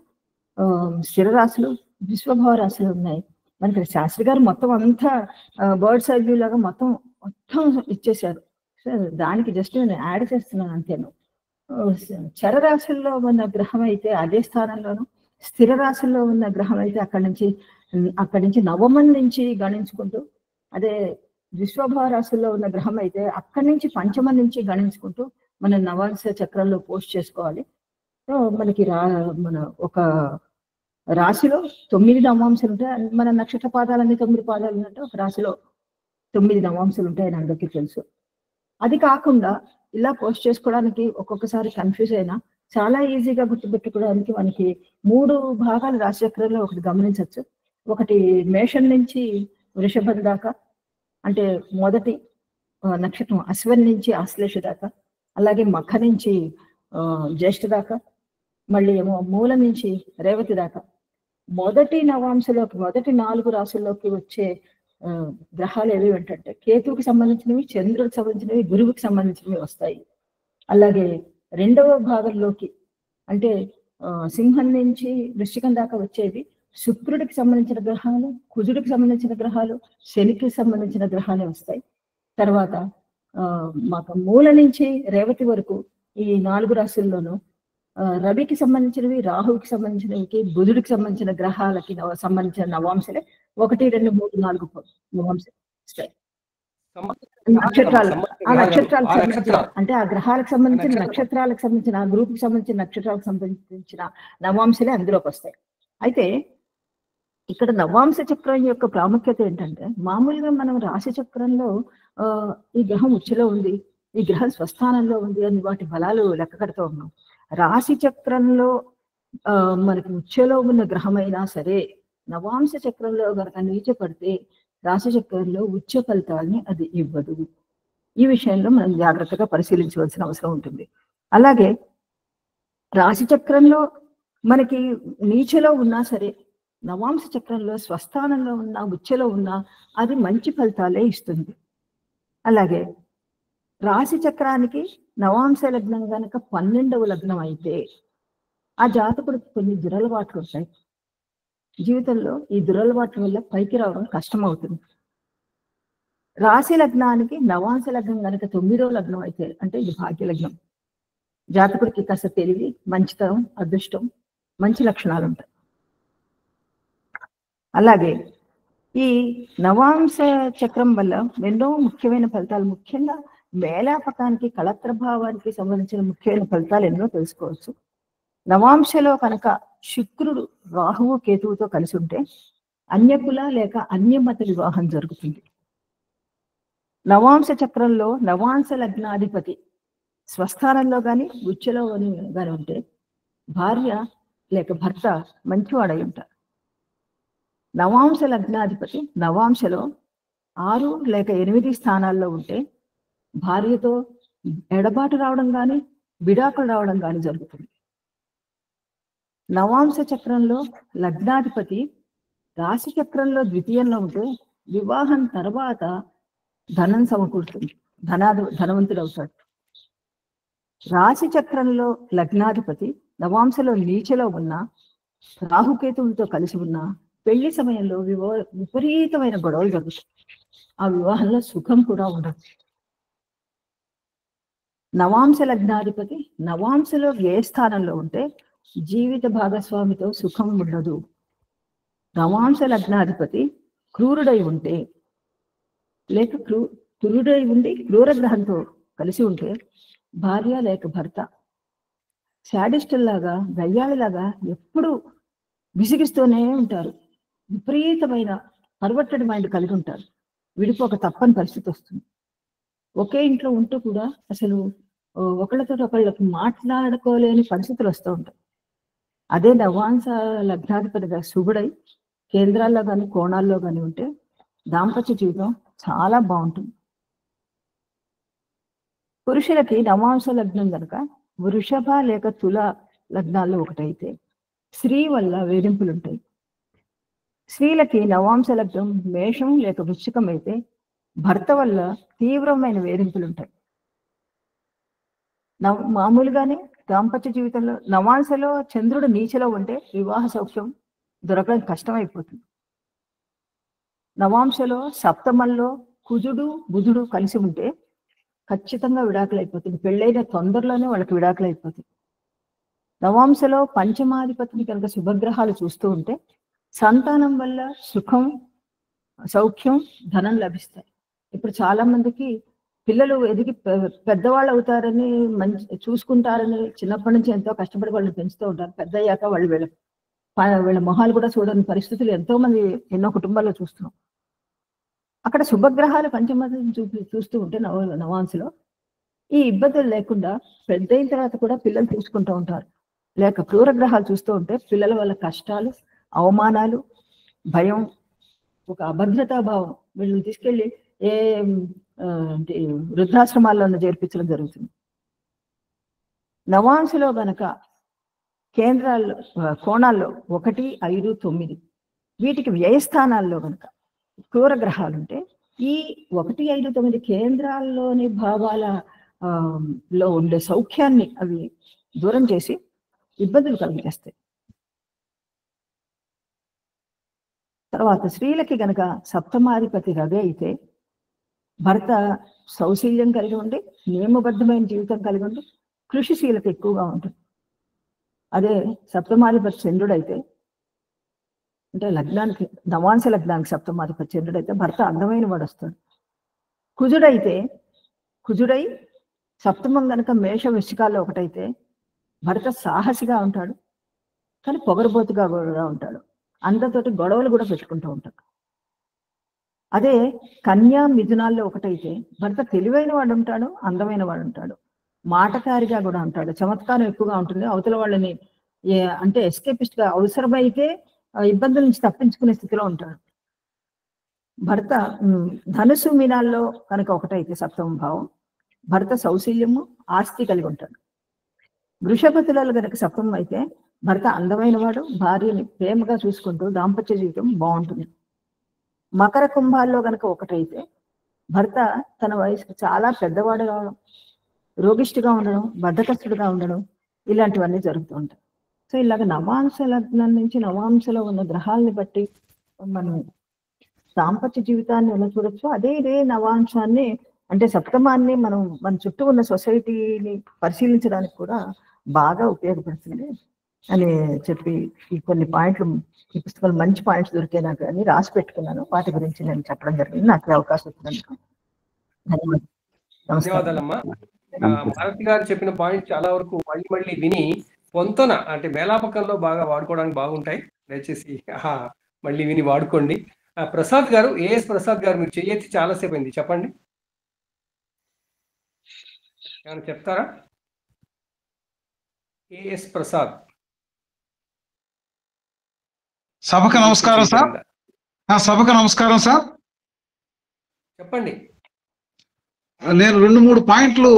స్థిర రాశులు, విశ్వభావ రాశులు ఉన్నాయి. మనకి శాస్త్రి గారు మొత్తం అంతా బర్డ్స్ ఐ వ్యూ లాగా మొత్తం ఇచ్చేసారు. దానికి జస్ట్ నేను యాడ్ చేస్తున్నాను అంతేను. చరరాశుల్లో ఉన్న గ్రహం అయితే అదే స్థానంలోను, స్థిర రాశుల్లో ఉన్న గ్రహం అయితే అక్కడి నుంచి నవమం నుంచి గణించుకుంటూ, అదే విశ్వభావ రాశుల్లో ఉన్న గ్రహం అయితే అక్కడి నుంచి పంచమం నుంచి గణించుకుంటూ మన నవాంశ చక్రంలో పోస్ట్ చేసుకోవాలి. సో మనకి మన ఒక రాశిలో 9 నవాంశాలు ఉంటాయి. మన నక్షత్ర పాదాలన్నీ 9 పాదాలు ఉన్నట్టు ఒక రాశిలో 9 నవాంశాలు ఉంటాయని అందరికీ తెలుసు. అది కాకుండా ఇలా పోస్ట్ చేసుకోవడానికి ఒక్కొక్కసారి కన్ఫ్యూజ్ అయినా చాలా ఈజీగా గుర్తుపెట్టుకోవడానికి మనకి 3 భాగాలు రాశి చక్రంలో ఒకటి గమనించవచ్చు. ఒకటి మేషం నుంచి వృషభం దాకా, అంటే మొదటి నక్షత్రం అశ్విన్ నుంచి ఆశ్లేష దాకా, అలాగే మఖ నుంచి జ్యేష్ఠ దాకా, మళ్ళీ ఏమో మూలం నుంచి రేవతి దాకా. మొదటి నవాంశలోకి, మొదటి 4 రాశుల్లోకి వచ్చే గ్రహాలు ఏవి ఏంటంటే కేతువుకి సంబంధించినవి, చంద్రుడికి సంబంధించినవి, గురువుకి సంబంధించినవి వస్తాయి. అలాగే రెండవ భాగంలోకి, అంటే సింహం నుంచి వృశ్చికం దాకా వచ్చేది శుక్రుడికి సంబంధించిన గ్రహాలు, కుజుడికి సంబంధించిన గ్రహాలు, శనికి సంబంధించిన గ్రహాలే వస్తాయి. తర్వాత మాకు మూల నుంచి రేవతి వరకు ఈ 4 రాశుల్లోనూ రవికి సంబంధించినవి, రాహువుకి సంబంధించినవి, బుధుడికి సంబంధించిన గ్రహాలకి సంబంధించిన నవాంశలే 1, 2, 3, 4 నవాంశాలు వస్తాయి. నక్షత్రాలు, ఆ నక్షత్రాలకు అంటే ఆ గ్రహాలకు సంబంధించిన నక్షత్రాలకు సంబంధించిన, ఆ గ్రూప్కి సంబంధించిన నక్షత్రాలకు సంబంధించిన నవాంశలే అందులోకి వస్తాయి. అయితే ఇక్కడ నవాంశ చక్రం యొక్క ప్రాముఖ్యత ఏంటంటే, మామూలుగా మనం రాశి చక్రంలో ఈ గ్రహం ఉచ్చులో ఉంది, ఈ గ్రహం స్వస్థానంలో ఉంది అని వాటి బలాలు లెక్క కడుతూ ఉన్నాం. రాశి చక్రంలో మనకి ఉచ్చులో ఉన్న గ్రహమైనా సరే నవాంశ చక్రంలో కనుక నీచపడితే రాశి చక్రంలో ఉచ్చ ఫలితాలని అది ఇవ్వదు. ఈ విషయంలో మనం జాగ్రత్తగా పరిశీలించవలసిన అవసరం ఉంటుంది. అలాగే రాశి చక్రంలో మనకి నీచలో ఉన్నా సరే, నవాంశ చక్రంలో స్వస్థానంలో ఉన్న, ఉచ్చలో ఉన్నా అది మంచి ఫలితాలే ఇస్తుంది. అలాగే రాశి చక్రానికి నవాంశ లగ్నం కనుక 12వ లగ్నం అయితే ఆ జాతకుడికి కొన్ని దురలవాట్లు ఉంటాయి. జీవితంలో ఈ దురలవాట్ల వల్ల పైకి రావడం కష్టం అవుతుంది. రాశి లగ్నానికి నవాంశ లగ్నం కనుక 9వ లగ్నం అయితే, అంటే ఇది భాగ్య లగ్నం, జాతకుడికి కాస్త తెలివి, మంచితనం, అదృష్టం, మంచి లక్షణాలు ఉంటాయి. అలాగే ఈ నవాంశ చక్రం వల్ల ఎన్నో ముఖ్యమైన ఫలితాలు, ముఖ్యంగా మేళాపకానికి, కళత్ర భావానికి సంబంధించిన ముఖ్యమైన ఫలితాలు ఎన్నో తెలుసుకోవచ్చు. నవాంశలో కనుక శుక్రుడు రాహువు కేతువుతో కలిసి ఉంటే అన్యకుల లేక అన్యమత వివాహం జరుగుతుంది. నవాంశ చక్రంలో నవాంశ లగ్నాధిపతి స్వస్థానంలో కానీ ఉచ్చలో కానీ ఉంటే భార్య లేక భర్త మంచివాడై ఉంటారు. నవాంశ లగ్నాధిపతి నవాంశలో 6 లేక 8 స్థానాల్లో ఉంటే భార్యతో ఎడబాటు రావడం కానీ విడాకులు రావడం కానీ జరుగుతుంది. నవాంశ చక్రంలో లగ్నాధిపతి రాశి చక్రంలో ద్వితీయంలో ఉంటే వివాహం తర్వాత ధనం సమకూరుతుంది, ధనవంతుడు అవుతాడు. రాశి చక్రంలో లగ్నాధిపతి నవాంశలో నీచలో ఉన్న రాహుకేతువులతో కలిసి ఉన్న పెళ్లి సమయంలో విపరీతమైన గొడవలు జరుగుతాయి. ఆ వివాహంలో సుఖం కూడా ఉండదు. నవాంశ లగ్నాధిపతి నవాంశలో ఏ స్థానంలో ఉంటే జీవిత భాగస్వామితో సుఖం ఉండదు. నవాంశ లగ్నాధిపతి క్రూరుడై ఉంటే లేక క్రూరుడై ఉండి క్రూరగ్రహంతో కలిసి ఉంటే భార్య లేక భర్త శాడిస్టుల్లాగా దయ్యాలలాగా ఎప్పుడు విసిగిస్తూనే ఉంటారు. విపరీతమైన పర్వర్టెడ్ మైండ్ కలిగి ఉంటారు. విడిపోక తప్పని పరిస్థితి వస్తుంది. ఒకే ఇంట్లో ఉంటూ కూడా అసలు ఒకళ్ళతో ఒకళ్ళకి మాట్లాడుకోలేని పరిస్థితులు వస్తూ ఉంటాయి. అదే నవాంశ లగ్నాధిపతిగా శుభుడై కేంద్రాల్లో కానీ కోణాల్లో కానీ ఉంటే దాంపత్య జీవితం చాలా బాగుంటుంది. పురుషులకి నవాంశ లగ్నం కనుక వృషభ లేక తుల లగ్నాల్లో ఒకటైతే స్త్రీ వల్ల వేధింపులు ఉంటాయి. స్త్రీలకి నవాంశ లగ్నం మేషం లేక వృశ్చికం అయితే భర్త వల్ల తీవ్రమైన వేధింపులు ఉంటాయి. మామూలుగానే దాంపత్య జీవితంలో నవాంశలో చంద్రుడు నీచలో ఉంటే వివాహ సౌఖ్యం దొరకడం కష్టమైపోతుంది. నవాంశలో సప్తమంలో కుజుడు బుధుడు కలిసి ఉంటే ఖచ్చితంగా విడాకులు అయిపోతుంది. పెళ్ళైన తొందరలోనే వాళ్ళకి విడాకులు అయిపోతుంది. నవాంశలో పంచమాధిపతిని కనుక శుభగ్రహాలు చూస్తూ ఉంటే సంతానం వల్ల సుఖం సౌఖ్యం ధనం లభిస్తాయి. ఇప్పుడు చాలా మందికి పిల్లలు ఎదిగి పెద్దవాళ్ళు అవుతారని మంచి చూసుకుంటారని చిన్నప్పటి నుంచి ఎంతో కష్టపడి వాళ్ళని పెంచుతూ ఉంటారు. పెద్ద అయ్యాక వాళ్ళు వీళ్ళ మొహాలు కూడా చూడని పరిస్థితులు ఎంతో మంది ఎన్నో కుటుంబాల్లో చూస్తున్నాం. అక్కడ శుభగ్రహాలు పంచమాధిపతిని చూస్తూ ఉంటే నవాంశలో ఈ ఇబ్బందులు లేకుండా పెద్ద అయిన తర్వాత కూడా పిల్లలు చూసుకుంటూ ఉంటారు. లేక క్రూరగ్రహాలు చూస్తూ ఉంటే పిల్లల వల్ల కష్టాలు అవమానాలు భయం ఒక అభద్రతా భావం వీళ్ళని తీసుకెళ్ళి ఏ వృద్ధాశ్రమాల్లో చేర్పించడం జరుగుతుంది. నవాంశలో గనక కేంద్రాల్లో కోణాల్లో 1, 5, 9 వీటికి వ్యయస్థానాల్లో గనక క్రూరగ్రహాలు ఉంటే ఈ 1, 5, 9 కేంద్రాల్లోని భావాల లో ఉండే సౌఖ్యాన్ని అవి దూరం చేసి ఇబ్బందులు కలిగేస్తాయి. తర్వాత స్త్రీలకి గనక సప్తమాధిపతి రవి అయితే భర్త సౌశీల్యం కలిగి ఉండి నియమబద్ధమైన జీవితం కలిగి ఉండి కృషిశీలత ఎక్కువగా ఉంటుంది. అదే సప్తమాధిపతి చంద్రుడైతే అంటే లగ్నానికి నవాంశ లగ్నానికి సప్తమాధిపతి చంద్రుడైతే భర్త అందమైన వాడు వస్తాడు. కుజుడై సప్తమం గనక మేష వృశ్చికాల్లో ఒకటైతే భర్త సాహసిగా ఉంటాడు కానీ పొగరబోతుగా కూడా ఉంటాడు. అందరితోటి గొడవలు కూడా పెట్టుకుంటూ ఉంటాడు. అదే కన్యా మిథునాల్లో ఒకటైతే భర్త తెలివైన వాడు ఉంటాడు, అందమైన వాడు ఉంటాడు, మాటకారిగా కూడా ఉంటాడు, చమత్కారం ఎక్కువగా ఉంటుంది. అవతల వాళ్ళని అంటే ఎస్కేపిస్ట్ గా అవసరమైతే ఇబ్బందుల నుంచి తప్పించుకునే స్థితిలో ఉంటాడు. భర్త ధనుసు మీనాల్లో కనుక ఒకటైతే సప్తమ భావం భర్త సౌశీల్యము ఆస్తి కలిగి ఉంటాడు. వృషభతులలో కనుక సప్తమం అయితే భర్త అందమైన వాడు, భార్యని ప్రేమగా చూసుకుంటూ దాంపత్య జీవితం బాగుంటుంది. మకర కుంభాల్లో కనుక ఒకటైతే భర్త తన వయసుకు చాలా పెద్దవాడు కావడం, రోగిష్టిగా ఉండడం, బద్ధకస్తుడుగా ఉండడం ఇలాంటివన్నీ జరుగుతూ ఉంటాయి. సో ఇలాగ నవాంశ లగ్నం నుంచి నవాంశలో ఉన్న గ్రహాలని బట్టి మనం దాంపత్య జీవితాన్ని ఎలా చూడొచ్చు. ఇదే నవాంశాన్ని అంటే సప్తమాన్ని మనం మన చుట్టూ ఉన్న సొసైటీని పరిశీలించడానికి కూడా బాగా ఉపయోగపడుతుంది అని చెప్పి ఈ కొన్ని పాయింట్లు ఈ పుస్తకాలు మంచి పాయింట్స్ దొరికే నాకు అని రాసి పెట్టుకున్నాను. వాటి గురించి నేను చెప్పడం జరిగింది. నాకు అవకాశం ఇచ్చినందుకు ధన్యవాదాలమ్మా. భారతి గారు చెప్పిన పాయింట్ చాలా వరకు మళ్ళీ విని పొంతన అంటే మేళాపకంలో బాగా వాడుకోవడానికి బాగుంటాయి. దయచేసి మళ్ళీ విని వాడుకోండి. ప్రసాద్ గారు, ఏఎస్ ప్రసాద్ గారు, మీరు చెయ్యొచ్చి చాలాసేపు అయింది, చెప్పండి. ఏమైనా చెప్తారా? ఏఎస్ ప్రసాద్. సభకు నమస్కారం సార్. సభకు నమస్కారం సార్. చెప్పండి. నేను 2-3 పాయింట్లు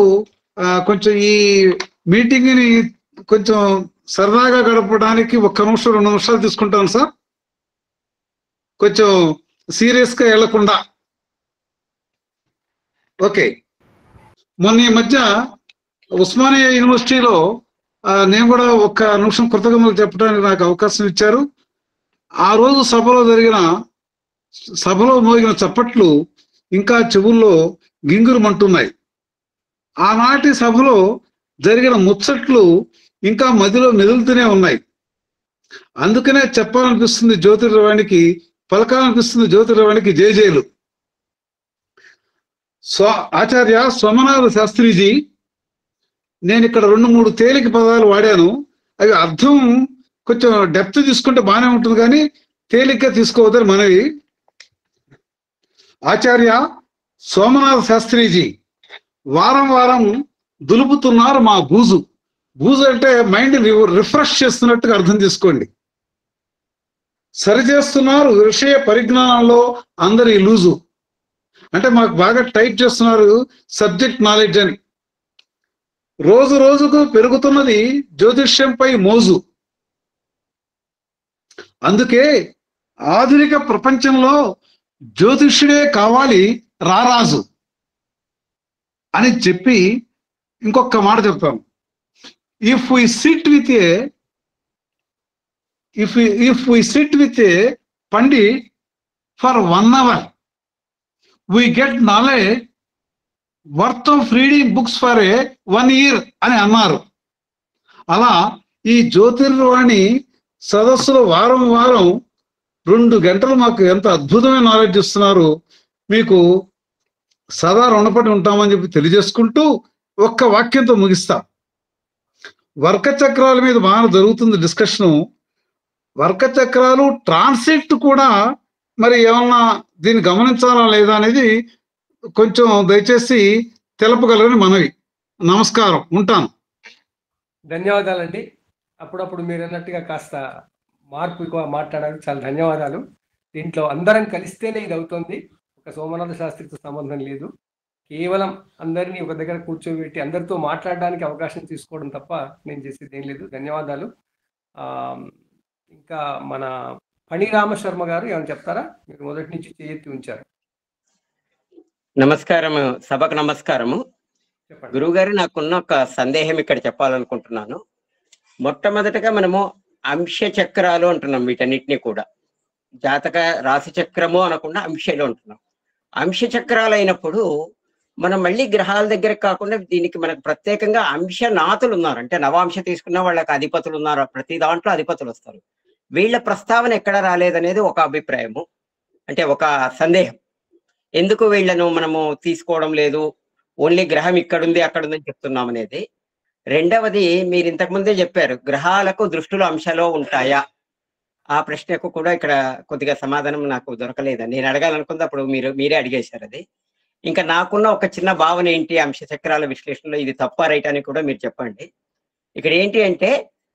కొంచెం ఈ మీటింగ్ ని కొంచెం సరదాగా గడపడానికి 1 నిమిషం 2 నిమిషాలు తీసుకుంటాను సార్. కొంచెం సీరియస్ గా వెళ్లకుండా. ఓకే, మొన్న ఈ మధ్య ఉస్మానియా యూనివర్సిటీలో నేను కూడా ఒక్క నిమిషం కృతజ్ఞతలు చెప్పడానికి నాకు అవకాశం ఇచ్చారు. ఆ రోజు సభలో మోగిన చప్పట్లు ఇంకా చెవుల్లో గింగురుమంటున్నాయి. ఆనాటి సభలో జరిగిన ముచ్చట్లు ఇంకా మదిలో మెదులుతూనే ఉన్నాయి. అందుకనే చెప్పాలనిపిస్తుంది జ్యోతిర్వాణికి, పలకాలనిపిస్తుంది జ్యోతిర్వాణికి జేజేలు. ఆచార్య సోమనాథ శాస్త్రిజీ, నేను ఇక్కడ 2-3 తేలిక పదాలు వాడాను. అవి అర్థం కొంచెం డెప్త్ తీసుకుంటే బాగానే ఉంటుంది, కానీ తేలిగ్గా తీసుకోవద్దని మనవి. ఆచార్య సోమనాథ శాస్త్రిజీ వారం వారం దులుపుతున్నారు మా బూజు. బూజు అంటే మైండ్ రిఫ్రెష్ చేస్తున్నట్టుగా అర్థం చేసుకోండి. సరిచేస్తున్నారు విషయ పరిజ్ఞానంలో అందరి లూజు, అంటే మాకు బాగా టైట్ చేస్తున్నారు సబ్జెక్ట్ నాలెడ్జ్ అని. రోజు రోజుకు పెరుగుతున్నది జ్యోతిష్యంపై మోజు. అందుకే ఆధునిక ప్రపంచంలో జ్యోతిష్యుడే కావాలి రారాజు అని చెప్పి ఇంకొక మాట చెప్తాను. If we sit with a pandit for 1 hour we get knowledge worth of reading books for a 1 year అని అన్నారు. అలా ఈ జ్యోతిర్వాణి సదస్సులో వారం వారం 2 గంటలు మాకు ఎంత అద్భుతమైన నాలెడ్జ్ ఇస్తున్నారు. మీకు సదా రుణపడి ఉంటామని చెప్పి తెలియజేసుకుంటూ ఒక్క వాక్యంతో ముగిస్తాం. వర్గ చక్రాల మీద బాగా జరుగుతుంది డిస్కషను. వర్గ చక్రాలు ట్రాన్సిట్ కూడా మరి ఏమన్నా దీన్ని గమనించాలా లేదా అనేది కొంచెం దయచేసి తెలపగలరని మనవి. నమస్కారం, ఉంటాను. ధన్యవాదాలండి. అప్పుడప్పుడు మీరు అన్నట్టుగా కాస్త మార్పు మాట్లాడడానికి చాలా ధన్యవాదాలు. దీంట్లో అందరం కలిస్తేనే ఇది అవుతుంది. ఒక సోమనాథ శాస్త్రితో సంబంధం లేదు. కేవలం అందరినీ ఒక దగ్గర కూర్చోబెట్టి అందరితో మాట్లాడడానికి అవకాశం తీసుకోవడం తప్ప నేను చేసేది ఏం లేదు. ధన్యవాదాలు. ఇంకా మన ఫణిరామ శర్మ గారు ఏమైనా చెప్తారా? మీరు మొదటి నుంచి చేయెత్తి ఉంచారు. నమస్కారము, సభకు నమస్కారము. గురువు గారు, నాకున్న ఒక సందేహం ఇక్కడ చెప్పాలనుకుంటున్నాను. మొట్టమొదటగా మనము అంశ చక్రాలు అంటున్నాం, వీటన్నిటినీ కూడా జాతక రాశి చక్రము అనకుండా అంశలు అంటున్నాం. అంశ చక్రాలు అయినప్పుడు మనం మళ్ళీ గ్రహాల దగ్గర కాకుండా దీనికి మనకు ప్రత్యేకంగా అంశనాథులు ఉన్నారు. అంటే నవాంశ తీసుకున్న వాళ్ళకి అధిపతులు ఉన్నారు, ప్రతి దాంట్లో అధిపతులు వస్తారు. వీళ్ళ ప్రస్తావన ఎక్కడ రాలేదనేది ఒక అభిప్రాయము, అంటే ఒక సందేహం. ఎందుకు వీళ్ళను మనము తీసుకోవడం లేదు, ఓన్లీ గ్రహం ఇక్కడుంది అక్కడుందని చెప్తున్నాం అనేది. రెండవది, మీరు ఇంతకుముందే చెప్పారు గ్రహాలకు దృష్టులు అంశాలు ఉంటాయా, ఆ ప్రశ్నకు కూడా ఇక్కడ కొద్దిగా సమాధానం నాకు దొరకలేదు. నేను అడగాలనుకుంది అప్పుడు మీరే అడిగేశారు అది. ఇంకా నాకున్న ఒక చిన్న భావన ఏంటి అంశ చక్రాల విశ్లేషణలో, ఇది తప్ప రైట్ అని కూడా మీరు చెప్పండి. ఇక్కడ ఏంటి అంటే,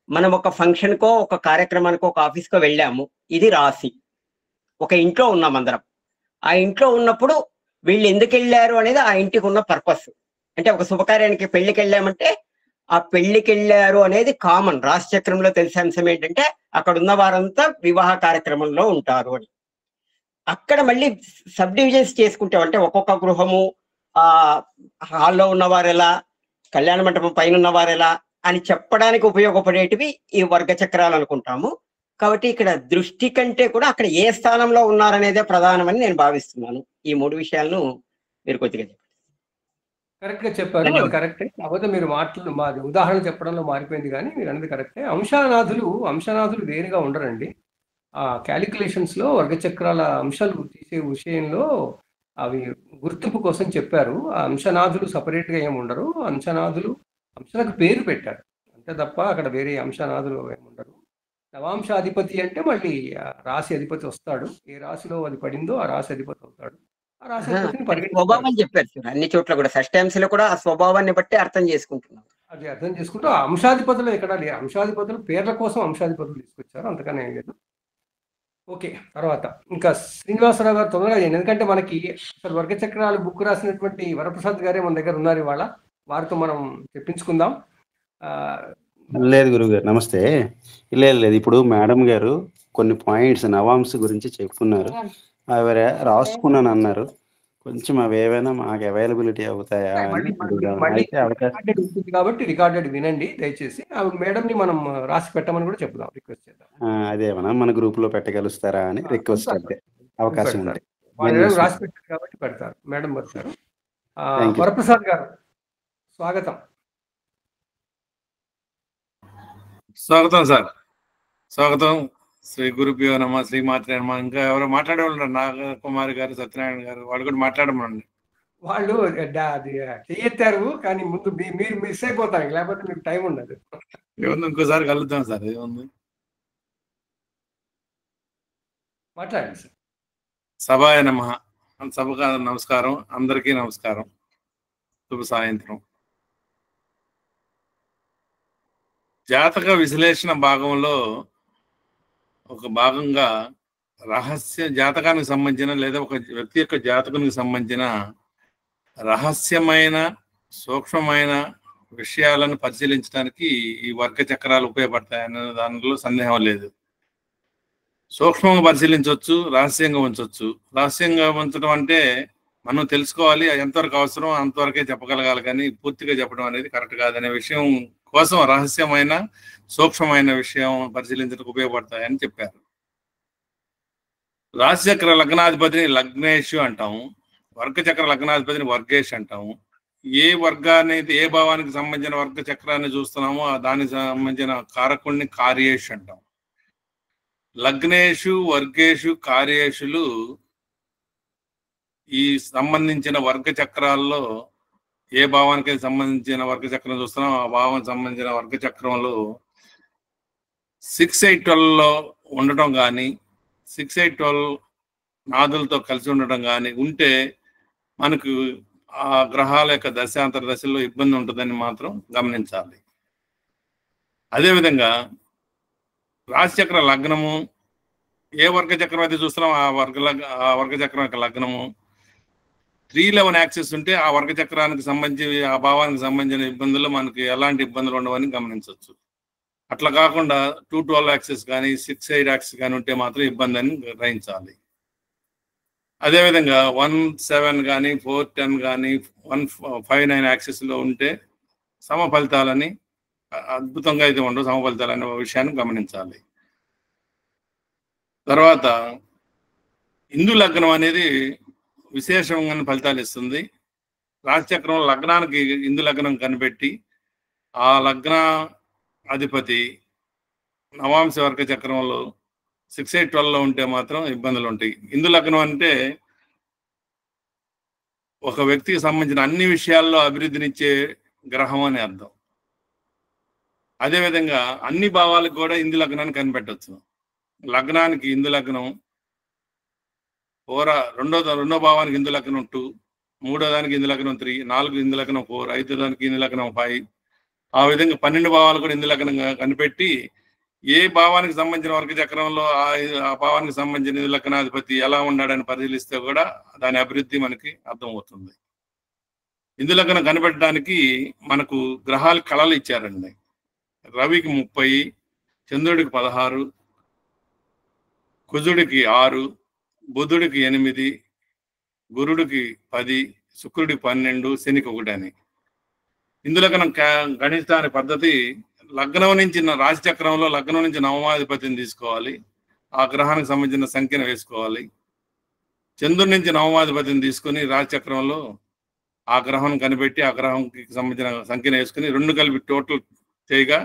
మనం ఒక ఫంక్షన్కో ఒక కార్యక్రమానికో ఒక ఆఫీస్కో వెళ్ళాము, ఇది రాశి. ఒక ఇంట్లో ఉన్నాం అందరం. ఆ ఇంట్లో ఉన్నప్పుడు వీళ్ళు ఎందుకు వెళ్ళారు అనేది ఆ ఇంటికి ఉన్న పర్పస్. అంటే ఒక శుభకార్యానికి పెళ్లికి వెళ్ళామంటే ఆ పెళ్లికి వెళ్ళారు అనేది కామన్. రాశి చక్రంలో తెలిసే అంశం ఏంటంటే అక్కడ ఉన్న వారంతా వివాహ కార్యక్రమంలో ఉంటారు అని. అక్కడ మళ్ళీ సబ్ డివిజన్స్ చేసుకుంటాం. అంటే ఒక్కొక్క గృహము, ఆ హాల్లో ఉన్నవారు ఎలా, కళ్యాణ మండపం పైన ఉన్నవారు ఎలా అని చెప్పడానికి ఉపయోగపడేటివి ఈ వర్గ చక్రాలు అనుకుంటాము. కాబట్టి ఇక్కడ దృష్టి కంటే కూడా అక్కడ ఏ స్థానంలో ఉన్నారనేదే ప్రధానమని నేను భావిస్తున్నాను. ఈ 3 విషయాలను మీరు కొద్దిగా చెప్పండి. కరెక్ట్ గా చెప్పారు, కరెక్టే. కాకపోతే మీరు మాది ఉదాహరణ చెప్పడంలో మారిపోయింది, కానీ మీరు అన్నది కరెక్టే. అంశనాథులు వేరుగా ఉండరండి. ఆ క్యాలిక్యులేషన్స్ లో వర్గచక్రాల అంశాలు తీసే విషయంలో అవి గుర్తింపు కోసం చెప్పారు. ఆ అంశనాథులు సపరేట్ గా ఏమి ఉండరు. అంశాలకు పేరు పెట్టారు అంతే తప్ప అక్కడ వేరే అంశనాథులు ఏమి ఉండరు. నవాంశాధిపతి అంటే మళ్ళీ రాశి అధిపతి వస్తాడు. ఏ రాశిలో అది పడిందో ఆ రాశి అధిపతి అవుతాడు. ఆ రాశి అధిపతిని స్వభావం చెప్పారు సార్, అన్ని చోట్ల కూడా షష్టాంశలో కూడా ఆ స్వభావాన్ని బట్టి అర్థం చేసుకుంటున్నాం. అది అర్థం చేసుకుంటూ ఆ అంశాధిపతులు ఎక్కడ లేరు. అంశాధిపతులు పేర్ల కోసం అంశాధిపతులు తీసుకొచ్చారు, అంతకనే లేదు. ఓకే, తర్వాత ఇంకా శ్రీనివాసరావు గారు తొందరగా చేయండి, ఎందుకంటే మనకి అసలు వర్గ చక్రాలు బుక్ రాసినటువంటి వరప్రసాద్ గారే మన దగ్గర ఉన్నారు ఇవాళ. వారితో మనం చెప్పించుకుందాం. లేదు గురుగారు, నమస్తే. లేదు ఇప్పుడు మేడం గారు కొన్ని పాయింట్స్ నవాంశ గురించి చెప్పుకున్నారు. అవి రాసుకున్నాను అన్నారు. కొంచెం అవి ఏవైనా మాకు అవైలబిలిటీ అవుతాయా అని అడుగుదాం. అయితే అవకాశం రికార్డెడ్ ఉంటుంది కాబట్టి రికార్డెడ్ వినండి దయచేసి. మేడం ని మనం రాసి పెట్టమని కూడా చెప్దాం, రిక్వెస్ట్ చేద్దాం. అదేమన్నా మన గ్రూప్ లో పెట్టగలుస్తారా అని రిక్వెస్ట్ అంతే, అవకాశం ఉంటే. వాళ్ళు రాసి పెట్టారు కాబట్టి పెడతారు, మేడం పెడతారు. Thank you. వరప్రసాద్ గారు స్వాగతం. స్వాగతం సార్, స్వాగతం. శ్రీ గురుభ్యో నమ, శ్రీమాత్రే నమ. ఇంకా ఎవరో మాట్లాడేవాళ్ళు, నాగకుమారి గారు, సత్యనారాయణ గారు, వాళ్ళు కూడా మాట్లాడమనండి. వాళ్ళు అది చెయ్యెత్తారు కానీ ముందు మీరు మిస్ అయిపోతారు, లేకపోతే మీకు టైం ఉండదు. ఏముంది, ఇంకోసారి కలుద్దాం సార్. ఏముంది, మాట్లాడండి సార్. సభాయ నమ. సభకు నమస్కారం, అందరికీ నమస్కారం, శుభ సాయంత్రం. జాతక విశ్లేషణ భాగంలో ఒక భాగంగా రహస్య జాతకానికి సంబంధించిన లేదా ఒక వ్యక్తి యొక్క జాతకానికి సంబంధించిన రహస్యమైన సూక్ష్మమైన విషయాలను పరిశీలించడానికి ఈ వర్గ చక్రాలు ఉపయోగపడతాయన్న దానిలో సందేహం లేదు. సూక్ష్మంగా పరిశీలించవచ్చు, రహస్యంగా ఉంచవచ్చు. రహస్యంగా ఉంచడం అంటే మనం తెలుసుకోవాలి, ఎంతవరకు అవసరం అంతవరకే చెప్పగలగాలి, కానీ పూర్తిగా చెప్పడం అనేది కరెక్ట్ కాదనే విషయం కోసం రహస్యమైన సూక్ష్మమైన విషయం పరిశీలించడానికి ఉపయోగపడతాయని చెప్పారు. రాశిచక్ర లగ్నాధిపతిని లగ్నేషు అంటాము, వర్గచక్ర లగ్నాధిపతిని వర్గేష్ అంటాము. ఏ వర్గాన్ని, ఏ భావానికి సంబంధించిన వర్గ చక్రాన్ని చూస్తున్నామో దానికి సంబంధించిన కారకుడిని కార్యేషు అంటాం. లగ్నేషు, వర్గేషు, కార్యేషులు ఈ సంబంధించిన వర్గ చక్రాల్లో ఏ భావానికి సంబంధించిన వర్గ చక్రం చూస్తున్నాం ఆ భావానికి సంబంధించిన వర్గ చక్రంలో 6, 8, 12లో ఉండటం కానీ 6, 8, 12 నాదులతో కలిసి ఉండటం కానీ ఉంటే మనకు ఆ గ్రహాల యొక్క దశాంతర దశల్లో ఇబ్బంది ఉంటుందని మాత్రం గమనించాలి. అదేవిధంగా రాశిచక్ర లగ్నము, ఏ వర్గ చక్రం అయితే చూస్తున్నాం ఆ వర్గ చక్రం యొక్క లగ్నము 311 యాక్సిస్ ఉంటే ఆ వర్గ చక్రానికి సంబంధించి ఆ భావానికి సంబంధించిన ఇబ్బందులు మనకి ఎలాంటి ఇబ్బందులు ఉండవని గమనించవచ్చు. అట్లా కాకుండా 212 యాక్సిస్ కానీ 6, 8 యాక్సిస్ కానీ ఉంటే మాత్రం ఇబ్బంది అని గ్రహించాలి. అదేవిధంగా 1, 7 కానీ 4, 10 కానీ 1, 5, 9 యాక్సిస్లో ఉంటే సమ ఫలితాలని అద్భుతంగా అయితే ఉండవు, సమ ఫలితాలు అనే విషయాన్ని గమనించాలి. తర్వాత హిందూ లగ్నం అనేది విశేషంగా ఫలితాలు ఇస్తుంది. రాశిచక్రం లగ్నానికి హిందూ లగ్నం కనిపెట్టి ఆ లగ్న అధిపతి నవాంశ వర్గ చక్రంలో 6, 8, 12లో ఉంటే మాత్రం ఇబ్బందులు ఉంటాయి. హిందూ లగ్నం అంటే ఒక వ్యక్తికి సంబంధించిన అన్ని విషయాల్లో అభివృద్ధినిచ్చే గ్రహం అని అర్థం. అదేవిధంగా అన్ని భావాలకు కూడా హిందూ లగ్నాన్ని కనిపెట్టవచ్చు. లగ్నానికి హిందూ లగ్నం రెండో భావానికి హిందూ లగ్నం 2, మూడో దానికి హిందూ లగ్నం 3, 4 హిందూ లగ్నం 4, 5 దానికి హిందూ లగ్నం 5. ఆ విధంగా 12 భావాలు కూడా హిందూ లగ్నంగా కనిపెట్టి ఏ భావానికి సంబంధించిన వర్గ చక్రంలో ఆ భావానికి సంబంధించిన హిందూ లగ్నాధిపతి ఎలా ఉన్నాడని పరిశీలిస్తే కూడా దాని అభివృద్ధి మనకి అర్థమవుతుంది. హిందూ లగ్నం కనిపెట్టడానికి మనకు గ్రహాలు కళలు ఇచ్చారండి. రవికి 30, చంద్రుడికి 16, కుజుడికి 6, బుధుడికి 8, గురుడికి 10, శుక్రుడికి 12, శనికి 1 అని. ఇందులో గణితాని పద్ధతి లగ్నం నుంచి రాశి చక్రంలో లగ్నం నుంచి నవమాధిపతిని తీసుకోవాలి, ఆ గ్రహానికి సంబంధించిన సంఖ్యను వేసుకోవాలి. చంద్రుడి నుంచి నవమాధిపతిని తీసుకుని రాశి చక్రంలో ఆ గ్రహం కనిపెట్టి ఆ గ్రహంకి సంబంధించిన సంఖ్యను వేసుకుని 2 కలిపి టోటల్ చేయగా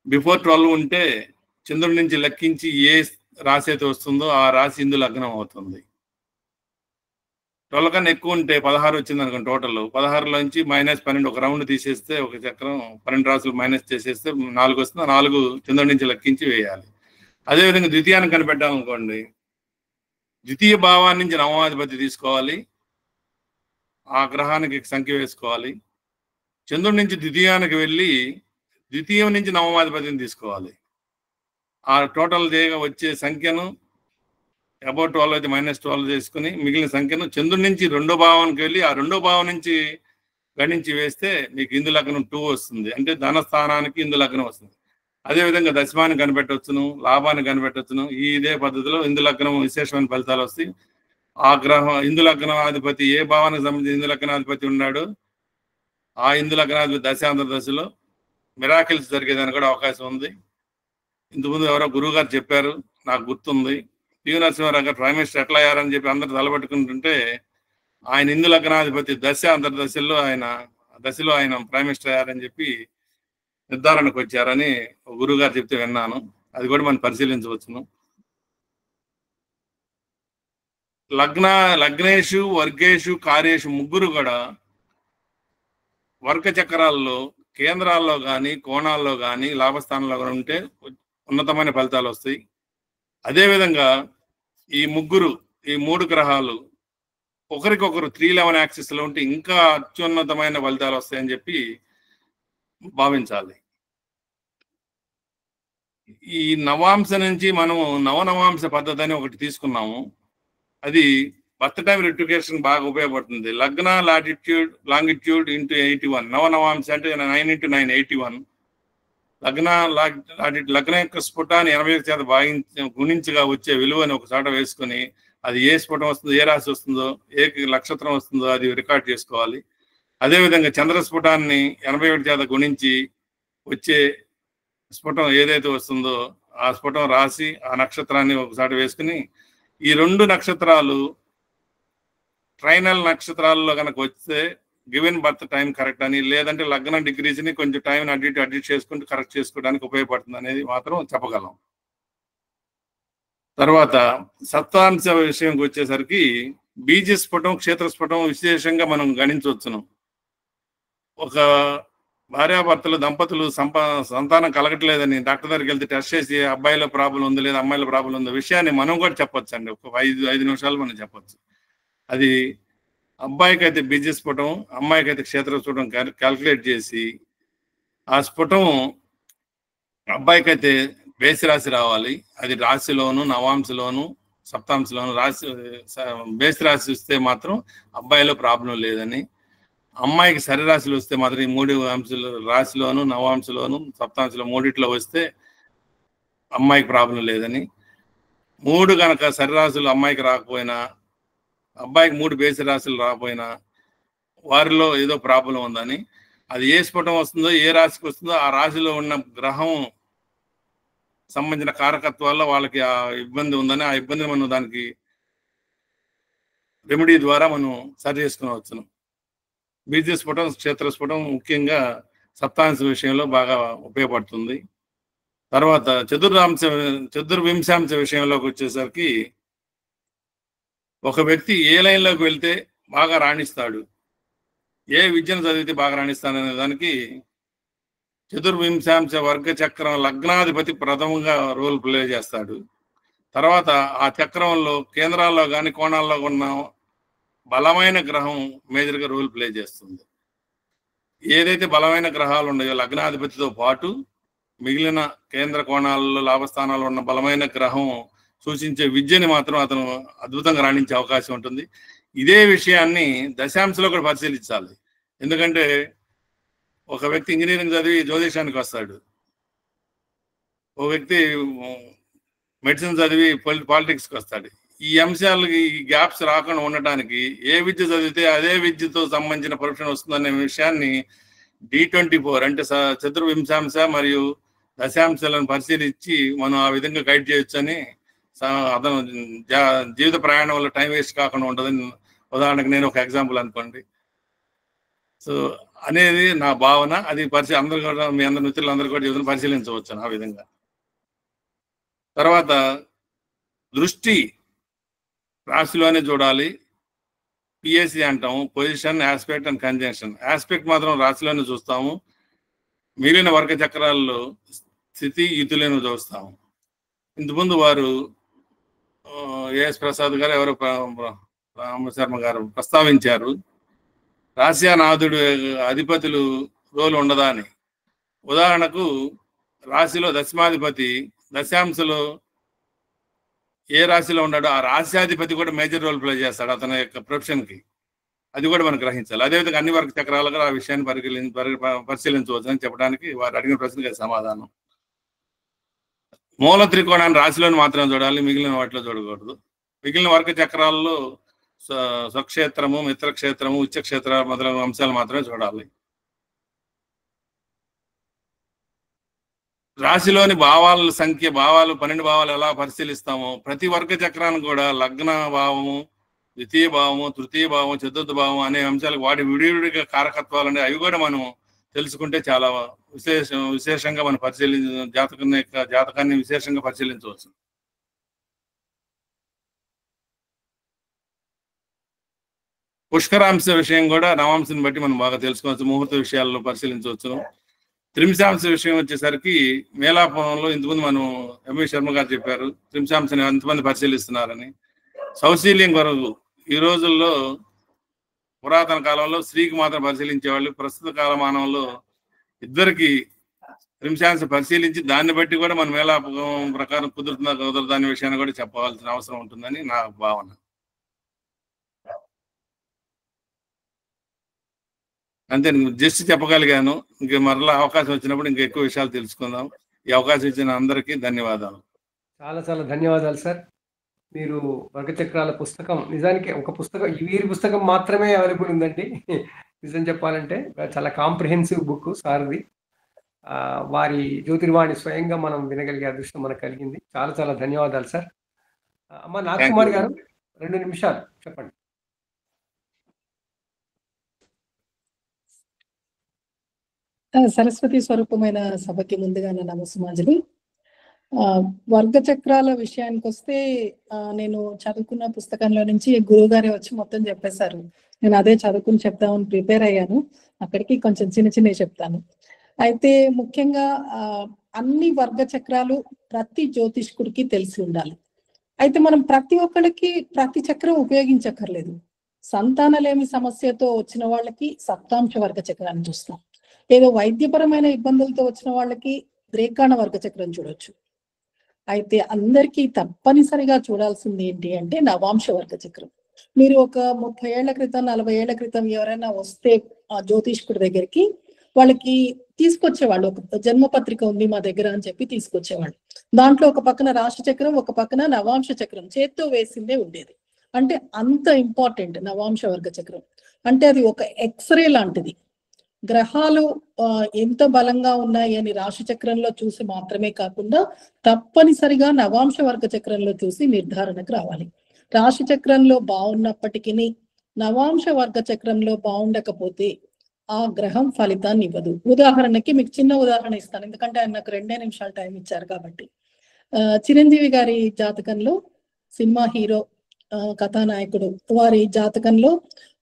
బిఫోర్ 12 ఉంటే చంద్రుడి నుంచి లెక్కించి ఏ రాశి అయితే వస్తుందో ఆ రాశి హిందూ లగ్నం అవుతుంది. 12 కన్నా ఎక్కువ ఉంటే 16 వచ్చింది అనుకోండి. టోటల్ 16లోంచి -12 ఒక రౌండ్ తీసేస్తే ఒక చక్రం 12 రాశులు మైనస్ చేసేస్తే 4 వస్తుంది. 4 చంద్రుడి నుంచి లెక్కించి వేయాలి. అదేవిధంగా ద్వితీయాన్ని కనిపెట్టాలనుకోండి, ద్వితీయ భావాన్ని నుంచి నవమాధిపతి తీసుకోవాలి, ఆ గ్రహానికి సంఖ్య వేసుకోవాలి. చంద్రుడి నుంచి ద్వితీయానికి వెళ్ళి ద్వితీయం నుంచి నవమాధిపతిని తీసుకోవాలి. ఆ టోటల్ వచ్చే సంఖ్యను అబౌట్ 12 అయితే -12 చేసుకుని మిగిలిన సంఖ్యను చంద్రుడి నుంచి 2వ భావానికి వెళ్ళి ఆ 2వ భావం నుంచి గణించి వేస్తే మీకు హిందూ లగ్నం 2 వస్తుంది. అంటే ధనస్థానానికి హిందూ లగ్నం వస్తుంది. అదేవిధంగా దశమాన్ని కనిపెట్టవచ్చును, లాభాన్ని కనిపెట్టవచ్చును. ఇదే పద్ధతిలో ఇందు లగ్నం విశేషమైన ఫలితాలు వస్తాయి. ఆ గ్రహం ఇందు లగ్నాధిపతి ఏ భావానికి సంబంధించి ఇందు లగ్నాధిపతి ఉన్నాడో ఆ ఇందు లగ్నాధిపతి దశాంతర దశలో మిరాకిల్స్ జరిగేదానికి కూడా అవకాశం ఉంది. ఇంతకుముందు ఎవరో గురువు గారు చెప్పారు, నాకు గుర్తుంది. పివి నరసింహారావు గారు ప్రైమ్ మినిస్టర్ ఎట్లా అయ్యారని చెప్పి అందరూ తలబట్టుకుంటుంటే ఆయన ఇందు లగ్నాధిపతి దశ అంతర్దశలో ఆయన ప్రైమ్ మినిస్టర్ అయ్యారని చెప్పి నిర్ధారణకు వచ్చారని గురువు గారు చెప్తే విన్నాను. అది కూడా మనం పరిశీలించవచ్చును. లగ్నేషు వర్గేషు కార్యేషు ముగ్గురు కూడా వర్గ చక్రాల్లో కేంద్రాల్లో కానీ కోణాల్లో కానీ లాభస్థానంలో కానీ ఉంటే ఉన్నతమైన ఫలితాలు వస్తాయి. అదేవిధంగా ఈ మూడు గ్రహాలు ఒకరికొకరు 311 యాక్సిస్ లో ఉంటే ఇంకా అత్యున్నతమైన ఫలితాలు వస్తాయని చెప్పి భావించాలి. ఈ నవాంశ నుంచి మనము నవనవాంశ పద్ధతి అని ఒకటి తీసుకున్నాము. అది బర్త్ టైం రెక్టిఫికేషన్ బాగా ఉపయోగపడుతుంది. లగ్న లాంగిట్యూడ్ ఇంటూ 81 నవనవాంశ అంటే 9 × 9 81. లగ్న యొక్క స్ఫుటాన్ని 80% గుణించగా వచ్చే విలువని ఒక చోట వేసుకుని అది ఏ స్ఫుటం వస్తుందో, ఏ రాశి వస్తుందో, ఏ నక్షత్రం వస్తుందో అది రికార్డ్ చేసుకోవాలి. అదేవిధంగా చంద్రస్ఫుటాన్ని 81% గుణించి వచ్చే స్ఫుటం ఏదైతే వస్తుందో ఆ స్ఫుటం రాసి ఆ నక్షత్రాన్ని ఒకసారి వేసుకుని ఈ 2 నక్షత్రాలు ట్రైనల్ నక్షత్రాల్లో కనుక వస్తే గివెన్ బర్త్ టైం కరెక్ట్ అని, లేదంటే లగ్న డిగ్రీస్ని కొంచెం టైం అడ్జస్ట్ చేసుకుంటూ కరెక్ట్ చేసుకోవడానికి ఉపయోగపడుతుంది అనేది మాత్రం చెప్పగలం. తర్వాత సప్తాంశ విషయంకి వచ్చేసరికి బీజస్ఫుటం క్షేత్రస్ఫుటం విశేషంగా మనం గణించవచ్చును. ఒక భార్యాభర్తలు దంపతులు సంతానం కలగట్లేదని డాక్టర్ దగ్గరికి వెళ్తే టెస్ట్ చేసి అబ్బాయిలో ప్రాబ్లం ఉంది లేదా అమ్మాయిలో ప్రాబ్లం ఉంది విషయాన్ని మనం కూడా చెప్పొచ్చు అండి. ఒక 5 నిమిషాలు మనం చెప్పొచ్చు. అది అబ్బాయికి అయితే బీజస్ఫుటం, అమ్మాయికి అయితే క్షేత్రస్ఫుటం క్యాల్కులేట్ చేసి ఆ స్ఫుటం అబ్బాయికి అయితే బేసి రాశి రావాలి. అది రాశిలోను నవాంశలోను సప్తాంశలోను బేసి రాశి వస్తే మాత్రం అబ్బాయిలో ప్రాబ్లం లేదని, అమ్మాయికి సరిరాశులు వస్తే మాత్రం ఈ 3 అంశాలు రాశిలోను నవాంశలోను సప్తాంశలో మూడిట్లో వస్తే అమ్మాయికి ప్రాబ్లం లేదని, 3 కనుక సరిరాశులు అమ్మాయికి రాకపోయినా అబ్బాయికి 3 బేసి రాశులు రాకపోయినా వారిలో ఏదో ప్రాబ్లం ఉందని, అది ఏ స్ఫుటం వస్తుందో ఏ రాశికి వస్తుందో ఆ రాశిలో ఉన్న గ్రహం సంబంధించిన కారకత్వాల్లో వాళ్ళకి ఆ ఇబ్బంది ఉందని, ఆ ఇబ్బందిని మనం దానికి రెమెడీ ద్వారా మనం సరి చేసుకునవచ్చును. బీజస్ఫుటం క్షేత్రస్ఫుటం ముఖ్యంగా సప్తాంశ విషయంలో బాగా ఉపయోగపడుతుంది. తర్వాత చతుర్వింశాంశ విషయంలోకి వచ్చేసరికి ఒక వ్యక్తి ఏ లైన్లోకి వెళ్తే బాగా రాణిస్తాడు, ఏ విద్యను చదివితే బాగా రాణిస్తాడనే దానికి చతుర్వింశాంశ వర్గ చక్రం లగ్నాధిపతి ప్రథమంగా రోల్ ప్లే చేస్తాడు. తర్వాత ఆ చక్రంలో కేంద్రాల్లో కానీ కోణాల్లో ఉన్న బలమైన గ్రహం మేజర్గా రోల్ ప్లే చేస్తుంది. ఏదైతే బలమైన గ్రహాలు ఉన్నాయో లగ్నాధిపతితో పాటు మిగిలిన కేంద్ర కోణాలలో లాభస్థానాల్లో ఉన్న బలమైన గ్రహం సూచించే విద్యని మాత్రం అతను అద్భుతంగా రాణించే అవకాశం ఉంటుంది. ఇదే విషయాన్ని దశాంశలో కూడా పరిశీలించాలి. ఎందుకంటే ఒక వ్యక్తి ఇంజనీరింగ్ చదివి జ్యోతిషానికి వస్తాడు, ఒక వ్యక్తి మెడిసిన్ చదివి పాలిటిక్స్కి వస్తాడు. ఈ అంశాలకి ఈ గ్యాప్స్ రాకుండా ఉండటానికి ఏ విద్య చదివితే అదే విద్యతో సంబంధించిన ప్రొఫెషన్ వస్తుందనే విషయాన్ని D24 అంటే చతుర్వింశాంశ మరియు దశాంశాలను పరిశీలించి మనం ఆ విధంగా గైడ్ చేయొచ్చు అని అతను జీవిత ప్రయాణం వల్ల టైం వేస్ట్ కాకుండా ఉంటుందని. ఉదాహరణకు నేను ఒక ఎగ్జాంపుల్ అనుకోండి. సో అనేది నా భావన. అది అందరూ కూడా మీ అందరి మిత్రులందరూ కూడా జీవితం పరిశీలించవచ్చు ఆ విధంగా. తర్వాత దృష్టి రాశిలోనే చూడాలి. పిఎస్సి అంటాము, position aspect and conjunction. Aspect మాత్రం రాశిలోనే చూస్తాము, మిగిలిన వర్గ చక్రాల్లో స్థితి యుతులను చూస్తాము. ఇంతకుముందు వారు ఏఎస్ ప్రసాద్ గారు ఎవరో రామశర్మ గారు ప్రస్తావించారు, రాశ్యానాథుడు అధిపతులు రోలు ఉండదా అని. ఉదాహరణకు రాశిలో దశమాధిపతి దశాంశలో ఏ రాశిలో ఉన్నాడో ఆ రాశ్యాధిపతి కూడా మేజర్ రోల్ ప్లే చేస్తాడు అతని యొక్క ప్రొఫెషన్కి. అది కూడా మనం గ్రహించాలి. అదేవిధంగా అన్ని వర్గ చక్రాలుగా ఆ విషయాన్ని పరిశీలించవచ్చు అని చెప్పడానికి వారు అడిగిన ప్రశ్నకి సమాధానం. మూల త్రికోణాన్ని రాశిలోని మాత్రమే చూడాలి, మిగిలిన వాటిలో చూడకూడదు. మిగిలిన వర్గ చక్రాల్లో స్వక్షేత్రము, మిత్రక్షేత్రము, ఉచ్చక్షేత్ర మొదలైన అంశాలు మాత్రమే చూడాలి. రాశిలోని భావాల సంఖ్య, భావాలు 12 భావాలు ఎలా పరిశీలిస్తామో ప్రతి వర్గ చక్రాన్ని కూడా లగ్న భావము, ద్వితీయ భావము, తృతీయ భావం, చతుర్థ భావం అనే అంశాలకు వాటి విడివిడిగా కారకత్వాలు అనే అవి కూడా మనం తెలుసుకుంటే చాలా విశేషంగా మనం జాతకాన్ని విశేషంగా పరిశీలించవచ్చు. పుష్కరాంశ విషయం కూడా నవాంశని బట్టి మనం బాగా తెలుసుకోవచ్చు, ముహూర్త విషయాల్లో పరిశీలించవచ్చు. త్రింశాంశ విషయం వచ్చేసరికి మేళాపంలో ఇంతకుముందు మనం ఎంవి శర్మ గారు చెప్పారు త్రింశాంశని ఎంతమంది పరిశీలిస్తున్నారని. సౌశీల్యం కొరకు ఈ రోజుల్లో పురాతన కాలంలో స్త్రీకి మాత్రం పరిశీలించేవాళ్ళు, ప్రస్తుత కాలమానంలో ఇద్దరికి త్రింశాంశ పరిశీలించి దాన్ని బట్టి కూడా మన మేళాపం ప్రకారం కుదురుతుందా కుదరదా అనే విషయాన్ని కూడా చెప్పవలసిన అవసరం ఉంటుందని నా భావన. అంతే, జస్ట్ చెప్పగలిగాను. ఇంక మరలా అవకాశం వచ్చినప్పుడు ఇంకా ఎక్కువ విషయాలు తెలుసుకుందాం. ఈ అవకాశం ఇచ్చిన అందరికీ ధన్యవాదాలు. చాలా చాలా ధన్యవాదాలు సార్. మీరు వర్గచక్రాల పుస్తకం నిజానికి ఒక పుస్తకం, వీరి పుస్తకం మాత్రమే అవైలబుల్ ఉందండి. నిజం చెప్పాలంటే చాలా కాంప్రిహెన్సివ్ బుక్ సార్ది. వారి జ్యోతిర్వాణి స్వయంగా మనం వినగలిగే అదృష్టం మనకు కలిగింది. చాలా చాలా ధన్యవాదాలు సార్. అమ్మ నాగకుమార్ గారు 2 నిమిషాలు చెప్పండి. సరస్వతి స్వరూపమైన సభకి ముందుగా నా నమస్సుమాంజలి. వర్గ చక్రాల విషయానికి వస్తే నేను చదువుకున్న పుస్తకంలో నుంచి గురువు గారే వచ్చి మొత్తం చెప్పేశారు. నేను అదే చదువుకుని చెప్తామని ప్రిపేర్ అయ్యాను. అక్కడికి కొంచెం చిన్నవి చెప్తాను. అయితే ముఖ్యంగా అన్ని వర్గ చక్రాలు ప్రతి జ్యోతిష్కుడికి తెలిసి ఉండాలి. అయితే మనం ప్రతి ఒక్కరికి ప్రతి చక్రం ఉపయోగించక్కర్లేదు. సంతానలేమి సమస్యతో వచ్చిన వాళ్ళకి సప్తాంశ వర్గ చక్రాన్ని చూస్తాం. ఏదో వైద్యపరమైన ఇబ్బందులతో వచ్చిన వాళ్ళకి ద్రేకాణ వర్గ చక్రం చూడొచ్చు. అయితే అందరికీ తప్పనిసరిగా చూడాల్సింది ఏంటి అంటే నవాంశ వర్గ చక్రం. మీరు ఒక 30 ఏళ్ల క్రితం 40 ఏళ్ల క్రితం ఎవరైనా వస్తే ఆ జ్యోతిష్కుడి దగ్గరికి వాళ్ళకి తీసుకొచ్చేవాళ్ళు, ఒక జన్మపత్రిక ఉంది మా దగ్గర అని చెప్పి తీసుకొచ్చేవాళ్ళు. దాంట్లో ఒక పక్కన రాశి చక్రం, ఒక పక్కన నవాంశ చక్రం చేత్తో వేసిందే ఉండేది. అంటే అంత ఇంపార్టెంట్ నవాంశ వర్గ చక్రం. అంటే అది ఒక ఎక్స్రే లాంటిది. గ్రహాలు ఎంత బలంగా ఉన్నాయి అని రాశి చక్రంలో చూసి మాత్రమే కాకుండా తప్పనిసరిగా నవాంశ వర్గ చక్రంలో చూసి నిర్ధారణకు రావాలి. రాశి చక్రంలో బాగున్నప్పటికీ నవాంశ వర్గ చక్రంలో బాగుండకపోతే ఆ గ్రహం ఫలితాన్ని ఇవ్వదు. ఉదాహరణకి మీకు చిన్న ఉదాహరణ ఇస్తాను, ఎందుకంటే ఆయన నాకు 2 నిమిషాలు టైం ఇచ్చారు కాబట్టి. చిరంజీవి గారి జాతకంలో సినిమా హీరో, కథానాయకుడు, వారి జాతకంలో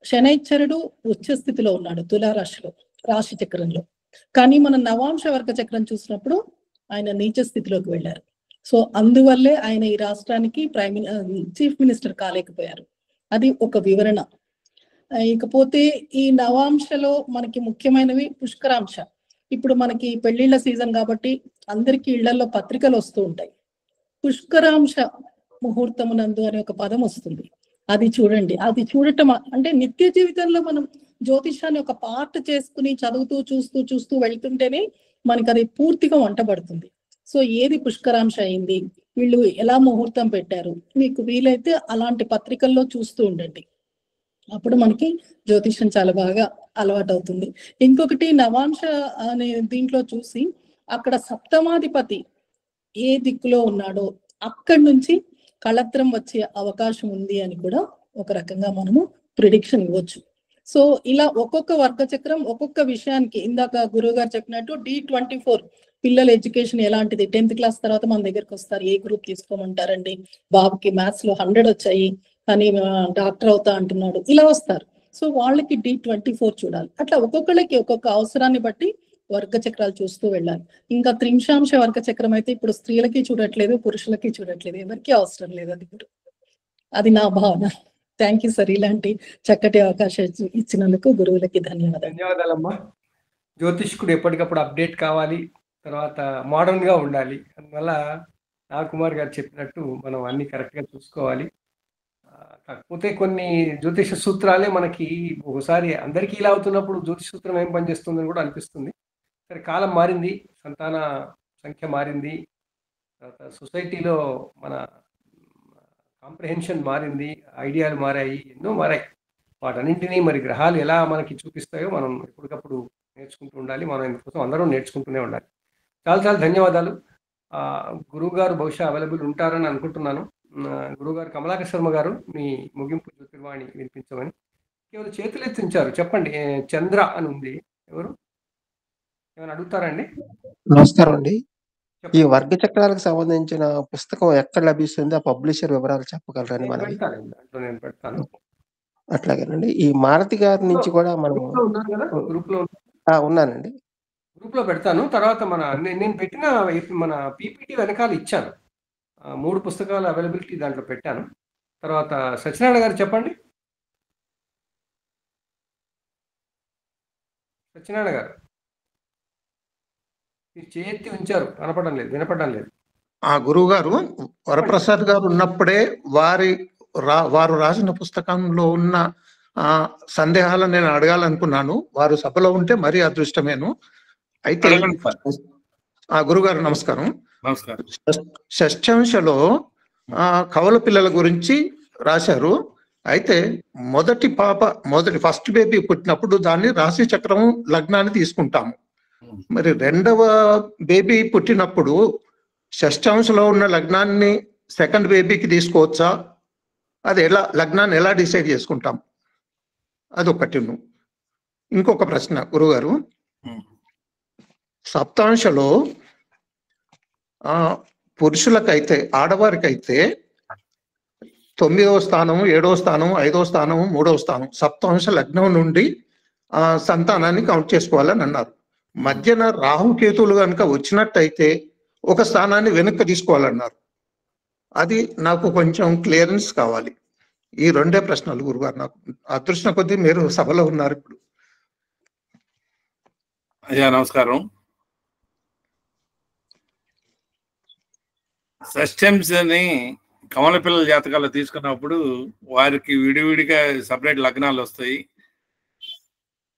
శనైశ్వరుడు ఉచ్చ స్థితిలో ఉన్నాడు తులారాశిలో రాశి చక్రంలో. కానీ మనం నవాంశ వర్గ చక్రం చూసినప్పుడు ఆయన నీచ స్థితిలోకి వెళ్ళారు. సో అందువల్లే ఆయన ఈ రాష్ట్రానికి చీఫ్ మినిస్టర్ కాలేకపోయారు. అది ఒక వివరణ. ఇకపోతే ఈ నవాంశలో మనకి ముఖ్యమైనవి పుష్కరాంశ. ఇప్పుడు మనకి పెళ్లిళ్ళ సీజన్ కాబట్టి అందరికి ఇళ్లలో పత్రికలు వస్తూ ఉంటాయి. పుష్కరాంశ ముహూర్తమునందు అనే ఒక పదం వస్తుంది. అది చూడండి. అది చూడటం అంటే నిత్య జీవితంలో మనం జ్యోతిషాన్ని ఒక పార్ట్ చేసుకుని చదువుతూ చూస్తూ వెళ్తుంటేనే మనకి అది పూర్తిగా వంటబడుతుంది. సో ఏది పుష్కరాంశ అయింది, వీళ్ళు ఎలా ముహూర్తం పెట్టారు, మీకు వీలైతే అలాంటి పత్రికల్లో చూస్తూ ఉండండి. అప్పుడు మనకి జ్యోతిషం చాలా బాగా అలవాటు అవుతుంది. ఇంకొకటి నవాంశ అనే దీంట్లో చూసి అక్కడ సప్తమాధిపతి ఏ దిక్కులో ఉన్నాడో అక్కడి నుంచి కళత్రం వచ్చే అవకాశం ఉంది అని కూడా ఒక రకంగా మనము ప్రిడిక్షన్ ఇవ్వచ్చు. సో ఇలా ఒక్కొక్క వర్గ చక్రం ఒక్కొక్క విషయానికి, ఇందాక గురువు గారు చెప్పినట్టు D24 పిల్లల ఎడ్యుకేషన్ ఎలాంటిది, 10th క్లాస్ తర్వాత మన దగ్గరకు వస్తారు, ఏ గ్రూప్ తీసుకోమంటారండి, బాబుకి మ్యాథ్స్ లో 100 వచ్చాయి కానీ డాక్టర్ అవుతా అంటున్నాడు, ఇలా వస్తారు. సో వాళ్ళకి D24 చూడాలి. అట్లా ఒక్కొక్కళ్ళకి ఒక్కొక్క అవసరాన్ని బట్టి వర్గ చక్రాలు చూస్తూ వెళ్ళాలి. ఇంకా త్రింశాంశ వర్గ చక్రం అయితే ఇప్పుడు స్త్రీలకి చూడట్లేదు, పురుషులకి చూడట్లేదు, ఎవరికి అవసరం లేదు. అది కూడా అది నా భావన. థ్యాంక్ యూ సార్, ఇలాంటి చక్కటి అవకాశం ఇచ్చినందుకు గురువులకి ధన్యవాదాలు. ధన్యవాదాలమ్మా. జ్యోతిష్కుడు ఎప్పటికప్పుడు అప్డేట్ కావాలి, తర్వాత మోడర్న్ గా ఉండాలి. అందువల్ల నాగకుమార్ గారు చెప్పినట్టు మనం అన్ని కరెక్ట్ గా చూసుకోవాలి. కాకపోతే కొన్ని జ్యోతిష సూత్రాలే మనకి ఒకసారి అందరికీ ఇలా అవుతున్నప్పుడు జ్యోతిష సూత్రం ఏం పనిచేస్తుందని కూడా అనిపిస్తుంది. సరే, కాలం మారింది, సంతాన సంఖ్య మారింది, తర్వాత సొసైటీలో మన కాంప్రహెన్షన్ మారింది, ఐడియాలు మారాయి, ఎన్నో మారాయి. వాటన్నింటినీ మరి గ్రహాలు ఎలా మనకి చూపిస్తాయో మనం ఎప్పటికప్పుడు నేర్చుకుంటూ ఉండాలి. మనం ఇందుకోసం అందరం నేర్చుకుంటూనే ఉండాలి. చాలా చాలా ధన్యవాదాలు. గురువు గారు బహుశా అవైలబుల్ ఉంటారని అనుకుంటున్నాను. గురువు గారు కమలాకర్ శర్మ గారు మీ ముగింపు జ్యోతిర్వాణి వినిపించమని కేవలం చేతులు ఎత్తించారు. చెప్పండి. చంద్ర అని ఉంది. ఎవరు ఏమైనా అడుగుతారండి? నమస్కారం అండి. ఈ వర్గ చక్రాలకు సంబంధించిన పుస్తకం ఎక్కడ లభిస్తుంది? ఆ పబ్లిషర్ వివరాలు చెప్పగలరని నేను మనవి. పెడతానండి, దాంట్లో నేను పెడతాను. అట్లాగేనండి. ఈ మారుతి గారి నుంచి కూడా మనం గ్రూప్లో ఉన్నారు కదా, గ్రూప్లో ఉన్నానండి. గ్రూప్లో పెడతాను. తర్వాత నేను పెట్టిన మన పీపీటీ వెనకాల ఇచ్చాను. 3 పుస్తకాల అవైలబిలిటీ దాంట్లో పెట్టాను. తర్వాత సత్యనారాయణ గారు చెప్పండి. సత్యనారాయణ గారు మీరు చేతి ఉంచారు, కనపడడం లేదు, వినపడడం లేదు. ఆ గురువు గారు వరప్రసాద్ గారు ఉన్నప్పుడే వారు రాసిన పుస్తకంలో ఉన్న సందేహాలను నేను అడగాలనుకున్నాను. వారు సభలో ఉంటే మరీ అదృష్టమేను. అయితే ఆ గురుగారు నమస్కారం. నమస్కారం. షష్ఠాంశలో కవల పిల్లల గురించి రాశారు. అయితే ఫస్ట్ బేబీ పుట్టినప్పుడు దాన్ని రాశి చక్రం లగ్నాన్ని తీసుకుంటాము. మరి రెండవ బేబీ పుట్టినప్పుడు షష్ఠాంశలో ఉన్న లగ్నాన్ని సెకండ్ బేబీకి తీసుకోవచ్చా? అది లగ్నాన్ని ఎలా డిసైడ్ చేసుకుంటాం? అదొకటి. ఇంకొక ప్రశ్న గురుగారు, సప్తాంశలో పురుషులకైతే ఆడవారికైతే 9వ స్థానం, 7వ స్థానం, 5వ స్థానం, 3వ స్థానం సప్తాంశ లగ్నం నుండి సంతానాన్ని కౌంట్ చేసుకోవాలని అన్నారు. మధ్యన రాహుకేతువులు కనుక వచ్చినట్టయితే ఒక స్థానాన్ని వెనక్కి తీసుకోవాలన్నారు. అది నాకు కొంచెం క్లియరెన్స్ కావాలి. ఈ 2 ప్రశ్నలు గురుగారు. నాకు అదృష్టం కొద్దీ మీరు సభలో ఉన్నారు ఇప్పుడు. అయ్యా నమస్కారం. షష్ఠంశని కమల పిల్లల జాతకాలు తీసుకున్నప్పుడు వారికి విడివిడిగా సపరేట్ లగ్నాలు వస్తాయి.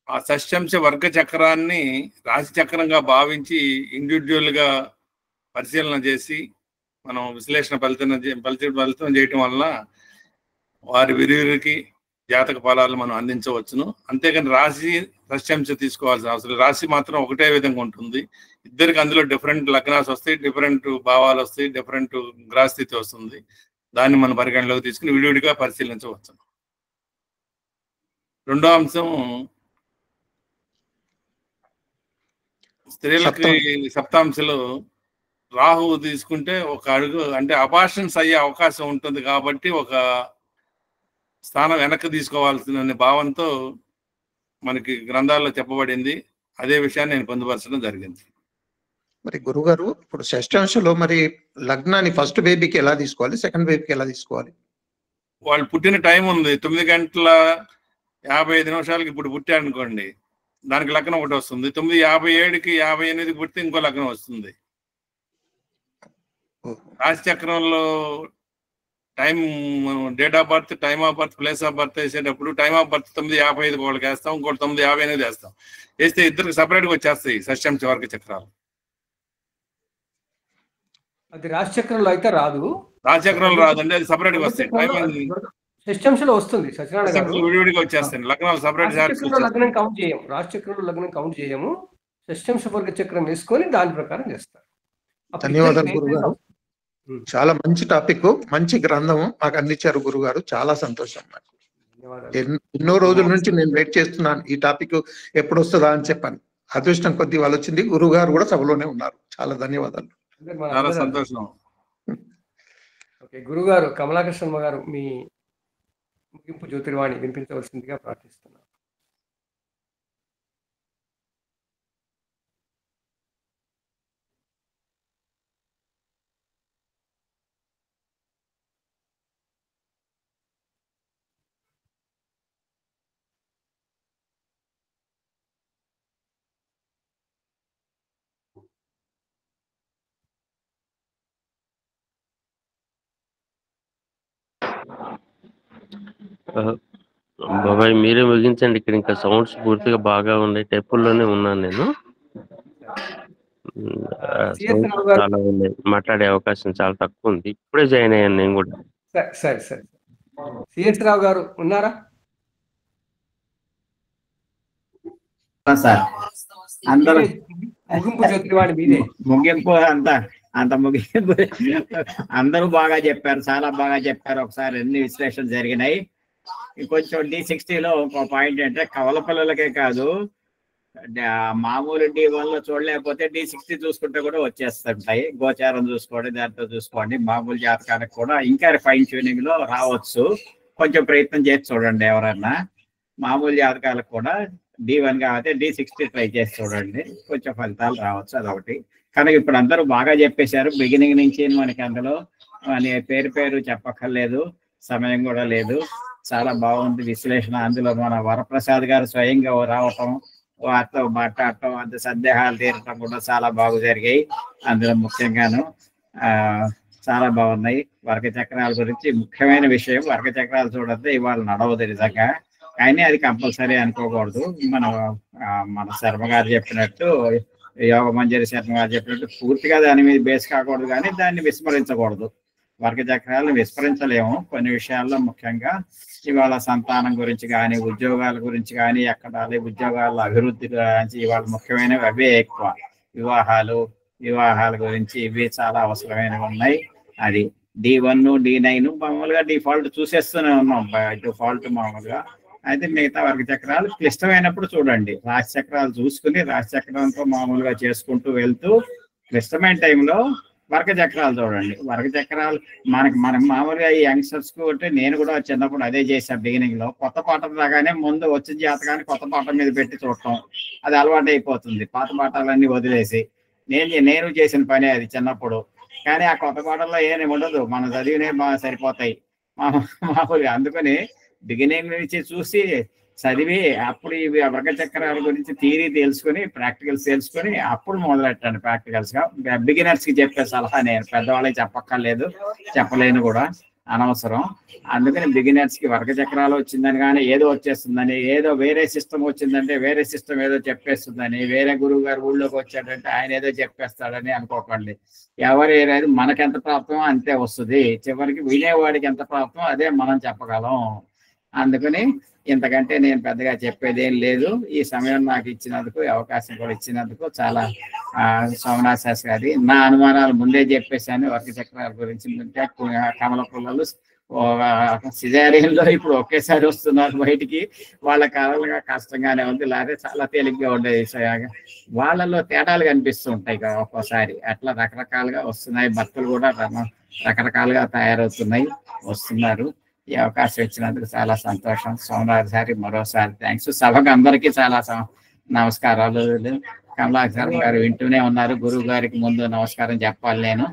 ఆ షష్ఠంశ వర్గ చక్రాన్ని రాశి చక్రంగా భావించి ఇండివిజువల్ గా పరిశీలన చేసి మనం విశ్లేషణ ఫలితం చేయటం వల్ల వారి విరివిరికి జాతక ఫలాలు మనం అందించవచ్చును. అంతేకాని రాశి షష్ఠంశ తీసుకోవాల్సిన అవసరం. రాశి మాత్రం ఒకటే విధంగా ఉంటుంది. ఇద్దరికి అందులో డిఫరెంట్ లగ్నాలు వస్తాయి, డిఫరెంట్ భావాలు వస్తాయి, డిఫరెంట్ గ్రహస్థితి వస్తుంది. దాన్ని మనం పరిగణలోకి తీసుకుని విడివిడిగా పరిశీలించవచ్చు. రెండో అంశం, స్త్రీలకి సప్తాంశలో రాహువు తీసుకుంటే ఒక అడుగు అంటే అబార్షన్స్ అయ్యే అవకాశం ఉంటుంది కాబట్టి ఒక స్థానం వెనక్కి తీసుకోవాల్సిన భావంతో మనకి గ్రంథాల్లో చెప్పబడింది. అదే విషయాన్ని నేను పొందుపరచడం జరిగింది. మరి గురుగారు ఇప్పుడు షష్ఠాంశలో మరి లగ్నాన్ని ఫస్ట్ బేబీకి ఎలా తీసుకోవాలి, సెకండ్ బేబీకి ఎలా తీసుకోవాలి? వాళ్ళు పుట్టిన టైం ఉంది. 9 గంటల 55 నిమిషాలకి ఇప్పుడు పుట్టాడు అనుకోండి, దానికి లగ్నం ఒకటి వస్తుంది. 9:57కి 58కి పుడితే ఇంకో లగ్నం వస్తుంది. రాశి చక్రంలో time, date of birth, time of birth, place of birth వేసేటప్పుడు టైమ్ ఆఫ్ బర్త్ 9:55 వాళ్ళకి వేస్తాం, ఇంకోటి 9:58 వేస్తాం. వేస్తే ఇద్దరికి సపరేట్గా వచ్చేస్తాయి షష్ఠాంశ వర్గ చక్రాలు. అది రాశి చక్రంలో అయితే రాదు. రాశి చక్రంలో రాదండి, అది సపరేట్ గా వస్తాయి. షష్ఠాంశలో వస్తుంది. సత్యనారాయణ గారు విడివిడిగా వచ్చేస్తాయి లగ్నాలు సపరేట్. లగ్నం కౌంట్ చేయము, రాశి చక్రంలో లగ్నం కౌంట్ చేయము. షష్ఠాంశ వర్గ చక్రం వేసుకొని దాని ప్రకారం చేస్తారు. ధన్యవాదాలు గురుగారు. చాలా మంచి టాపిక్, మంచి గ్రంథం మాకు అందించారు గురుగారు. చాలా సంతోషం. ఎన్నో రోజుల నుంచి నేను వెయిట్ చేస్తున్నాను ఈ టాపిక్ ఎప్పుడు వస్తుందా అని చెప్పాను. అదృష్టం కొద్ది వాళ్ళు వచ్చింది. గురువు గారు కూడా సభలోనే ఉన్నారు. చాలా ధన్యవాదాలు. చాలా సంతోషం. ఓకే, గురుగారు కమలాకర్ శర్మ గారు మీ ముగింపు జ్యోతిర్వాణి వినిపించవలసిందిగా ప్రార్థిస్తున్నాను. బాబాయ్ మీరే ముగించండి. ఇక్కడ ఇంకా సౌండ్స్ పూర్తిగా బాగా ఉన్నాయి. టెంపుల్లోనే ఉన్నాను నేను. సిఎస్ రావు గారు. చాలా ఉన్నాయి, మాట్లాడే అవకాశం చాలా తక్కువ ఉంది. ఇప్పుడే జాయిన్ అయ్యాను నేను కూడా. సరే సిఎస్ రావు గారు ఉన్నారా? సార్ అందరూ ముగింపు జ్యోతివాణి మీదే. ముగింపు అంత ముగింపు అందరూ బాగా చెప్పారు, చాలా బాగా చెప్పారు. ఒకసారి అన్ని విశ్లేషణ జరిగినాయి. ఇంకొంచెం D60లో ఒక పాయింట్ అంటే కవల పిల్లలకే కాదు, మామూలు D1 లో చూడలేకపోతే D60 చూసుకుంటే కూడా వచ్చేస్తుంటాయి. గోచారం చూసుకోండి, దాంట్లో చూసుకోండి. మామూలు జాతకానికి కూడా ఇంకా ఫైన్ ట్యూనింగ్ లో రావచ్చు. కొంచెం ప్రయత్నం చేసి చూడండి. ఎవరన్నా మామూలు జాతకాలకు కూడా D1 కాబట్టి D60 ట్రై చేసి చూడండి, కొంచెం ఫలితాలు రావచ్చు. అదొకటి. కనుక ఇప్పుడు అందరూ బాగా చెప్పేశారు బిగినింగ్ నుంచి. మనకి అందులో పేరు చెప్పక్కర్లేదు, సమయం కూడా లేదు. చాలా బాగుంది విశ్లేషణ. అందులో మన వరప్రసాద్ గారు స్వయంగా రావటం, వారితో మాట్లాడటం, అంత సందేహాలు తీరటం కూడా చాలా బాగా జరిగాయి. అందులో ముఖ్యంగాను చాలా బాగున్నాయి. వర్గ చక్రాల గురించి ముఖ్యమైన విషయం, వర్గ చక్రాలు చూడద్దు ఇవాళ నడవదు నిజంగా. కానీ అది కంపల్సరీ అనుకోకూడదు. మన శర్మ గారు చెప్పినట్టు, యోగ మంజరి శర్మ గారు చెప్పినట్టు పూర్తిగా దాని మీద బేస్ కాకూడదు, కానీ దాన్ని విస్మరించకూడదు. వర్గ చక్రాలను విస్మరించలేము కొన్ని విషయాల్లో. ముఖ్యంగా ఇవాళ సంతానం గురించి కానీ, ఉద్యోగాల గురించి కానీ, ఎక్కడ ఉద్యోగాల అభివృద్ధి గురించి ఇవాళ ముఖ్యమైనవి అవే ఎక్కువ. వివాహాల గురించి ఇవి చాలా అవసరమైనవి ఉన్నాయి. అది D1 D9 మామూలుగా డిఫాల్ట్ చూసేస్తూనే ఉన్నాం, డిఫాల్ట్ మామూలుగా. అయితే మిగతా వర్గ చక్రాలు క్లిష్టమైనప్పుడు చూడండి, రాశి చక్రాలు చూసుకుని రాశి చక్రంతో మామూలుగా చేసుకుంటూ వెళ్తూ క్లిష్టమైన టైంలో వర్గ చక్రాలు చూడండి. వర్గ చక్రాలు మనం మామూలుగా ఈ యంగ్స్టర్స్ కు అంటే నేను కూడా చిన్నప్పుడు అదే చేశాను. బిగినింగ్ లో కొత్త పాఠం రాగానే ముందు వచ్చిన జాతకాన్ని కొత్త పాఠం మీద పెట్టి చూడటం, అది అలవాటు అయిపోతుంది. పాత పాఠాలన్నీ వదిలేసి నేను చేసిన పని అది చిన్నప్పుడు. కానీ ఆ కొత్త పాఠంలో ఏమి ఉండదు, మనం చదివినే బాగా సరిపోతాయి మామూలుగా. అందుకని బిగినింగ్ నుంచి చూసి చదివి అప్పుడు ఇవి వర్గ చక్రాల గురించి థియరీ తెలుసుకొని, ప్రాక్టికల్స్ తెలుసుకొని అప్పుడు మొదలెట్టండి. ప్రాక్టికల్స్ గా బిగినర్స్ కి చెప్పే సలహా నేను, పెద్దవాళ్ళకి చెప్పక్కర్లేదు, చెప్పలేను కూడా, అనవసరం. అందుకని బిగినర్స్ కి వర్గ చక్రాలు వచ్చిందని కానీ ఏదో వచ్చేస్తుందని, ఏదో వేరే సిస్టమ్ వచ్చిందంటే వేరే సిస్టమ్ ఏదో చెప్పేస్తుందని, వేరే గురువు గారు ఊళ్ళోకి వచ్చాడంటే ఆయన ఏదో చెప్పేస్తాడని అనుకోకండి. ఎవరు ఏదైతే మనకెంత ప్రాప్తమో అంతే వస్తుంది. చివరికి వినేవాడికి ఎంత ప్రాప్తమో అదే మనం చెప్పగలం. అందుకని ఇంతకంటే నేను పెద్దగా చెప్పేదేం లేదు. ఈ సమయం నాకు ఇచ్చినందుకు, అవకాశం కూడా ఇచ్చినందుకు చాలా సోమనాథ్ శాస్త్రి గారి నా అనుమానాలు ముందే చెప్పేశాను. వర్గ చక్రాల గురించి కమల పుల్లలు సిజేరియన్లో ఇప్పుడు ఒకేసారి వస్తున్నారు బయటికి. వాళ్ళ కాలంగా కష్టంగానే ఉంది, లేకపోతే చాలా తేలిగ్గా ఉండేది. వాళ్ళలో తేడాలు కనిపిస్తూ ఉంటాయి ఒక్కోసారి. అట్లా రకరకాలుగా వస్తున్నాయి. భక్తులు కూడా రకరకాలుగా తయారవుతున్నాయి, వస్తున్నారు. ఈ అవకాశం ఇచ్చినందుకు చాలా సంతోషం. సోమనాథ్ గారి మరోసారి థ్యాంక్స్. సభకు అందరికీ చాలా నమస్కారాలు. కమలాక్ష శర్మ గారు వింటూనే ఉన్నారు. గురువు గారికి ముందు నమస్కారం చెప్పాలి నేను.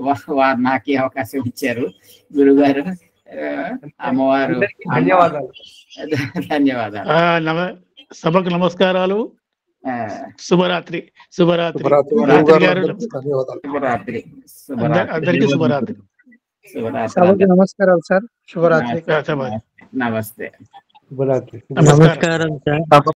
వారు నాకు ఈ అవకాశం ఇచ్చారు. గురువు గారు, అమ్మవారు ధన్యవాదాలు. ధన్యవాదాలు. సభకు నమస్కారాలు. శుభరాత్రి. శుభరాత్రి. శుభరాత్రి. అందరికీ శుభరాత్రి. నమస్కారాలు సార్. శుభరాత్రి. నమస్తే. శుభరాత్రి. నమస్కారం సార్.